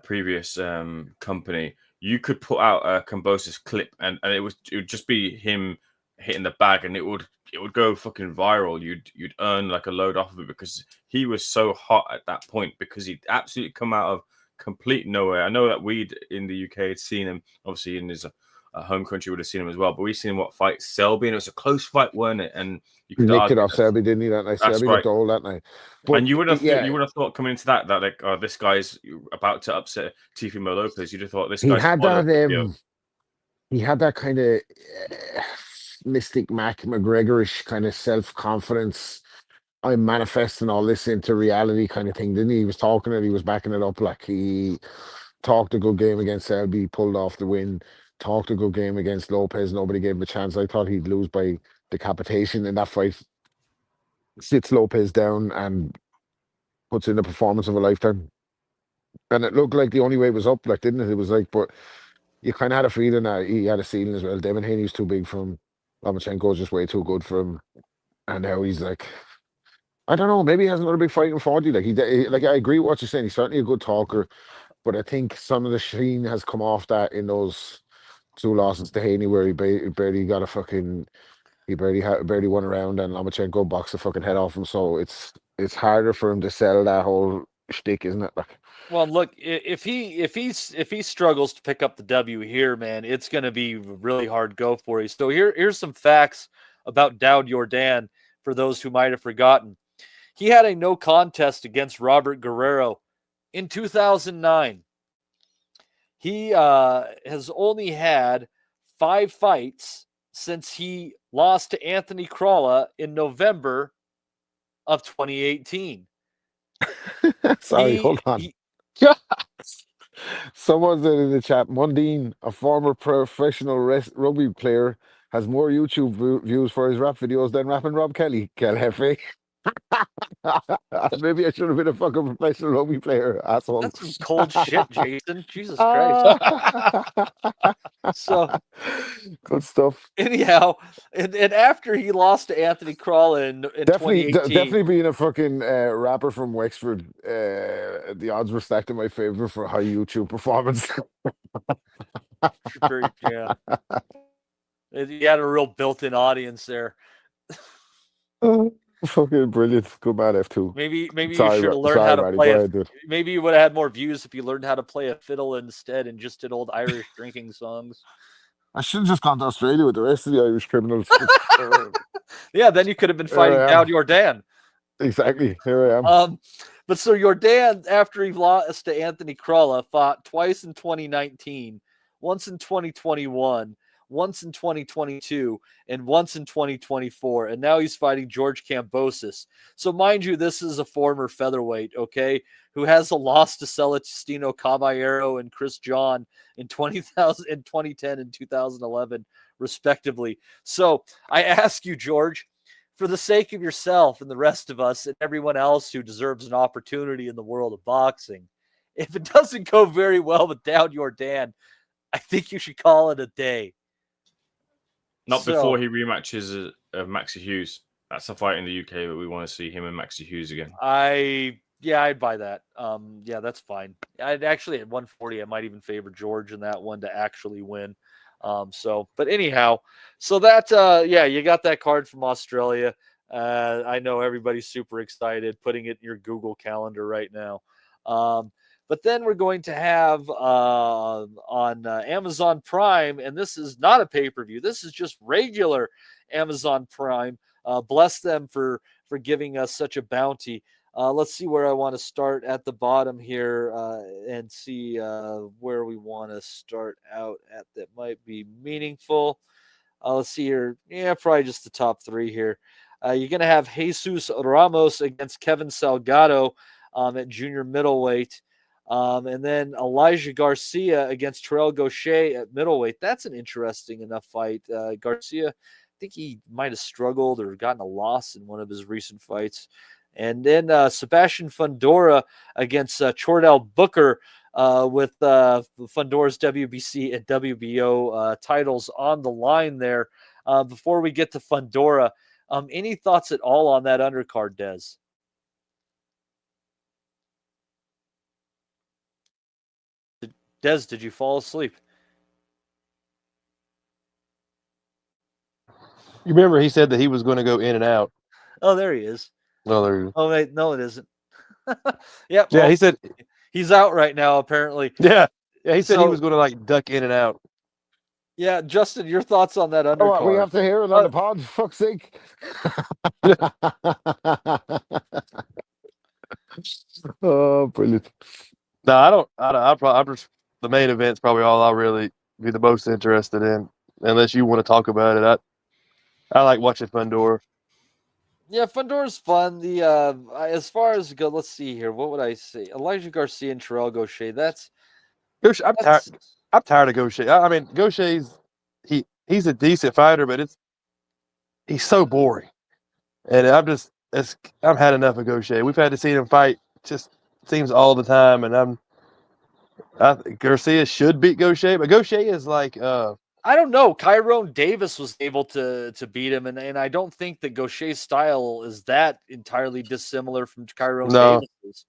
Speaker 15: previous company, you could put out a Kambosos clip, and it would just be him hitting the bag, and it would go fucking viral. You'd earn like a load off of it, because he was so hot at that point, because he'd absolutely come out of complete nowhere. I know that we'd in the UK had seen him, obviously in his home country would have seen him as well, but we've seen him fight Selby, and it was a close fight, weren't it? And you could
Speaker 8: nicked it off Selby, didn't he, that night? Selby looked all that night.
Speaker 15: But and you would have thought coming into that like, oh, this guy's about to upset Teofimo Lopez. You'd have thought this guy's
Speaker 8: he had that kind of Mystic Mac McGregorish kind of self-confidence, I'm manifesting all this into reality kind of thing, didn't he? He was talking it, he was backing it up. Like he talked a good game against Selby, pulled off the win, talked a good game against Lopez, nobody gave him a chance. I thought he'd lose by decapitation in that fight. Sits Lopez down and puts in a performance of a lifetime. And it looked like the only way was up, like, didn't it? It was like, but you kind of had a feeling that he had a ceiling as well. Devin Haney's too big for him. Lomachenko's just way too good for him. And now he's like, I don't know, maybe he has another big fight in 40. Like I agree with what you're saying. He's certainly a good talker, but I think some of the sheen has come off that in those two losses to Haney where he barely got a fucking, he barely won around and Lomachenko boxed the fucking head off him. So it's harder for him to sell that whole shtick, isn't it? Like,
Speaker 12: well, look, if he struggles to pick up the W here, man, it's going to be really hard go for you. So here's some facts about Daud Yordan for those who might have forgotten. He had a no contest against Robert Guerrero in 2009. He has only had 5 fights since he lost to Anthony Crawla in November of 2018.
Speaker 8: Sorry, hold on. Someone said in the chat, Mundine, a former professional rugby player, has more YouTube views for his rap videos than rapping Rob Kelly. Kel Hefe. Maybe I should have been a fucking professional rugby player, asshole.
Speaker 12: That's some cold shit, Jason. Jesus Christ. So
Speaker 8: good stuff.
Speaker 12: Anyhow, and after he lost to Anthony Crawla in 2018,
Speaker 8: definitely being a fucking rapper from Wexford, the odds were stacked in my favor for a high YouTube performance.
Speaker 12: Yeah, he had a real built-in audience there.
Speaker 8: Fucking brilliant. Good man, F2.
Speaker 12: Maybe you should have learned how to play it. Maybe you would have had more views if you learned how to play a fiddle instead and just did old Irish drinking songs.
Speaker 8: I should have just gone to Australia with the rest of the Irish criminals.
Speaker 12: Yeah, then you could have been fighting Daud Yordan.
Speaker 8: Exactly. Here I am.
Speaker 12: But so Yordan, after he lost to Anthony Crawla, fought twice in 2019, once in 2021, once in 2022, and once in 2024. And now he's fighting George Kambosos. So mind you, this is a former featherweight, okay, who has a loss to Celestino Caballero and Chris John in 2010 and 2011, respectively. So I ask you, George, for the sake of yourself and the rest of us and everyone else who deserves an opportunity in the world of boxing, if it doesn't go very well with Daud Yordan, I think you should call it a day.
Speaker 15: Not before he rematches Maxi Hughes. That's a fight in the UK, but we want to see him and Maxi Hughes again.
Speaker 12: I'd buy that. Yeah, that's fine. I'd actually at 140, I might even favor George in that one to actually win. But anyhow, so that you got that card from Australia. I know everybody's super excited, putting it in your Google Calendar right now. But then we're going to have on Amazon Prime, and this is not a pay-per-view. This is just regular Amazon Prime. Bless them for giving us such a bounty. Let's see where I want to start at the bottom here and see where we want to start out at that might be meaningful. Let's see here. Yeah, probably just the top 3 here. You're going to have Jesus Ramos against Kevin Salgado at junior middleweight. And then Elijah Garcia against Terrell Gaucher at middleweight. That's an interesting enough fight. Garcia, I think he might have struggled or gotten a loss in one of his recent fights. And then Sebastian Fundora against Chordell Booker with Fundora's WBC and WBO titles on the line there. Before we get to Fundora, any thoughts at all on that undercard, Des? Des, did you fall asleep?
Speaker 13: You remember he said that he was going to go in and out.
Speaker 12: Oh, there he is.
Speaker 13: Oh, there he is.
Speaker 12: Oh, wait, no, it isn't. Yeah,
Speaker 13: he said
Speaker 12: he's out right now, apparently.
Speaker 13: Yeah, he said he was going to like duck in and out.
Speaker 12: Yeah, Justin, your thoughts on that undercard?
Speaker 8: Oh, we have to hear it on the pod. Fuck's sake. Oh, brilliant.
Speaker 13: No, I don't. I'm just the main event's probably all I'll really be the most interested in, unless you want to talk about it. I like watching Fundora.
Speaker 12: Yeah, Fundora's fun. The as far as go, let's see here. What would I say? Elijah Garcia and Terrell Gaucher.
Speaker 13: Gaucher, I'm tired of Gaucher. I mean, Gaucher's he's a decent fighter, but he's so boring. And I'm had enough of Gaucher. We've had to see him fight just seems all the time, and I think Garcia should beat Gaucher, but Gaucher is like
Speaker 12: I don't know. Kyrone Davis was able to beat him, and I don't think that Gaucher's style is that entirely dissimilar from Kyrone
Speaker 13: no.
Speaker 12: Davis's.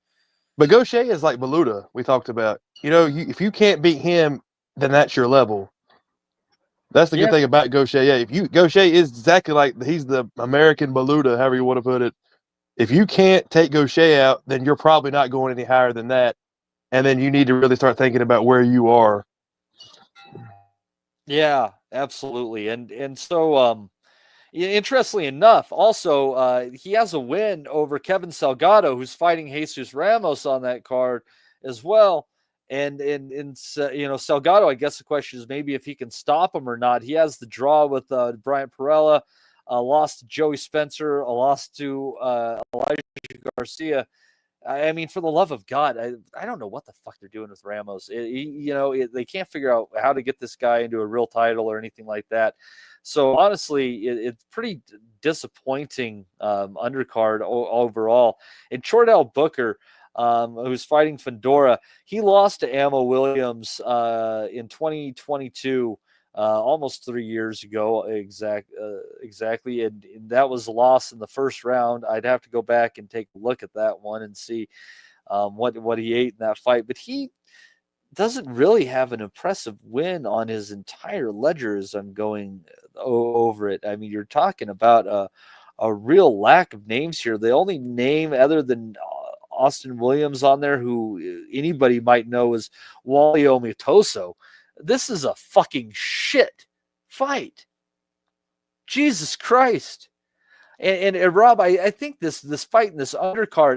Speaker 13: But Gaucher is like Beluda we talked about. You know, if you can't beat him, then that's your level. That's the good thing about Gaucher. Yeah, Gaucher is exactly like he's the American Beluda, however you want to put it. If you can't take Gaucher out, then you're probably not going any higher than that. And then you need to really start thinking about where you are.
Speaker 12: Yeah, absolutely. And so interestingly enough, also he has a win over Kevin Salgado, who's fighting Jesus Ramos on that card as well. And Salgado, I guess the question is maybe if he can stop him or not. He has the draw with Bryant Perella, lost to Joey Spencer, lost to Elijah Garcia. I mean, for the love of God, I don't know what the fuck they're doing with Ramos. They can't figure out how to get this guy into a real title or anything like that. So honestly, it's pretty disappointing undercard overall. And Chordell Booker, who's fighting Fundora, he lost to Ammo Williams in 2022. Almost 3 years ago, exactly, and that was a loss in the first round. I'd have to go back and take a look at that one and see what he ate in that fight. But he doesn't really have an impressive win on his entire ledger as I'm going over it. I mean, you're talking about a real lack of names here. The only name other than Austin Williams on there who anybody might know is Wally Omitoso. This is a fucking shit fight. Jesus Christ. And Rob, I think this fight in this undercard,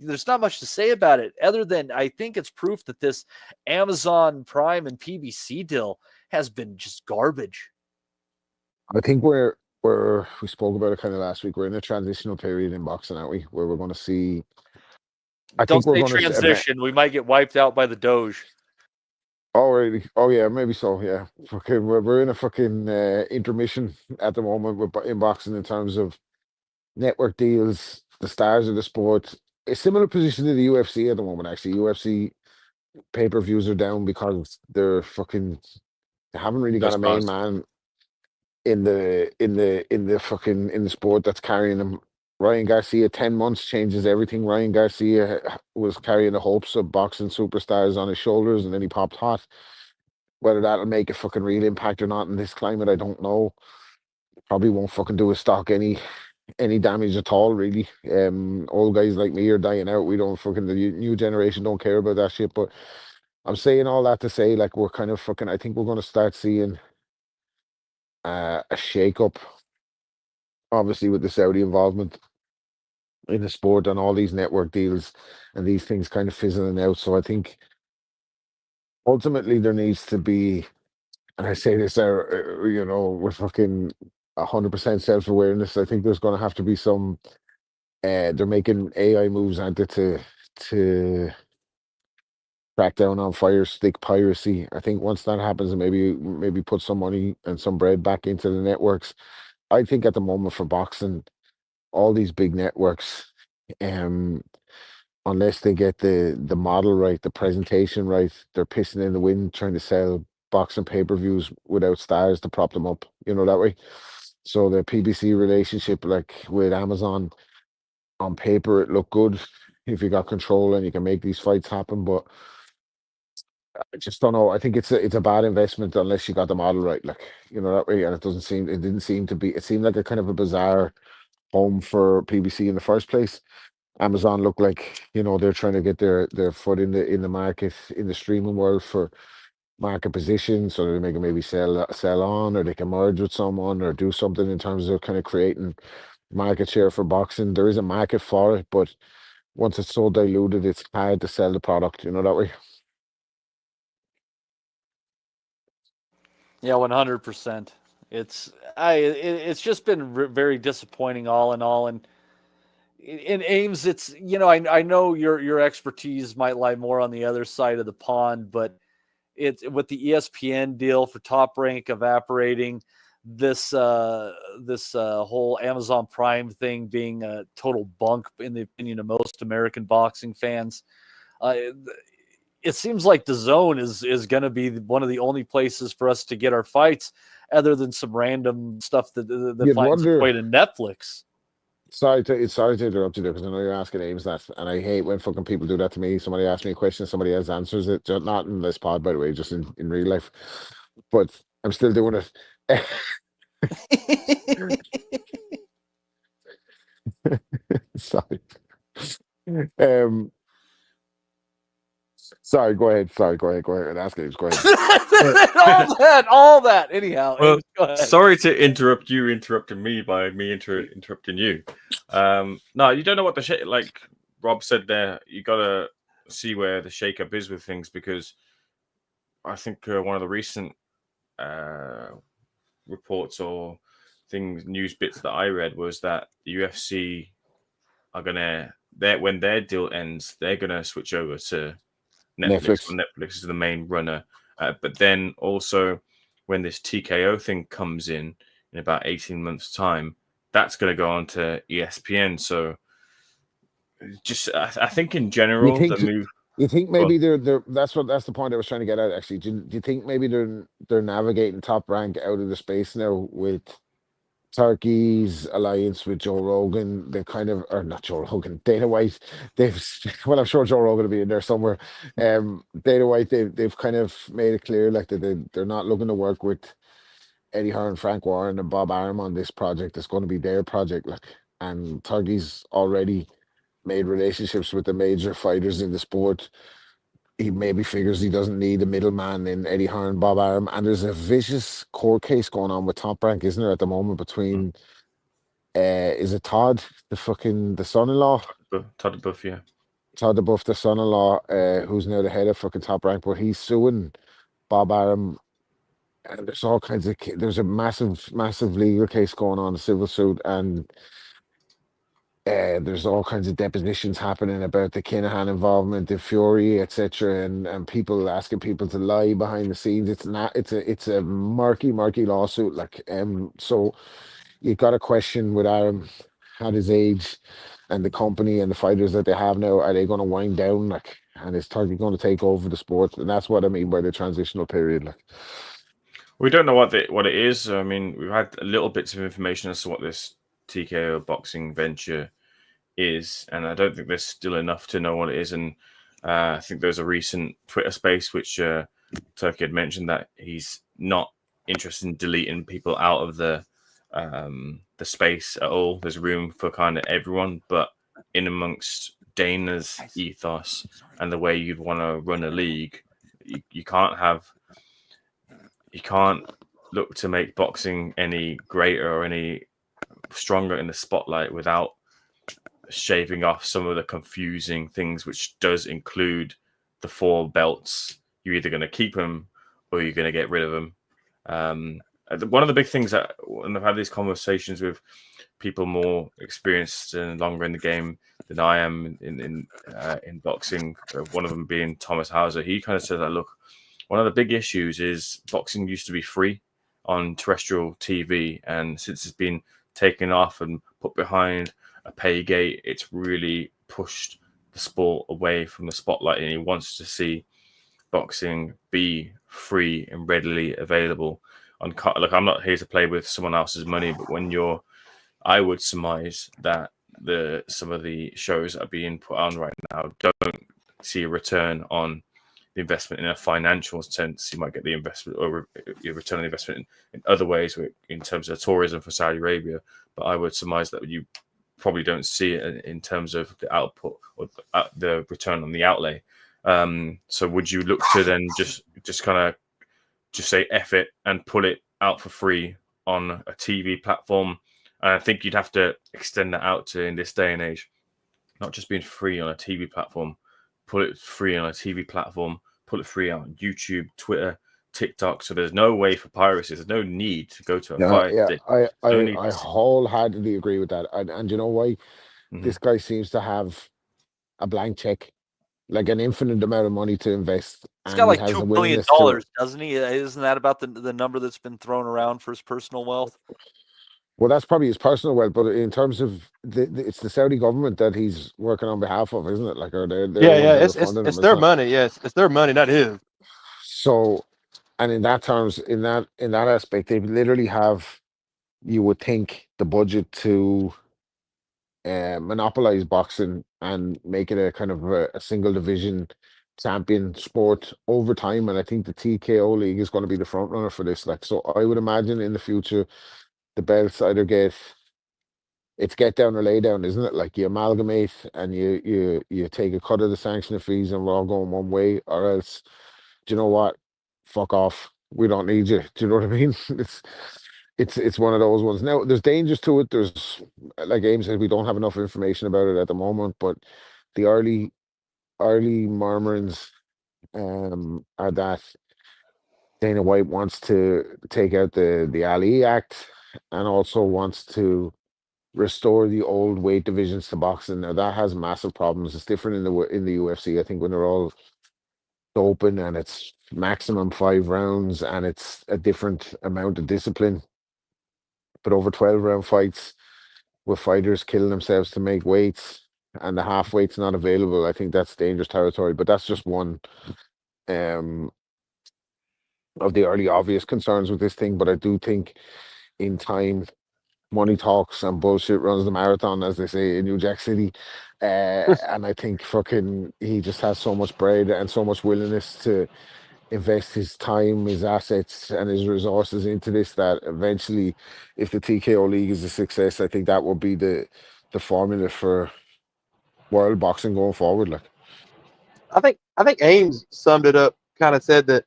Speaker 12: there's not much to say about it other than I think it's proof that this Amazon Prime and PBC deal has been just garbage.
Speaker 8: I think we spoke about it kind of last week. We're in a transitional period in boxing, aren't we? Where we're going to see.
Speaker 12: Don't say transition. We might get wiped out by the Doge.
Speaker 8: Oh, really? Oh, yeah, maybe so. Yeah. Okay, we're in a fucking intermission at the moment in boxing in terms of network deals, the stars of the sport. A similar position to the UFC at the moment, actually. UFC pay-per-views are down because they haven't really got a main man in the sport that's carrying them. Ryan Garcia, 10 months changes everything. Ryan Garcia was carrying the hopes of boxing superstars on his shoulders, and then he popped hot. Whether that'll make a fucking real impact or not in this climate, I don't know. Probably won't fucking do his stock any damage at all, really. Old guys like me are dying out. We don't fucking, the new generation don't care about that shit. But I'm saying all that to say, like, we're kind of fucking, I think we're going to start seeing a shake-up, obviously, with the Saudi involvement in the sport and all these network deals and these things kind of fizzling out. So I think ultimately there needs to be, and I say this, with fucking 100% self-awareness. I think there's going to have to be some. They're making AI moves, aren't they, to crack down on fire stick piracy. I think once that happens, and maybe put some money and some bread back into the networks. I think at the moment for boxing, all these big networks, unless they get the model right, the presentation right, they're pissing in the wind trying to sell boxing pay-per-views without stars to prop them up, that way. So the PBC relationship, like with Amazon, on paper it looked good if you got control and you can make these fights happen, but I just don't know. I think it's a bad investment unless you got the model right, like, that way. And it didn't seem to be. It seemed like a kind of a bizarre home for PBC in the first place. Amazon look like, they're trying to get their foot in the market, in the streaming world, for market position, so they can maybe sell on, or they can merge with someone or do something in terms of kind of creating market share for boxing. There is a market for it, but once it's so diluted, it's hard to sell the product, that way.
Speaker 12: Yeah, 100%. It's just been very disappointing all in all. And in Ames, it's, I know your expertise might lie more on the other side of the pond, but it's with the ESPN deal for Top Rank evaporating, this whole Amazon Prime thing being a total bunk in the opinion of most American boxing fans. It seems like DAZN is going to be one of the only places for us to get our fights, other than some random stuff that finds its way to Netflix.
Speaker 8: Sorry to interrupt you there, because I know you're asking Ames that, and I hate when fucking people do that to me. Somebody asks me a question, somebody else answers it. Not in this pod, by the way, just in real life. But I'm still doing it. Sorry. Sorry, go ahead. Go ahead. Ask Ames. Go ahead.
Speaker 12: all that. Anyhow,
Speaker 15: well,
Speaker 12: Ames, go ahead.
Speaker 15: Sorry to interrupt you, interrupting me by me interrupting you. No, you don't know what the like Rob said there. You gotta see where the shakeup is with things, because I think one of the recent reports or news bits that I read was that the UFC are gonna, when their deal ends, they're gonna switch over to Netflix. Netflix is the main runner, but then also when this TKO thing comes in about 18 months' time, that's going to go on to ESPN. So, just I think in general,
Speaker 8: you think maybe they're that's the point I was trying to get at. Actually, do you think maybe they're navigating Top Rank out of the space now with Turkey's alliance with Joe Rogan? They kind of, or not Joe Rogan, Dana White. Well, I'm sure Joe Rogan will be in there somewhere. Dana White, they've kind of made it clear like that they're not looking to work with Eddie Hearn, Frank Warren, and Bob Arum on this project. It's going to be their project, like, and Turkey's already made relationships with the major fighters in the sport. He maybe figures he doesn't need a middleman in Eddie Hearn, Bob Arum, and there's a vicious court case going on with Top Rank, isn't there, at the moment, between is it Todd, the son-in-law?
Speaker 15: Todd DeBuff, yeah.
Speaker 8: Todd DeBuff, the son-in-law, who's now the head of fucking Top Rank, but he's suing Bob Arum, and there's all kinds of, there's a massive legal case going on, a civil suit, and there's all kinds of depositions happening about the Kinahan involvement, the Fury, etc., and people asking people to lie behind the scenes. It's a murky lawsuit. Like, so you got a question with Arum at his age and the company and the fighters that they have now. Are they going to wind down? Like, and is Turkey going to take over the sport? And that's what I mean by the transitional period. Like,
Speaker 15: we don't know what it is. I mean, we've had little bits of information as to what this TKO boxing venture is, and I don't think there's still enough to know what it is. And I think there's a recent Twitter space which Turkey had mentioned that he's not interested in deleting people out of the space at all. There's room for kind of everyone, but in amongst Dana's ethos and the way you'd want to run a league, you can't look to make boxing any greater or any stronger in the spotlight without shaving off some of the confusing things, which does include the 4 belts. You're either going to keep them or you're going to get rid of them. One of the big things that, when I've had these conversations with people more experienced and longer in the game than I am in boxing, one of them being Thomas Hauser, he kind of said that, look, one of the big issues is boxing used to be free on terrestrial TV, and since it's been taken off and put behind a pay gate, it's really pushed the sport away from the spotlight, and he wants to see boxing be free and readily available. Look, I'm not here to play with someone else's money, but I would surmise that some of the shows that are being put on right now don't see a return on the investment in a financial sense. You might get the investment or your return on investment in other ways, in terms of tourism for Saudi Arabia, but I would surmise that you probably don't see it in terms of the output or the return on the outlay. So would you look to then just kind of just say F it and put it out for free on a TV platform? And I think you'd have to extend that out to, in this day and age, not just being free on a TV platform, put it free on a TV platform, put it free on YouTube, Twitter, TikTok, so there's no way for piracy. There's no need to go to a
Speaker 8: Yeah,
Speaker 15: fight.
Speaker 8: yeah,
Speaker 15: No need
Speaker 8: I
Speaker 15: to-
Speaker 8: wholeheartedly agree with that. And you know why? This guy seems to have a blank check, like an infinite amount of money to invest,
Speaker 12: He's
Speaker 8: and
Speaker 12: got
Speaker 8: he
Speaker 12: like
Speaker 8: has the
Speaker 12: $2 billion,
Speaker 8: willingness to.
Speaker 12: doesn't he? Isn't that about the number that's been thrown around for his personal wealth?
Speaker 8: Well, that's probably his personal wealth, but in terms of it's the Saudi government that he's working on behalf of, isn't it? Like, are they're the ones that are funding him?
Speaker 13: It's their money. Yes, it's their money, not his.
Speaker 8: So, and in that terms, in that aspect, they literally have, you would think, the budget to monopolize boxing and make it a kind of a single division champion sport over time. And I think the TKO league is going to be the front runner for this. Like, so I would imagine in the future, the belts either it's get down or lay down, isn't it? Like, you amalgamate and you take a cut of the sanction fees and we're all going one way, or else, do you know what? Fuck off. We don't need you. Do you know what I mean? It's one of those ones. Now, there's dangers to it. There's, like Aim said, we don't have enough information about it at the moment, but the early murmurings are that Dana White wants to take out the Ali Act and also wants to restore the old weight divisions to boxing. Now, that has massive problems. It's different in the UFC. I think when they're all open and it's maximum 5 rounds and it's a different amount of discipline. But over 12-round fights with fighters killing themselves to make weights and the half weight's not available, I think that's dangerous territory. But that's just one of the early obvious concerns with this thing. But I do think in time, money talks and bullshit runs the marathon, as they say in New Jack City. And I think fucking he just has so much bread and so much willingness to invest his time, his assets, and his resources into this that eventually, if the TKO league is a success, I think that will be the formula for world boxing going forward. Like,
Speaker 13: I think Ames summed it up, kind of said that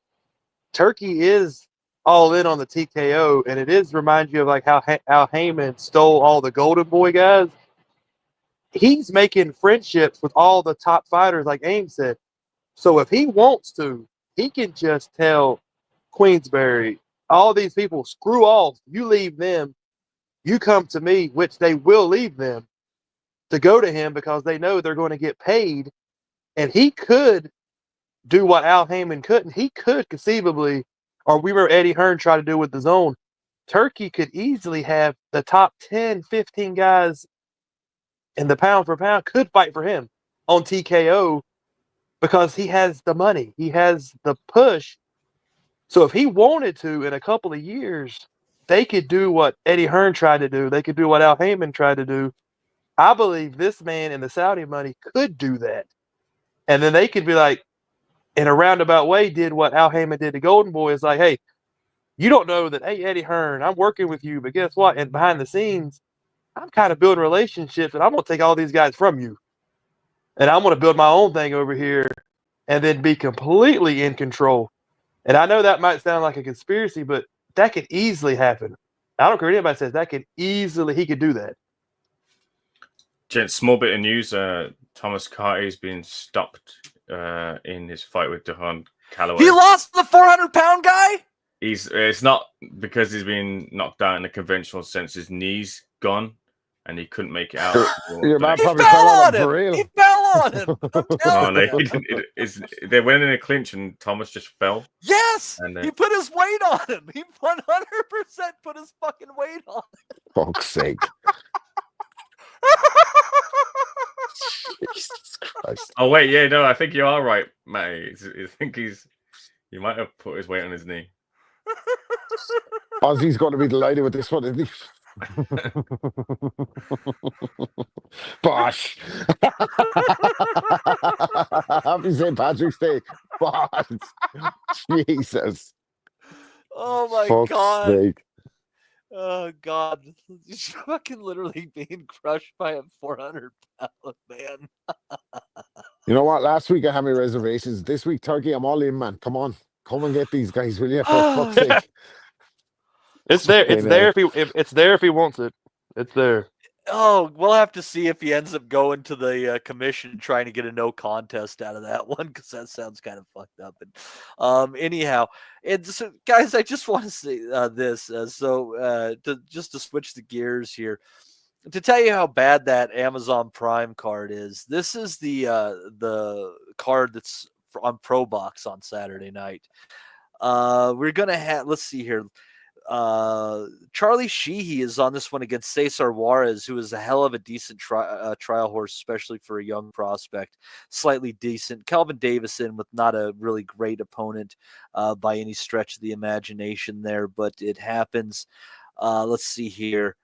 Speaker 13: Turkey is all in on the TKO, and it is remind you of like how Al Heyman stole all the Golden Boy guys. He's making friendships with all the top fighters, like Ames said. So if he wants to, he can just tell Queensberry, all these people, screw off. You leave them. You come to me, which they will leave them to go to him because they know they're going to get paid. And he could do what Al Heyman couldn't. He could conceivably, or we were Eddie Hearn try to do with the zone. Turkey could easily have the top 10, 15 guys in the pound for pound could fight for him on TKO because he has the money. He has the push. So if he wanted to, in a couple of years, they could do what Eddie Hearn tried to do. They could do what Al Heyman tried to do. I believe this man in the Saudi money could do that. And then they could be like, in a roundabout way, did what Al Heyman did to Golden Boy. Is like, hey, you don't know that, hey, Eddie Hearn, I'm working with you, but guess what? And behind the scenes, I'm kind of building relationships, and I'm going to take all these guys from you. And I'm going to build my own thing over here and then be completely in control. And I know that might sound like a conspiracy, but that could easily happen. I don't care what anybody says. That could easily, he could do that.
Speaker 15: Gents, small bit of news. Thomas Carty has been stopped in his fight with Dehan Calloway.
Speaker 12: He lost the 400-pound guy?
Speaker 15: It's not because he's been knocked out in the conventional sense. His knee's gone and he couldn't make it out.
Speaker 8: Your man probably
Speaker 12: fell
Speaker 8: fell
Speaker 12: on
Speaker 8: him
Speaker 12: him.
Speaker 8: for real.
Speaker 12: He fell on him. I'm telling
Speaker 15: No,
Speaker 12: you.
Speaker 15: he didn't. They went in a clinch and Thomas just fell.
Speaker 12: Yes,
Speaker 15: And,
Speaker 12: he put his weight on him. He 100% put his fucking weight on him.
Speaker 8: Fuck's sake. Jesus Christ.
Speaker 15: Oh wait, yeah, no, I think you are right, Matty. I think he might have put his weight on his knee.
Speaker 8: Ozzy's going to be delighted with this one, isn't he? Bosh. Happy St. Patrick's Day. Bosh. Jesus.
Speaker 12: Oh my
Speaker 8: Fuck's
Speaker 12: God.
Speaker 8: sake.
Speaker 12: Oh God. He's fucking literally being crushed by a 400-pound man.
Speaker 8: You know what? Last week I had my reservations. This week, Turkey, I'm all in, man. Come on. Come and get these guys, will you? For fuck's sake.
Speaker 13: It's there. It's there if he wants it. It's there.
Speaker 12: Oh, we'll have to see if he ends up going to the commission trying to get a no contest out of that one, because that sounds kind of fucked up. And anyhow, it's guys, I just want to say this. To switch the gears here, to tell you how bad that Amazon Prime card is. This is the card that's on Pro Box on Saturday night. We're gonna have. Let's see here. Charlie Sheehy is on this one against Cesar Juarez, who is a hell of a decent trial horse, especially for a young prospect. Slightly decent. Kelvin Davison with not a really great opponent by any stretch of the imagination there, but it happens. Let's see here.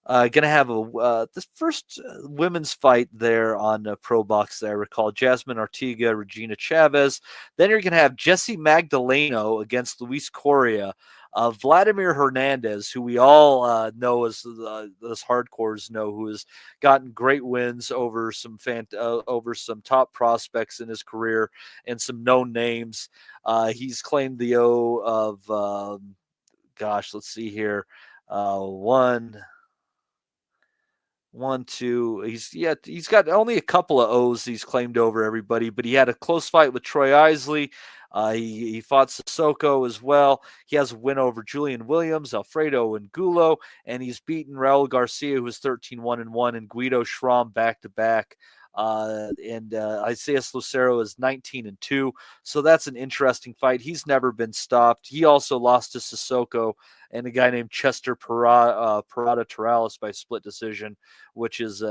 Speaker 12: Gonna have the first women's fight there on Pro Box that I recall. Jasmine Artiga, Regina Chavez. Then you're gonna have Jesse Magdaleno against Luis Correa. Vladimir Hernandez, who we all know as hardcores know, who has gotten great wins over some top prospects in his career and some known names. He's claimed the O of let's see here, one, two. He's got only a couple of O's he's claimed over everybody, but he had a close fight with Troy Isley. He fought Sissoko as well. He has a win over Julian Williams, Alfredo Angulo, and he's beaten Raul Garcia, who is 13-1-1, and Guido Schramm back-to-back. And Isaias Lucero is 19-2. So that's an interesting fight. He's never been stopped. He also lost to Sissoko and a guy named Chester Parada Torales by split decision, which is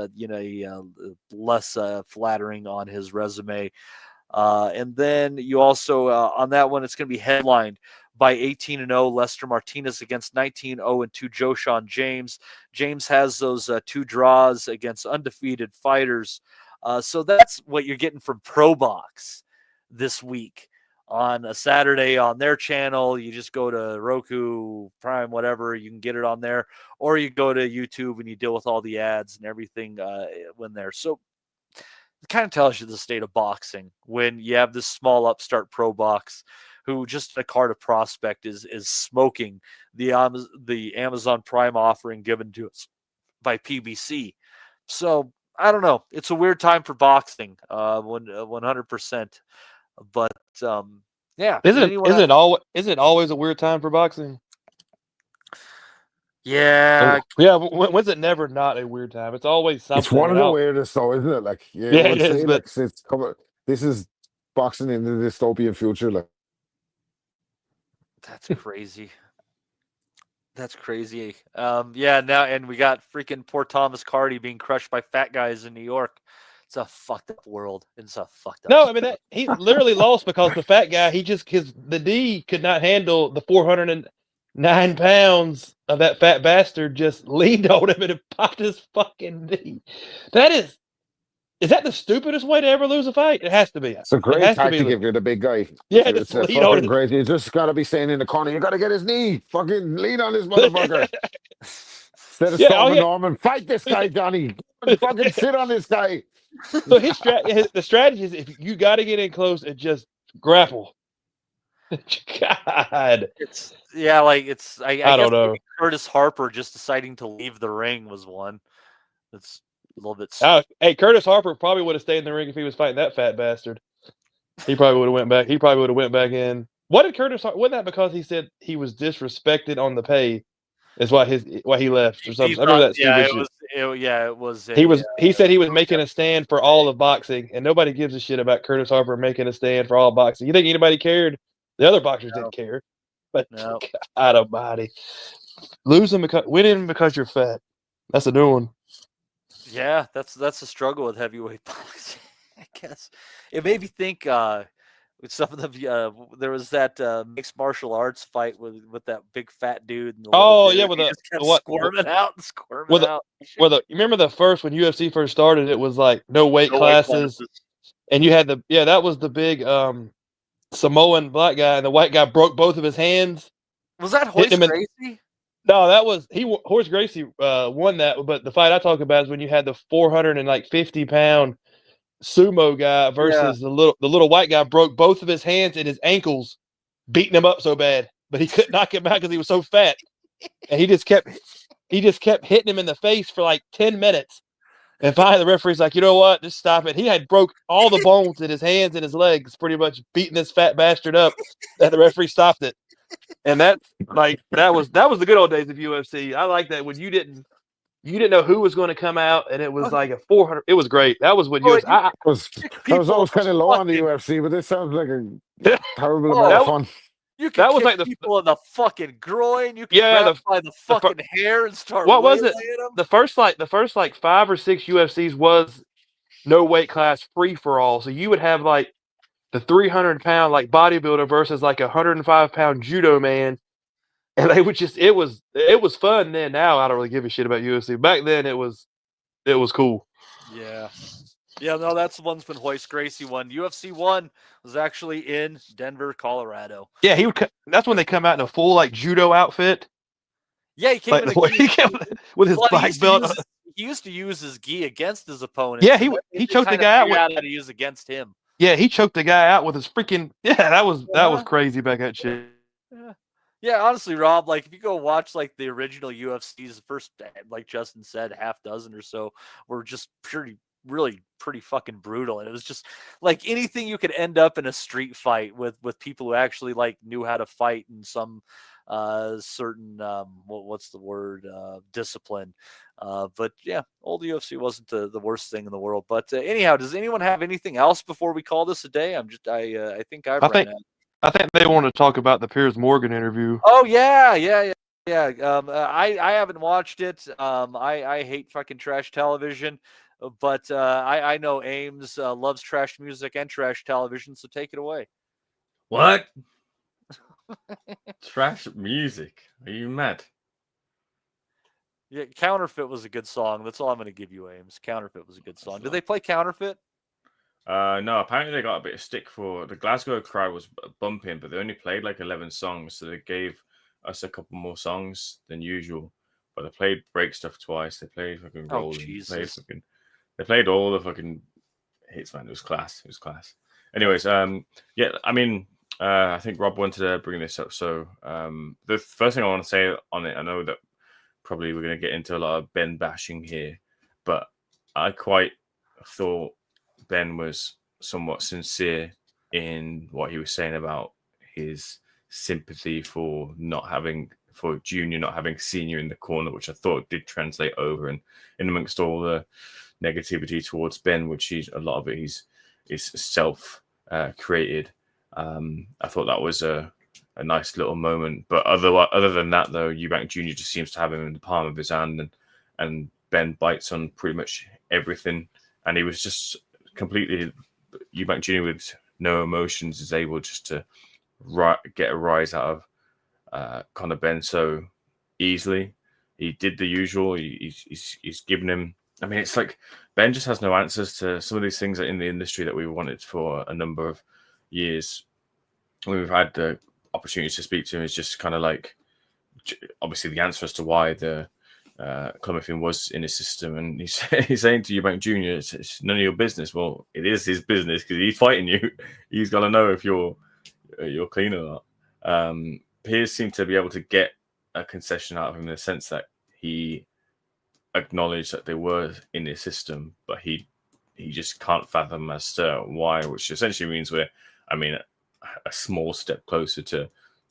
Speaker 12: less flattering on his resume. And then you also on that one, it's going to be headlined by 18-0 Lester Martinez against 19-0-2 Joshawn James. James has those 2 draws against undefeated fighters. So that's what you're getting from Pro Box this week on a Saturday on their channel. You just go to Roku, Prime, whatever, you can get it on there, or you go to YouTube and you deal with all the ads and everything when there. So it kind of tells you the state of boxing when you have this small upstart Pro Box who just a card of prospect is smoking the Amazon Prime offering given to us by PBC. So I don't know. It's a weird time for boxing, 100%. But yeah,
Speaker 13: isn't it always a weird time for boxing?
Speaker 12: Yeah,
Speaker 13: When's it never not a weird time? It's always something.
Speaker 8: It's one of the weirdest, though, isn't it? Like,
Speaker 13: it is. But
Speaker 8: it's this is boxing in the dystopian future. Like,
Speaker 12: that's crazy. That's crazy. Yeah, now and we got freaking poor Thomas Carty being crushed by fat guys in New York. It's a fucked up world. It's a fucked up.
Speaker 13: No, I mean he literally lost because the fat guy the D could not handle the 409 pounds of that fat bastard. Just leaned on him and popped his fucking D. Is that the stupidest way to ever lose a fight? It has to be.
Speaker 8: It's a great tactic if you're the big guy.
Speaker 13: Yeah,
Speaker 8: it's a fucking great. You just gotta be saying in the corner, you gotta get his knee. Fucking lean on this motherfucker. Instead of stopping Norman, fight this guy, Johnny. Fucking sit on this guy.
Speaker 13: So the strategy is if you got to get in close and just grapple. God,
Speaker 12: I
Speaker 13: don't know.
Speaker 12: Curtis Harper just deciding to leave the ring was one. That's a little bit.
Speaker 13: Hey, Curtis Harper probably would have stayed in the ring if he was fighting that fat bastard. He probably would have went back. He probably would have went back in. What did Curtis? Wasn't that because he said he was disrespected on the pay? Is why he left or something. I remember that stupid shit.
Speaker 12: It was.
Speaker 13: He said he was making a stand for all of boxing, and nobody gives a shit about Curtis Harper making a stand for all of boxing. You think anybody cared? The other boxers didn't care, but God almighty, winning because you're fat. That's a new one.
Speaker 12: Yeah, that's the struggle with heavyweight boxing. I guess it made me think. With some of the there was that mixed martial arts fight with that big fat dude. And squirming out.
Speaker 13: You remember the first when UFC first started? It was like no weight classes, and you had that was the big Samoan black guy, and the white guy broke both of his hands.
Speaker 12: Was that Horace Gracie?
Speaker 13: No, that was Horace Gracie won that, but the fight I talk about is when you had the 450-pound sumo guy versus the little white guy broke both of his hands and his ankles, beating him up so bad, but he couldn't knock him out because he was so fat, and he just kept he just kept hitting him in the face for like 10 minutes. And finally, the referee's like, you know what? Just stop it. He had broke all the bones in his hands and his legs, pretty much beating this fat bastard up. And the referee stopped it. And that was the good old days of UFC. I like that when you didn't know who was going to come out, and it was like a 400. It was great. That was when UFC.
Speaker 8: I was always kind of low on the UFC, but this sounds like a terrible amount of fun.
Speaker 2: You can kick people in the fucking groin. You can grab by the fucking hair and start.
Speaker 13: What was it?
Speaker 2: Them.
Speaker 13: The first 5 or 6 UFCs was no weight class free for all. So you would have like the 300-pound like bodybuilder versus like a 105-pound judo man, and they would just it was fun then. Now I don't really give a shit about UFC. Back then it was cool.
Speaker 2: Yeah. Yeah, no, that's the one's been Royce Gracie won. UFC 1 was actually in Denver, Colorado.
Speaker 13: Yeah, he would. That's when they come out in a full like judo outfit.
Speaker 2: Yeah, he came
Speaker 13: with his black belt.
Speaker 2: He used to use his gi against his opponent.
Speaker 13: Yeah, he choked the guy out.
Speaker 2: How to use against him.
Speaker 13: Yeah, he choked the guy out with his freaking. Yeah, that was crazy back that shit.
Speaker 2: Yeah, honestly, Rob, like if you go watch like the original UFCs, the first, like Justin said, half dozen or so were just really pretty fucking brutal. And it was just like anything you could end up in a street fight with people who actually like knew how to fight in some certain what's the word, discipline. But yeah, old UFC wasn't the worst thing in the world. But anyhow, does anyone have anything else before we call this a day? I think
Speaker 13: I think they want to talk about the Piers Morgan interview.
Speaker 2: Oh yeah. I haven't watched it. I hate fucking trash television. But I know Ames loves trash music and trash television, so take it away.
Speaker 15: What? Trash music? Are you mad?
Speaker 2: Yeah, Counterfeit was a good song. That's all I'm going to give you, Ames. Counterfeit was a good song. Did they play Counterfeit?
Speaker 15: No, apparently they got a bit of stick for the Glasgow crowd was bumping, but they only played like 11 songs, so they gave us a couple more songs than usual. But they played Break Stuff twice. They played fucking Roll. They played all the fucking hits, man. It was class. Anyways, yeah, I mean, I think Rob wanted to bring this up. So the first thing I want to say on it, I know that probably we're going to get into a lot of Ben bashing here, but I quite thought Ben was somewhat sincere in what he was saying about his sympathy for Junior not having Senior in the corner, which I thought did translate over and in amongst all the negativity towards Ben, which a lot of it is self created. I thought that was a nice little moment. But other than that, though, Eubank Jr. just seems to have him in the palm of his hand, and Ben bites on pretty much everything. And he was just completely Eubank Jr. with no emotions is able just to get a rise out of Conor Benn so easily. He did the usual. He's given him. I mean, it's like Ben just has no answers to some of these things in the industry that we wanted for a number of years. When we've had the opportunity to speak to him, it's just kind of like, obviously, the answer as to why the clomiphene was in his system. And he's saying to Eubank Jr., it's none of your business. Well, it is his business because he's fighting you. He's got to know if you're clean or not. Piers seemed to be able to get a concession out of him in the sense that he acknowledged that they were in his system, but he just can't fathom as to why, which essentially means we're, I mean, a small step closer to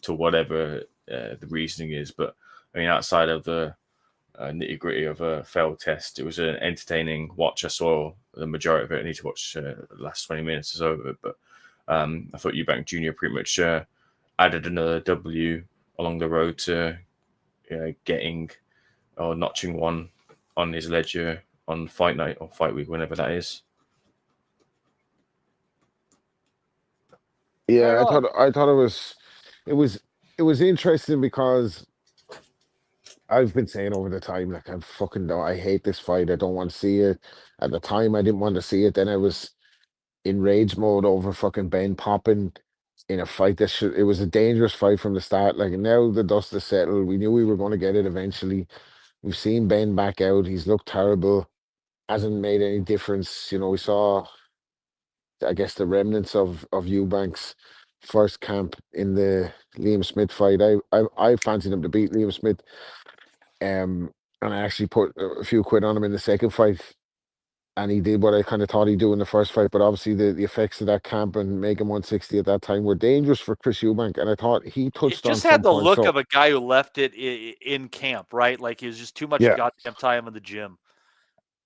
Speaker 15: whatever the reasoning is. But I mean, outside of the nitty gritty of a failed test, it was an entertaining watch. I saw the majority of it. I need to watch the last 20 minutes or so of it, but I thought Eubank Jr. pretty much added another W along the road to getting or notching one on his ledger on fight night or fight week, whenever that is.
Speaker 8: Yeah, I thought it was interesting because I've been saying over the time, like, I hate this fight. I don't want to see it. At the time, I didn't want to see it. Then I was in rage mode over fucking Ben popping in a fight it was a dangerous fight from the start. Like, now the dust has settled. We knew we were going to get it eventually. We've seen Ben back out. He's looked terrible. Hasn't made any difference. We saw, I guess, the remnants of Eubank's first camp in the Liam Smith fight. I fancied him to beat Liam Smith. and I actually put a few quid on him in the second fight, and he did what I kind of thought he'd do in the first fight. But obviously, the effects of that camp and making 160 at that time were dangerous for Chris Eubank, and I thought he
Speaker 2: It
Speaker 8: touched on
Speaker 2: just
Speaker 8: some
Speaker 2: had the
Speaker 8: points.
Speaker 2: look
Speaker 8: So
Speaker 2: of a guy who left it in camp, right? Like he was just too much
Speaker 8: yeah,
Speaker 2: goddamn time in the gym.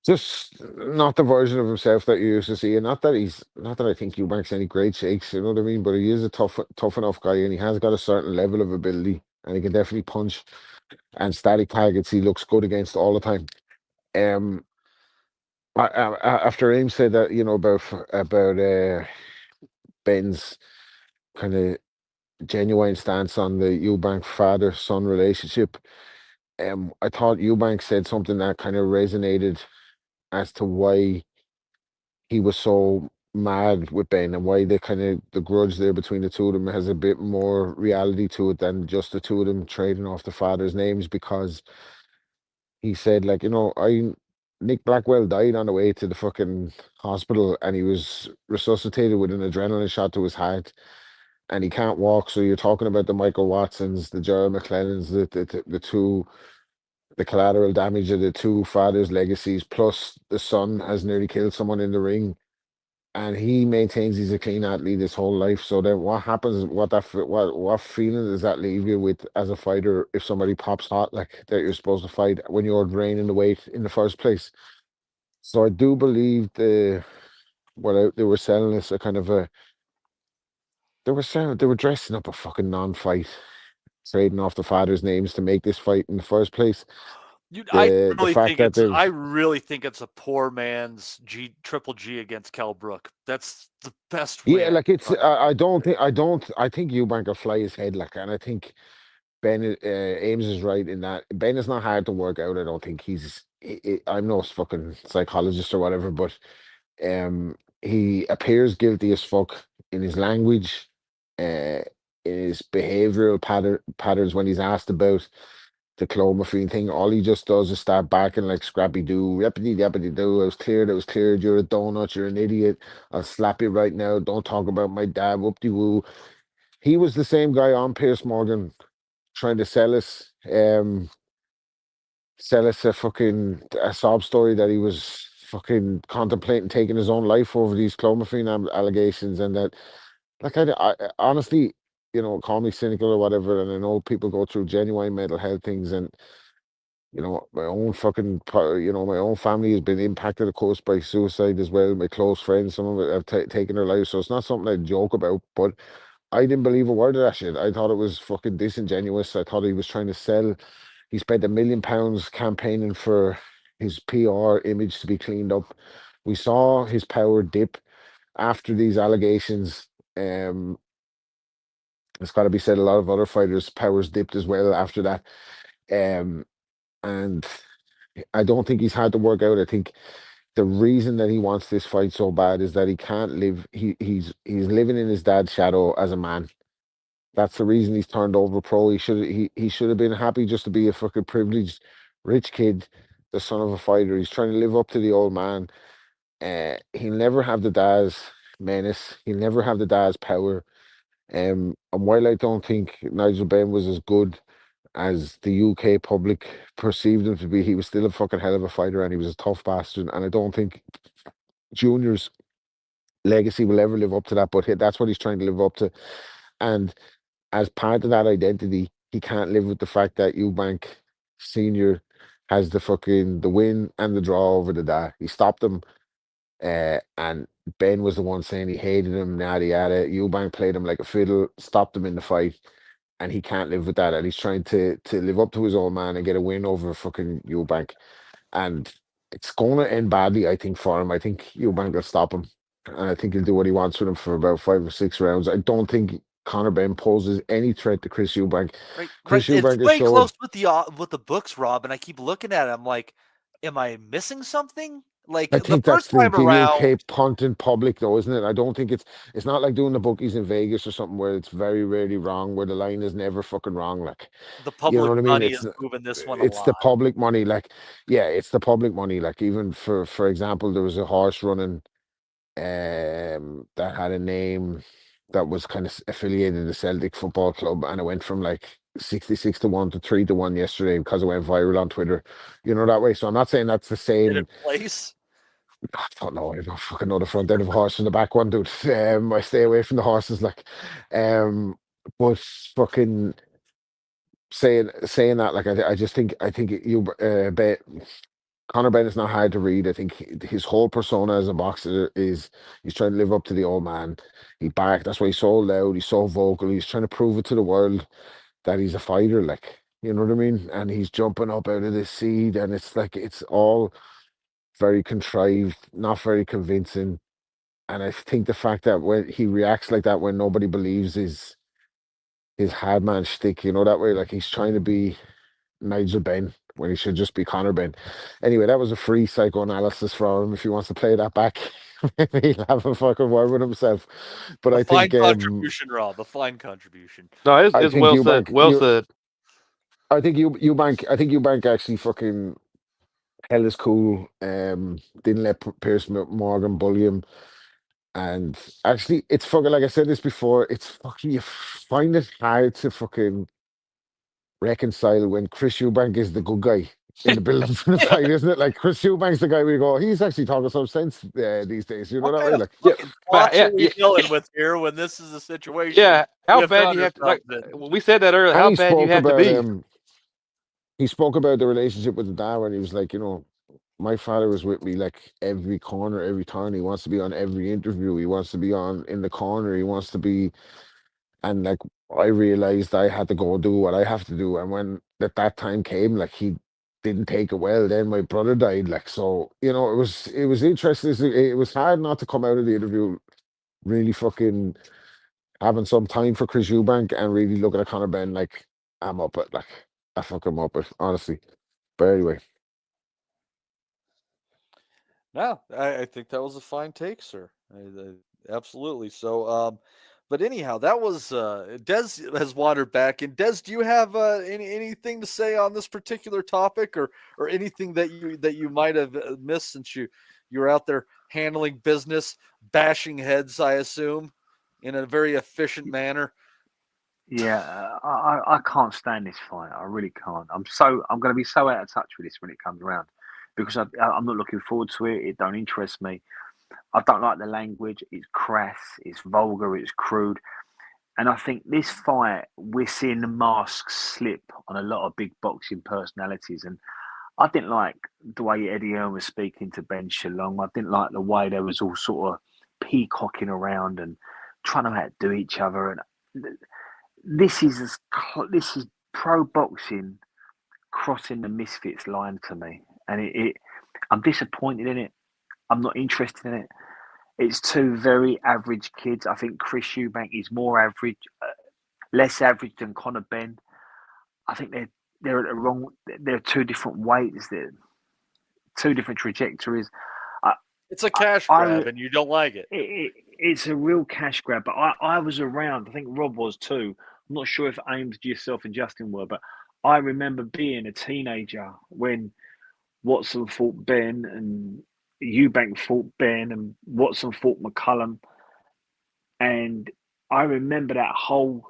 Speaker 8: just not the version of himself that you used to see, and not that I think Eubank's any great shakes, you know what I mean? But he is a tough enough guy, and he has got a certain level of ability, and he can definitely punch and static targets. He looks good against all the time. After Ames said that, you know, about Ben's kind of genuine stance on the Eubank father-son relationship, I thought Eubank said something that kind of resonated as to why he was so mad with Ben, and why the grudge there between the two of them has a bit more reality to it than just the two of them trading off the father's names. Because he said, like, you know, Nick Blackwell died on the way to the fucking hospital, and he was resuscitated with an adrenaline shot to his heart, and he can't walk. So you're talking about the Michael Watsons, the Gerald McClellans, the two, the collateral damage of the two fathers' legacies, plus the son has nearly killed someone in the ring, and he maintains he's a clean athlete his whole life. So then, what happens? What feeling does that leave you with as a fighter if somebody pops hot like that you're supposed to fight when you're draining the weight in the first place? So I do believe they were selling this a kind of a they were dressing up a fucking non-fight, trading off the fathers' names to make this fight in the first place.
Speaker 2: Dude,
Speaker 8: The fact that
Speaker 2: I
Speaker 8: they've
Speaker 2: really think it's a poor man's Triple G against Kell Brook. That's the best way.
Speaker 8: yeah, like it's I think Eubank will fly his head, like, and I think Ben Ames is right in that Ben is not hard to work out. I don't think I'm no fucking psychologist or whatever, but he appears guilty as fuck in his language, in his behavioral patterns when he's asked about the clomiphene thing. All he just does is start barking like Scrappy Doo, yappity yappity doo. It was cleared. You're a donut. You're an idiot. I'll slap you right now. Don't talk about my dad. Whoop de woo. He was the same guy on Pierce Morgan trying to sell us a sob story that he was fucking contemplating taking his own life over these clomiphene allegations, and that, like, I honestly, you know, call me cynical or whatever, and I know people go through genuine mental health things, and you know, my own my own family has been impacted, of course, by suicide as well. My close friends, some of it have taken their lives, so it's not something I joke about, but I didn't believe a word of that shit. I thought it was fucking disingenuous. I thought he was trying to sell. He spent £1 million campaigning for his PR image to be cleaned up. We saw his power dip after these allegations. It's got to be said, a lot of other fighters' powers dipped as well after that. And I don't think he's had to work out. I think the reason that he wants this fight so bad is that he can't live. He's living in his dad's shadow as a man. That's the reason he's turned over pro. He should have been happy just to be a fucking privileged rich kid, the son of a fighter. He's trying to live up to the old man. He'll never have the dad's menace. He'll never have the dad's power. And while I don't think Nigel Benn was as good as the UK public perceived him to be, he was still a fucking hell of a fighter, and he was a tough bastard. And I don't think Junior's legacy will ever live up to that, but that's what he's trying to live up to. And as part of that identity, he can't live with the fact that Eubank Senior has the win and the draw over the dad. He stopped him, and Ben was the one saying he hated him, yada yada. Eubank played him like a fiddle, stopped him in the fight, and he can't live with that. And he's trying to live up to his old man and get a win over fucking Eubank. And it's going to end badly, I think, for him. I think Eubank will stop him, and I think he'll do what he wants with him for about 5 or 6 rounds. I don't think Conor Benn poses any threat to Chris Eubank. Chris Eubank
Speaker 2: It's
Speaker 8: is
Speaker 2: way
Speaker 8: showed.
Speaker 2: close with the books, Rob, and I keep looking at it. I'm like, am I missing something? Like
Speaker 8: I
Speaker 2: the
Speaker 8: think that's
Speaker 2: first time
Speaker 8: the
Speaker 2: around,
Speaker 8: UK punt in public, though, isn't it? I don't think it's not like doing the bookies in Vegas or something where it's very rarely wrong, where the line is never fucking wrong. Like,
Speaker 2: the
Speaker 8: you know
Speaker 2: public
Speaker 8: what I mean?
Speaker 2: money is moving this one a
Speaker 8: It's
Speaker 2: lot.
Speaker 8: the public money. Like, yeah, it's the public money. Like, even for example, there was a horse running that had a name that was kind of affiliated with the Celtic Football Club, and it went from like 66-1 to 3-1 yesterday because it went viral on Twitter. You know that way. So I'm not saying that's the
Speaker 2: Did
Speaker 8: same.
Speaker 2: it place?
Speaker 8: I don't know. I don't fucking know the front end of a horse in the back one, dude. I stay away from the horses, like. But fucking saying that, like, I just think you bet. Conor Benn is not hard to read. I think his whole persona as a boxer is he's trying to live up to the old man. That's why he's so loud. He's so vocal. He's trying to prove it to the world that he's a fighter. Like, you know what I mean? And he's jumping up out of this seat, and it's like it's all very contrived, not very convincing. And I think the fact that when he reacts like that when nobody believes his hard man shtick, you know, that way, like he's trying to be Nigel Benn when he should just be Conor Benn. Anyway, that was a free psychoanalysis for him. If he wants to play that back, maybe he'll have a fucking word with himself. But I
Speaker 2: Fine
Speaker 8: think
Speaker 2: contribution, Rob. A fine contribution.
Speaker 13: No, it's well said. Well said.
Speaker 8: I think Eubank actually fucking held his cool. Didn't let Pierce Morgan bully him. And actually, it's fucking, like I said this before, it's fucking, you find it hard to fucking reconcile when Chris Eubank is the good guy in the build-up for the fight, isn't it? Like, Chris Eubank's the guy we go, he's actually talking some sense these days, you know that way? Like,
Speaker 2: What are we dealing with here when this is a situation?
Speaker 13: Yeah, how
Speaker 2: we
Speaker 13: bad do you have to, like, we said that earlier, how bad do you have to be?
Speaker 8: He spoke about the relationship with the dad when he was like, you know, my father was with me like every corner, every turn. He wants to be on every interview. He wants to be on in the corner. He wants to be, and like I realized I had to go do what I have to do. And when that time came, like he didn't take it well. Then my brother died. Like, so, you know, it was interesting. It was hard not to come out of the interview really fucking having some time for Chris Eubank and really looking at Conor Benn like I'm up it. Like I fucking up it, honestly. But anyway.
Speaker 2: No, I think that was a fine take, sir. Absolutely. So, but anyhow, that was Des has wandered back. And Des, do you have anything to say on this particular topic, or anything that you might have missed since you're out there handling business, bashing heads, I assume, in a very efficient manner?
Speaker 14: Yeah, I can't stand this fight. I really can't. I'm going to be so out of touch with this when it comes around, because I'm not looking forward to it. It don't interest me. I don't like the language. It's crass. It's vulgar. It's crude. And I think this fight, we're seeing the mask slip on a lot of big boxing personalities. And I didn't like the way Eddie Hearn was speaking to Ben Shalom. I didn't like the way they was all sort of peacocking around and trying to outdo each other. And this is pro boxing crossing the misfits line to me, and I'm disappointed in it. I'm not interested in it. It's two very average kids. I think Chris Eubank is more average, less average than Conor Benn. I think they're at the wrong. They're two different weights. They're two different trajectories.
Speaker 2: It's a cash grab, and you don't like it.
Speaker 14: It's a real cash grab. But I was around. I think Rob was too. I'm not sure if Ames, yourself, and Justin were, but I remember being a teenager when Watson fought Ben and Eubank fought Ben and Watson fought McCullum, and I remember that whole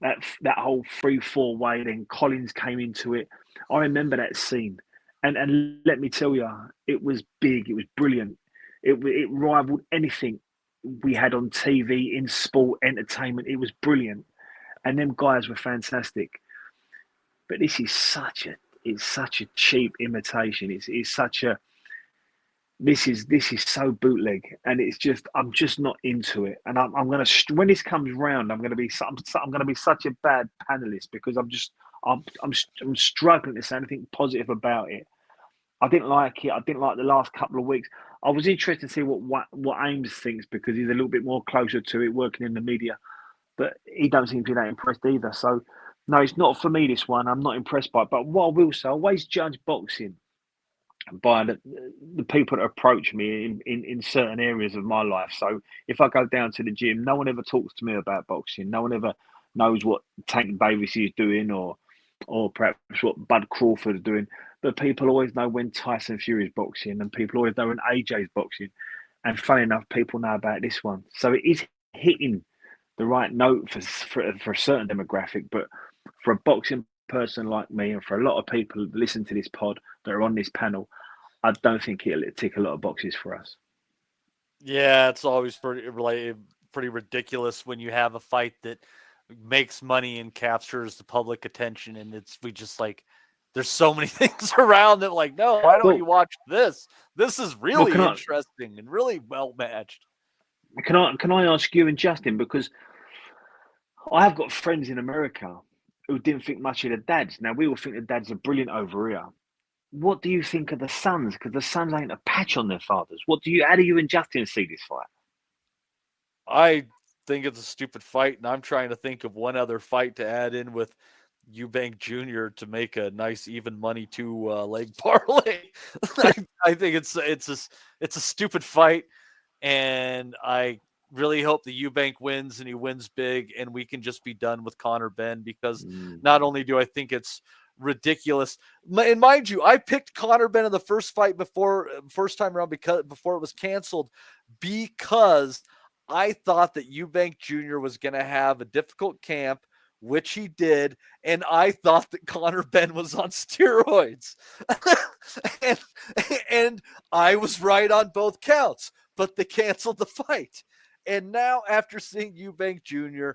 Speaker 14: 3-4 way. Then Collins came into it. I remember that scene, and let me tell you, it was big. It was brilliant. It rivaled anything we had on TV in sport entertainment. It was brilliant, and them guys were fantastic. But this is such a cheap imitation. This is so bootleg, and I'm just not into it. And I'm gonna, when this comes round, I'm gonna be such a bad panelist, because I'm struggling to say anything positive about it. I didn't like it. I didn't like the last couple of weeks. I was interested to see what Ames thinks, because he's a little bit more closer to it, working in the media. But he don't seem to be that impressed either. So, no, it's not for me, this one. I'm not impressed by it. But what I will say, I always judge boxing by the people that approach me in certain areas of my life. So if I go down to the gym, no one ever talks to me about boxing. No one ever knows what Tank Davis is doing, or perhaps what Bud Crawford is doing. But people always know when Tyson Fury is boxing, and people always know when AJ is boxing. And funny enough, people know about this one. So it is hitting the right note for a certain demographic, but for a boxing person like me, and for a lot of people that listen to this pod that are on this panel, I don't think it'll tick a lot of boxes for us.
Speaker 2: Yeah, it's always pretty ridiculous when you have a fight that makes money and captures the public attention, and we just like there's so many things around that like, no, why don't you watch this? This is really interesting and really well matched.
Speaker 14: Can I ask you and Justin, because I've got friends in America who didn't think much of the dads. Now we all think the dads are brilliant over here. What do you think of the sons? Because the sons ain't a patch on their fathers. How do you and Justin see this fight?
Speaker 2: I think it's a stupid fight, and I'm trying to think of one other fight to add in with Eubank Jr. to make a nice even money leg parlay. I think it's a stupid fight, and I really hope the Eubank wins and he wins big, and we can just be done with Conor Benn, because not only do I think it's ridiculous, and mind you, I picked Conor Benn in the first fight first time around before it was canceled, because I thought that Eubank Jr. was going to have a difficult camp, which he did, and I thought that Conor Benn was on steroids. and I was right on both counts, but they canceled the fight. And now, after seeing Eubank Jr.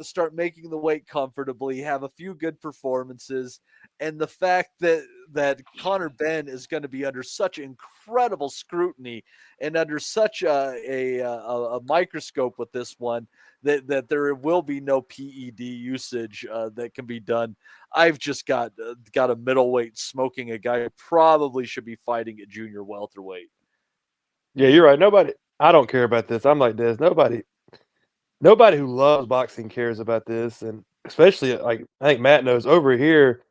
Speaker 2: Start making the weight comfortably, have a few good performances, and the fact that Conor Benn is going to be under such incredible scrutiny and under such a microscope with this one, that there will be no PED usage that can be done. I've just got a middleweight smoking a guy who probably should be fighting at junior welterweight.
Speaker 13: Yeah, you're right. I don't care about this. I'm like this. Nobody who loves boxing cares about this, and especially like I think Matt knows over here,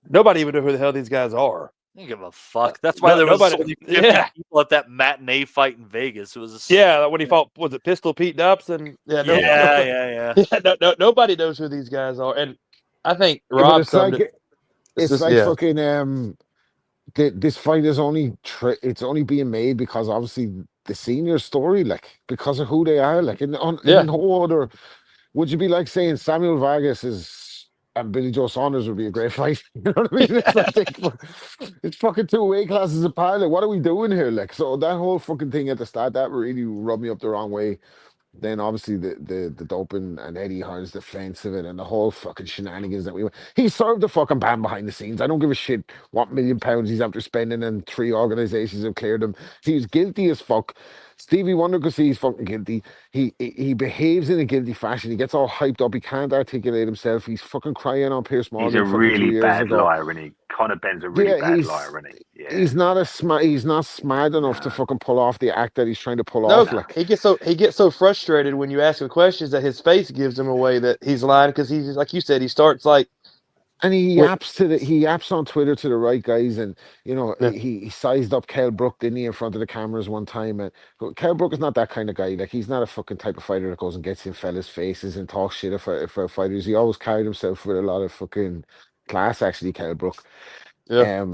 Speaker 13: nobody even knows who the hell these guys are.
Speaker 2: I don't give a fuck. That's why there was only 50 people at that matinee fight in Vegas. It was
Speaker 13: when he fought, was it Pistol Pete Dobson?
Speaker 2: Yeah.
Speaker 13: Nobody knows who these guys are, and I think
Speaker 8: Rob.
Speaker 13: It's
Speaker 8: like fucking this fight is it's only being made because obviously the senior story, like because of who they are, like in no order. Would you be like saying Samuel Vargas and Billy Joe Saunders would be a great fight? You know what I mean? It's like it's fucking 2 weight classes apart. Like, what are we doing here? Like, so that whole fucking thing at the start, that really rubbed me up the wrong way. Then obviously the doping and Eddie Hearn's defense of it and the whole fucking shenanigans that we went. He served the fucking ban behind the scenes. I don't give a shit what £1 million he's after spending, and 3 organizations have cleared him. He's guilty as fuck. Stevie Wonder could see he's fucking guilty. He behaves in a guilty fashion. He gets all hyped up. He can't articulate himself. He's fucking crying on Pierce Morgan.
Speaker 14: He's a really bad liar, isn't he? Conor Benn's a really bad liar, isn't he? Yeah.
Speaker 8: He's not smart enough to fucking pull off the act that he's trying to pull off. Like,
Speaker 13: he gets so frustrated when you ask him questions that his face gives him away that he's lying, because he's like you said, he starts like.
Speaker 8: And he yaps on Twitter to the right guys, and he sized up Kell Brook, didn't he, in front of the cameras one time. And Kell Brook is not that kind of guy. Like, he's not a fucking type of fighter that goes and gets in fellas' faces and talks shit for fighters. He always carried himself with a lot of fucking class, actually, Kell Brook.
Speaker 13: Yeah.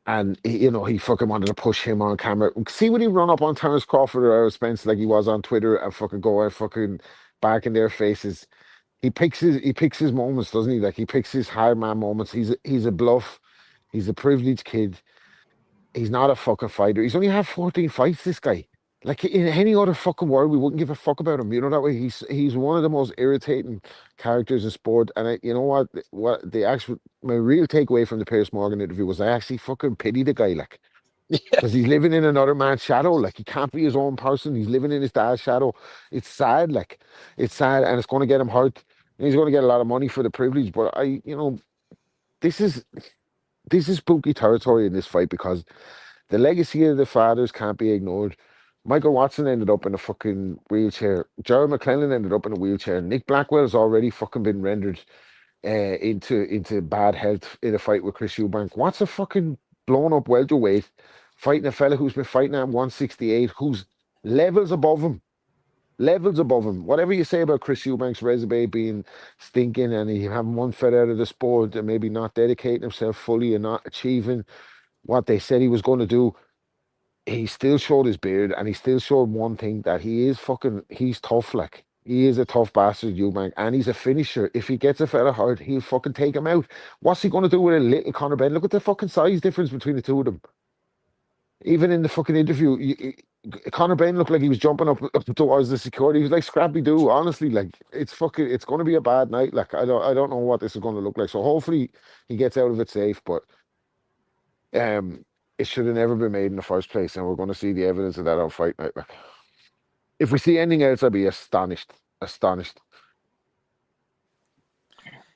Speaker 8: And he fucking wanted to push him on camera. See when he run up on Terence Crawford or Errol Spence like he was on Twitter and fucking go and fucking back in their faces. He picks his moments, doesn't he? Like, he picks his hard man moments. He's a bluff. He's a privileged kid. He's not a fucking fighter. He's only had 14 fights, this guy. Like, in any other fucking world, we wouldn't give a fuck about him. You know that way. He's one of the most irritating characters in sport. And you know what? My real takeaway from the Pierce Morgan interview was I actually fucking pity the guy, like. Because he's living in another man's shadow. Like, he can't be his own person. He's living in his dad's shadow. It's sad, like. It's sad, and it's going to get him hurt. And he's going to get a lot of money for the privilege. But this is spooky territory in this fight, because the legacy of the fathers can't be ignored. Michael Watson ended up in a fucking wheelchair. Gerald McClellan ended up in a wheelchair. Nick Blackwell's already fucking been rendered into bad health in a fight with Chris Eubank. What's a fucking blown up welterweight fighting a fella who's been fighting at 168, who's levels above him. Whatever you say about Chris Eubank's resume being stinking and he having one foot out of the sport and maybe not dedicating himself fully and not achieving what they said he was going to do, he still showed his beard, and he still showed one thing, that he's tough. Like, He is a tough bastard, Eubank, and he's a finisher. If he gets a fella hurt, he'll fucking take him out. What's he going to do with a little Conor Benn? Look at the fucking size difference between the two of them. Even in the fucking interview, Conor Benn looked like he was jumping up towards the security. He was like Scrappy Doo. Honestly, like it's going to be a bad night. Like I don't know what this is going to look like. So hopefully he gets out of it safe. But it should have never been made in the first place, and we're going to see the evidence of that on fight night. Like, if we see anything else, I'd be astonished. Astonished.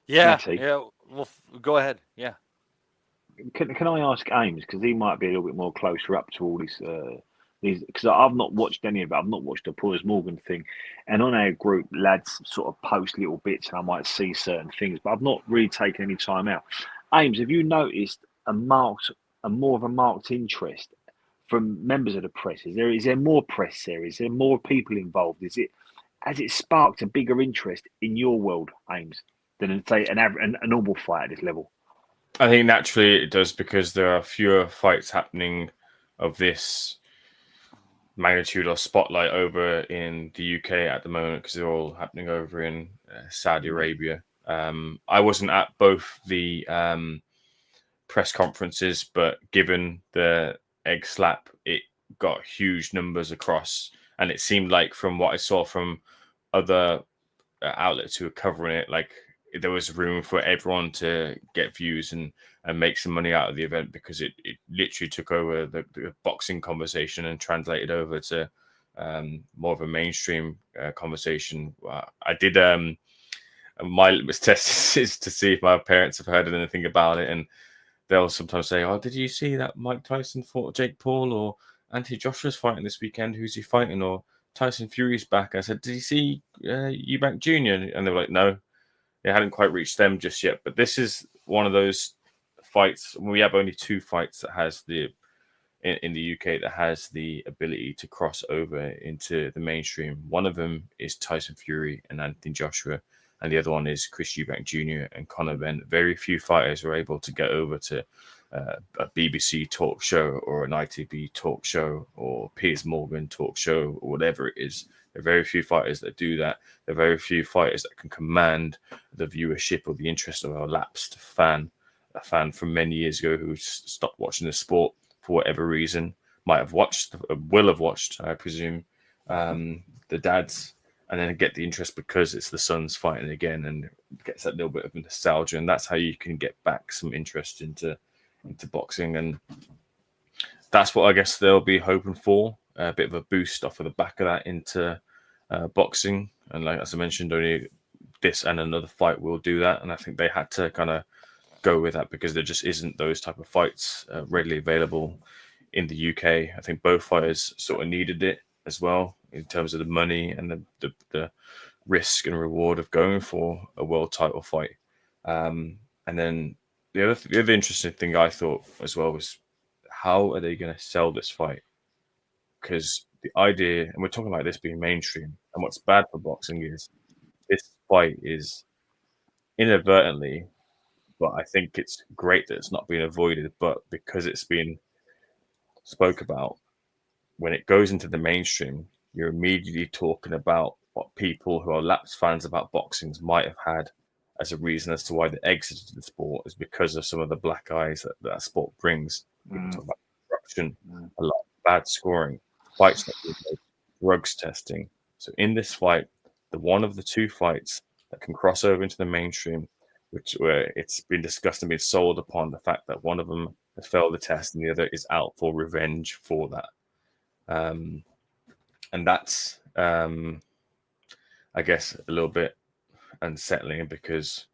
Speaker 2: Yeah,
Speaker 14: Matty.
Speaker 2: yeah. Well, go ahead. Yeah.
Speaker 14: Can I ask Ames, because he might be a little bit more closer up to all these because I've not watched any of it. I've not watched the Piers Morgan thing, and on our group, lads sort of post little bits, and I might see certain things, but I've not really taken any time out. Ames, have you noticed a more of a marked interest from members of the press? Is there more press there? Is there more people involved? Has it sparked a bigger interest in your world, Ames, than say a normal fight at this level?
Speaker 15: I think naturally it does, because there are fewer fights happening of this magnitude or spotlight over in the UK at the moment, because they're all happening over in Saudi Arabia. I wasn't at both the press conferences, but given the egg slap, it got huge numbers across, and it seemed like from what I saw from other outlets who were covering it, like there was room for everyone to get views and make some money out of the event, because it literally took over the boxing conversation and translated over to more of a mainstream conversation. I did my litmus test is to see if my parents have heard anything about it, and they'll sometimes say, "Oh, did you see that Mike Tyson fought Jake Paul, or Anthony Joshua's fighting this weekend? Who's he fighting?" Or Tyson Fury's back. I said, "Did you see Eubank Jr.?" And they were like, "No." It hadn't quite reached them just yet, but this is one of those fights. We have only two fights that has in the UK that has the ability to cross over into the mainstream. One of them is Tyson Fury and Anthony Joshua, and the other one is Chris Eubank Jr. and Conor Benn. Very few fighters are able to get over to a BBC talk show or an ITV talk show or Piers Morgan talk show or whatever it is. There are very few fighters that do that. There are very few fighters that can command the viewership or the interest of a lapsed fan, a fan from many years ago who stopped watching the sport for whatever reason, will have watched, I presume, the dads, and then get the interest because it's the sons fighting again, and gets that little bit of nostalgia, and that's how you can get back some interest into boxing, and that's what I guess they'll be hoping for. A bit of a boost off of the back of that into boxing, and like as I mentioned, only this and another fight will do that, and I think they had to kind of go with that because there just isn't those type of fights readily available in the UK. I think both fighters sort of needed it as well in terms of the money and the risk and reward of going for a world title fight. And then the other interesting thing I thought as well was, how are they going to sell this fight? Because the idea, and we're talking about this being mainstream, and what's bad for boxing is this fight is inadvertently, but I think it's great that it's not being avoided, but because it's been spoke about, when it goes into the mainstream, you're immediately talking about what people who are lapsed fans about boxing might have had as a reason as to why they exited the sport, is because of some of the black eyes that sport brings. People talk about corruption, a lot of bad scoring, fights that we made, drugs testing. So in this fight, the one of the two fights that can cross over into the mainstream, where it's been discussed and been sold upon the fact that one of them has failed the test and the other is out for revenge for that. And that's, I guess, a little bit unsettling, because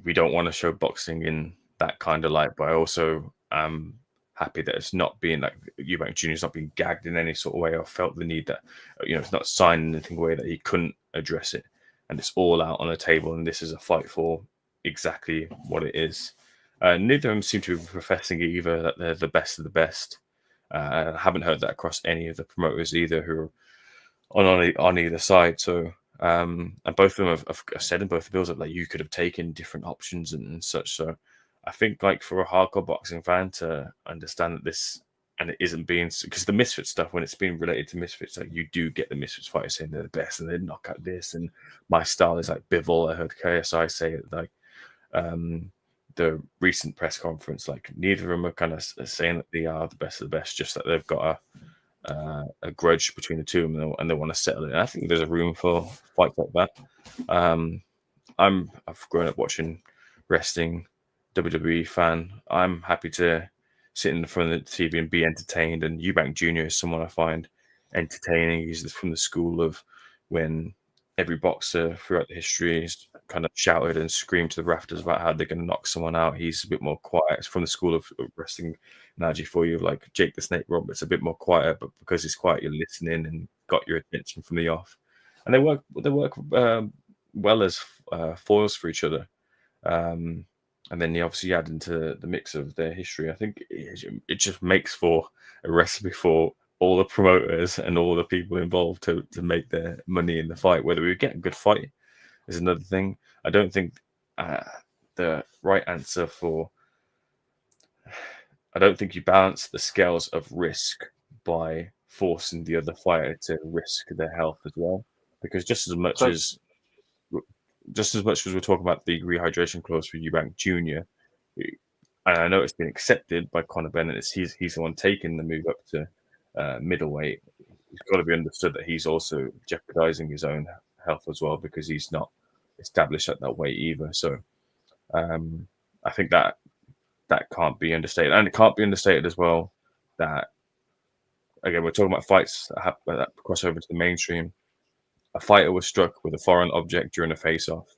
Speaker 15: we don't want to show boxing in that kind of light, but I also am happy that it's not being like Eubank Jr. is not being gagged in any sort of way, or felt the need that, it's not signed anything away that he couldn't address it, and it's all out on the table, and this is a fight for exactly what it is. Neither of them seem to be professing either that they're the best of the best. I haven't heard that across any of the promoters either who are on either side. So, and both of them have said in both the bills that you could have taken different options and such. So I think for a hardcore boxing fan to understand that this and it isn't being, because the Misfits stuff, when it's being related to Misfits, like you do get the Misfits fighters saying they're the best and they knock out this, and my style is like Bivol. I heard KSI say it, like the recent press conference, like neither of them are kind of saying that they are the best of the best, just that they've got a grudge between the two of them and they want to settle it. And I think there's a room for fights like that. I've grown up watching wrestling, WWE fan. I'm happy to sit in front of the TV and be entertained. And Eubank Jr. is someone I find entertaining. He's from the school of when every boxer throughout the history has kind of shouted and screamed to the rafters about how they're going to knock someone out. He's a bit more quiet. It's from the school of wrestling analogy for you, like Jake the Snake Roberts, a bit more quiet, but because he's quiet, you're listening and got your attention from the off. And they work well as foils for each other. And then you obviously add into the mix of their history. I think it just makes for a recipe for all the promoters and all the people involved to make their money in the fight. Whether we get a good fight is another thing. I don't think the right answer for... I don't think you balance the scales of risk by forcing the other fighter to risk their health as well. Because just as much as we're talking about the rehydration clause for Eubank Jr., and I know it's been accepted by Conor Bennett, he's the one taking the move up to middleweight. It's got to be understood that he's also jeopardizing his own health as well, because he's not established at that weight either. So I think that can't be understated. And it can't be understated as well that, again, we're talking about fights that cross over to the mainstream. A fighter was struck with a foreign object during a face-off,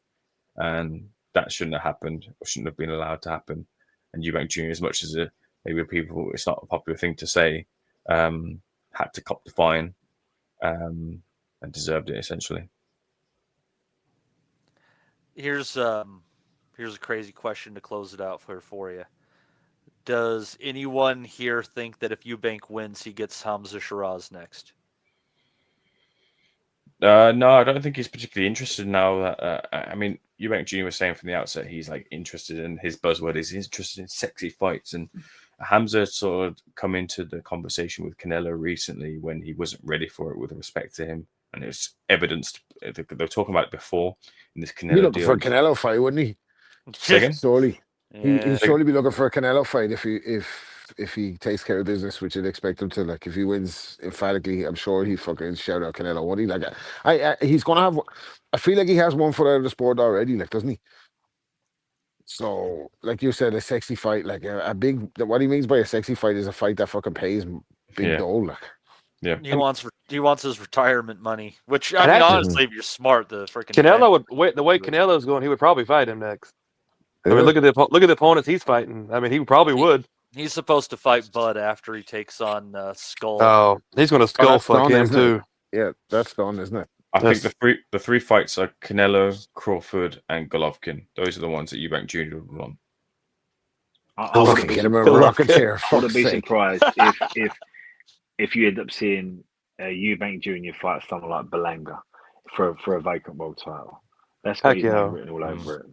Speaker 15: and that shouldn't have happened, or shouldn't have been allowed to happen. And Eubank Jr., as much as maybe people, it's not a popular thing to say, had to cop the fine and deserved it, essentially.
Speaker 2: Here's a crazy question to close it out for you. Does anyone here think that if Eubank wins, he gets Hamza Shiraz next?
Speaker 15: No, I don't think he's particularly interested now. That I mean, Eubank Jr. was saying from the outset he's like interested in, his buzzword is interested in sexy fights, and Hamza sort of come into the conversation with Canelo recently when he wasn't ready for it with respect to him, and it was evidenced. They were talking about it before in this Canelo
Speaker 8: He'd be looking
Speaker 15: deal.
Speaker 8: for a Canelo fight, wouldn't he?
Speaker 15: Second,
Speaker 8: Surely.
Speaker 2: Yeah.
Speaker 8: He'd surely be looking for a Canelo fight if he takes care of business, which I'd expect him to. Like, if he wins emphatically, I'm sure he'd fucking shout out Canelo, won't he? Like, he's gonna have. I feel like he has one foot out of the sport already, like, doesn't he? So, like you said, a sexy fight, like a big. What he means by a sexy fight is a fight that fucking pays big dough, like.
Speaker 15: Yeah,
Speaker 2: he wants his retirement money. Which, I mean, honestly, if you're smart, the freaking
Speaker 13: Canelo the way Canelo's going, he would probably fight him next. I mean, look at the opponents he's fighting. I mean, he probably would.
Speaker 2: He's supposed to fight Bud after he takes on Skull.
Speaker 13: Oh, he's going to skull fuck him too.
Speaker 8: Yeah, that's done, isn't it?
Speaker 15: I think the three fights are Canelo, Crawford, and Golovkin. Those are the ones that Eubank Jr. would want.
Speaker 14: I wouldn't
Speaker 8: get him a rocket chair.
Speaker 14: I wouldn't be surprised if you end up seeing Eubank Jr. fight someone like Belanga for a vacant world title. That's got his name written all over it.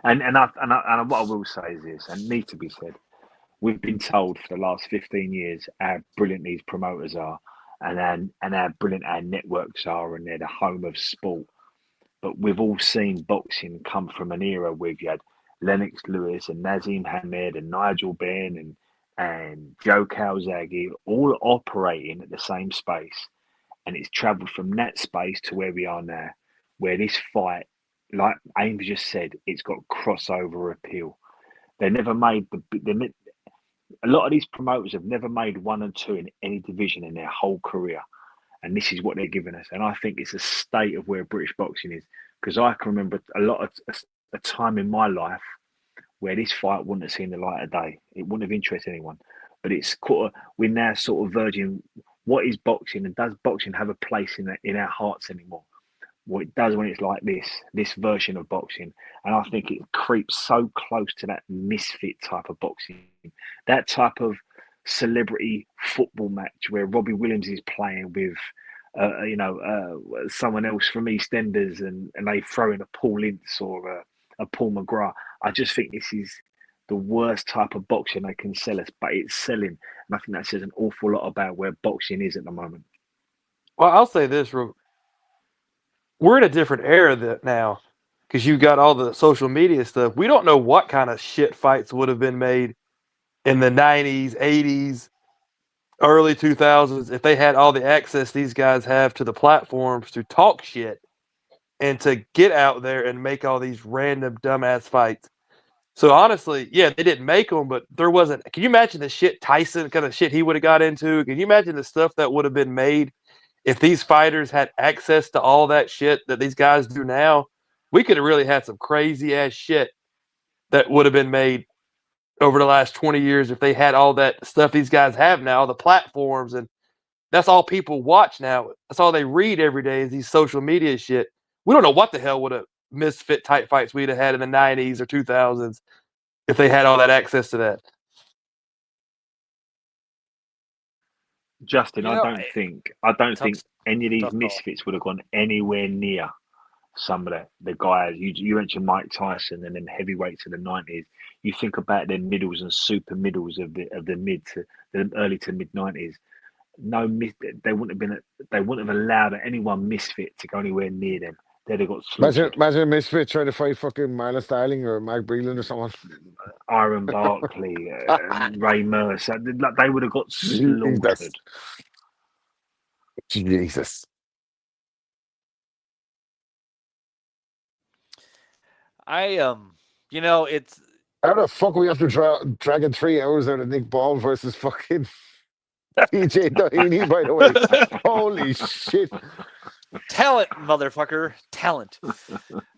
Speaker 14: And what I will say is this, and needs to be said, we've been told for the last 15 years how brilliant these promoters are, and how brilliant our networks are, and they're the home of sport. But we've all seen boxing come from an era where you had Lennox Lewis and Nazim Hamed and Nigel Benn and Joe Calzaghe all operating at the same space, and it's travelled from that space to where we are now, where this fight, like Ames just said, it's got crossover appeal. They never made a lot of these promoters have never made 1 and 2 in any division in their whole career, and this is what they're giving us. And I think it's a state of where British boxing is, because I can remember a time in my life where this fight wouldn't have seen the light of day. It wouldn't have interested anyone. But we're now sort of verging. What is boxing, and does boxing have a place in our hearts anymore? Well, it does when it's like this version of boxing. And I think it creeps so close to that misfit type of boxing, that type of celebrity football match where Robbie Williams is playing with, someone else from EastEnders, and they throw in a Paul Ince or a Paul McGrath. I just think this is the worst type of boxing they can sell us, but it's selling. And I think that says an awful lot about where boxing is at the moment.
Speaker 13: Well, I'll say this, we're in a different era now because you've got all the social media stuff. We don't know what kind of shit fights would have been made in the 90s, 80s, early 2000s if they had all the access these guys have to the platforms to talk shit and to get out there and make all these random dumbass fights. So honestly, yeah, they didn't make them, but there wasn't. Can you imagine the shit Tyson kind of shit he would have got into? Can you imagine the stuff that would have been made if these fighters had access to all that shit that these guys do now? We could have really had some crazy ass shit that would have been made over the last 20 years if they had all that stuff these guys have now, the platforms, and that's all people watch now. That's all they read every day is these social media shit. We don't know what the hell would have misfit type fights we'd have had in the 90s or 2000s if they had all that access to that.
Speaker 14: Justin, I don't think any of these misfits would have gone anywhere near some of the guys. You mentioned Mike Tyson and then heavyweights in the 90s. You think about their middles and super middles of the mid to the early to mid 90s. They wouldn't have allowed anyone misfit to go anywhere near them. They'd have got slaughtered.
Speaker 8: Imagine a misfit trying to fight fucking Marlon Starling or Mark Breland or someone.
Speaker 14: Iron Barkley, Ray Mercer. They would have got slaughtered.
Speaker 8: Jesus.
Speaker 2: It's
Speaker 8: how the fuck we have to dragging 3 hours out of Nick Ball versus fucking PJ Doheny, by the way. Holy shit.
Speaker 2: Talent, motherfucker. Talent.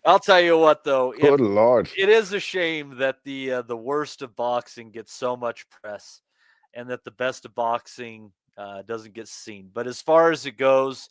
Speaker 2: I'll tell you what, though.
Speaker 8: Good Lord.
Speaker 2: It is a shame that the worst of boxing gets so much press and that the best of boxing doesn't get seen. But as far as it goes,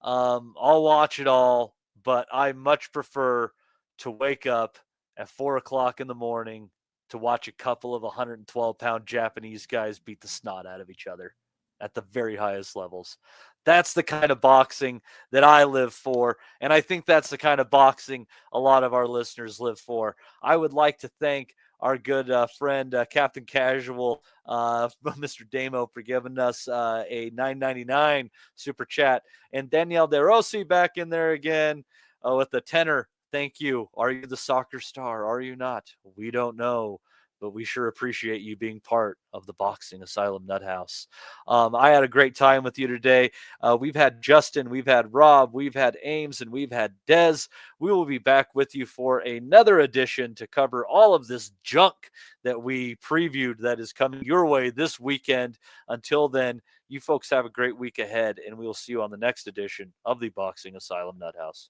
Speaker 2: I'll watch it all, but I much prefer to wake up at 4 o'clock in the morning to watch a couple of 112-pound Japanese guys beat the snot out of each other at the very highest levels. That's the kind of boxing that I live for, and I think that's the kind of boxing a lot of our listeners live for. I would like to thank our good friend, Captain Casual, Mr. Damo, for giving us a $9.99 super chat, and Danielle De Rossi back in there again with the tenor. Thank you. Are you the soccer star? Are you not? We don't know, but we sure appreciate you being part of the Boxing Asylum Nuthouse. I had a great time with you today. We've had Justin, we've had Rob, we've had Ames, and we've had Dez. We will be back with you for another edition to cover all of this junk that we previewed that is coming your way this weekend. Until then, you folks have a great week ahead, and we will see you on the next edition of the Boxing Asylum Nuthouse.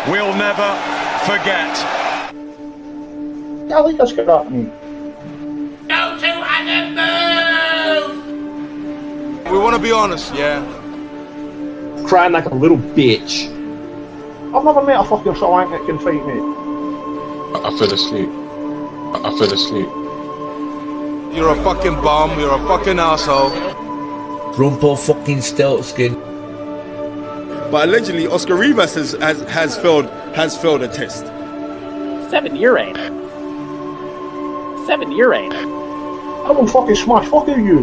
Speaker 3: We'll never forget.
Speaker 16: I think that's good happening.
Speaker 17: Go to and move!
Speaker 18: We want to be honest, yeah?
Speaker 16: Crying like a little bitch. I've never met a fucking swank that can fight me.
Speaker 19: I fell asleep. I fell asleep.
Speaker 18: You're a fucking bum, you're a fucking asshole.
Speaker 20: Grumpo fucking Steltskin.
Speaker 18: But allegedly, Oscar Rivas has failed a test.
Speaker 21: 7-year ain't. 7-year ain't.
Speaker 16: I will fucking smash fucking you.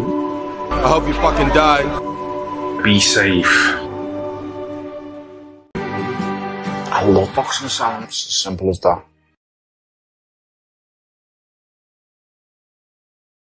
Speaker 18: I hope you fucking die.
Speaker 19: Be safe.
Speaker 9: I love Boxing Asylum. It's as simple as that.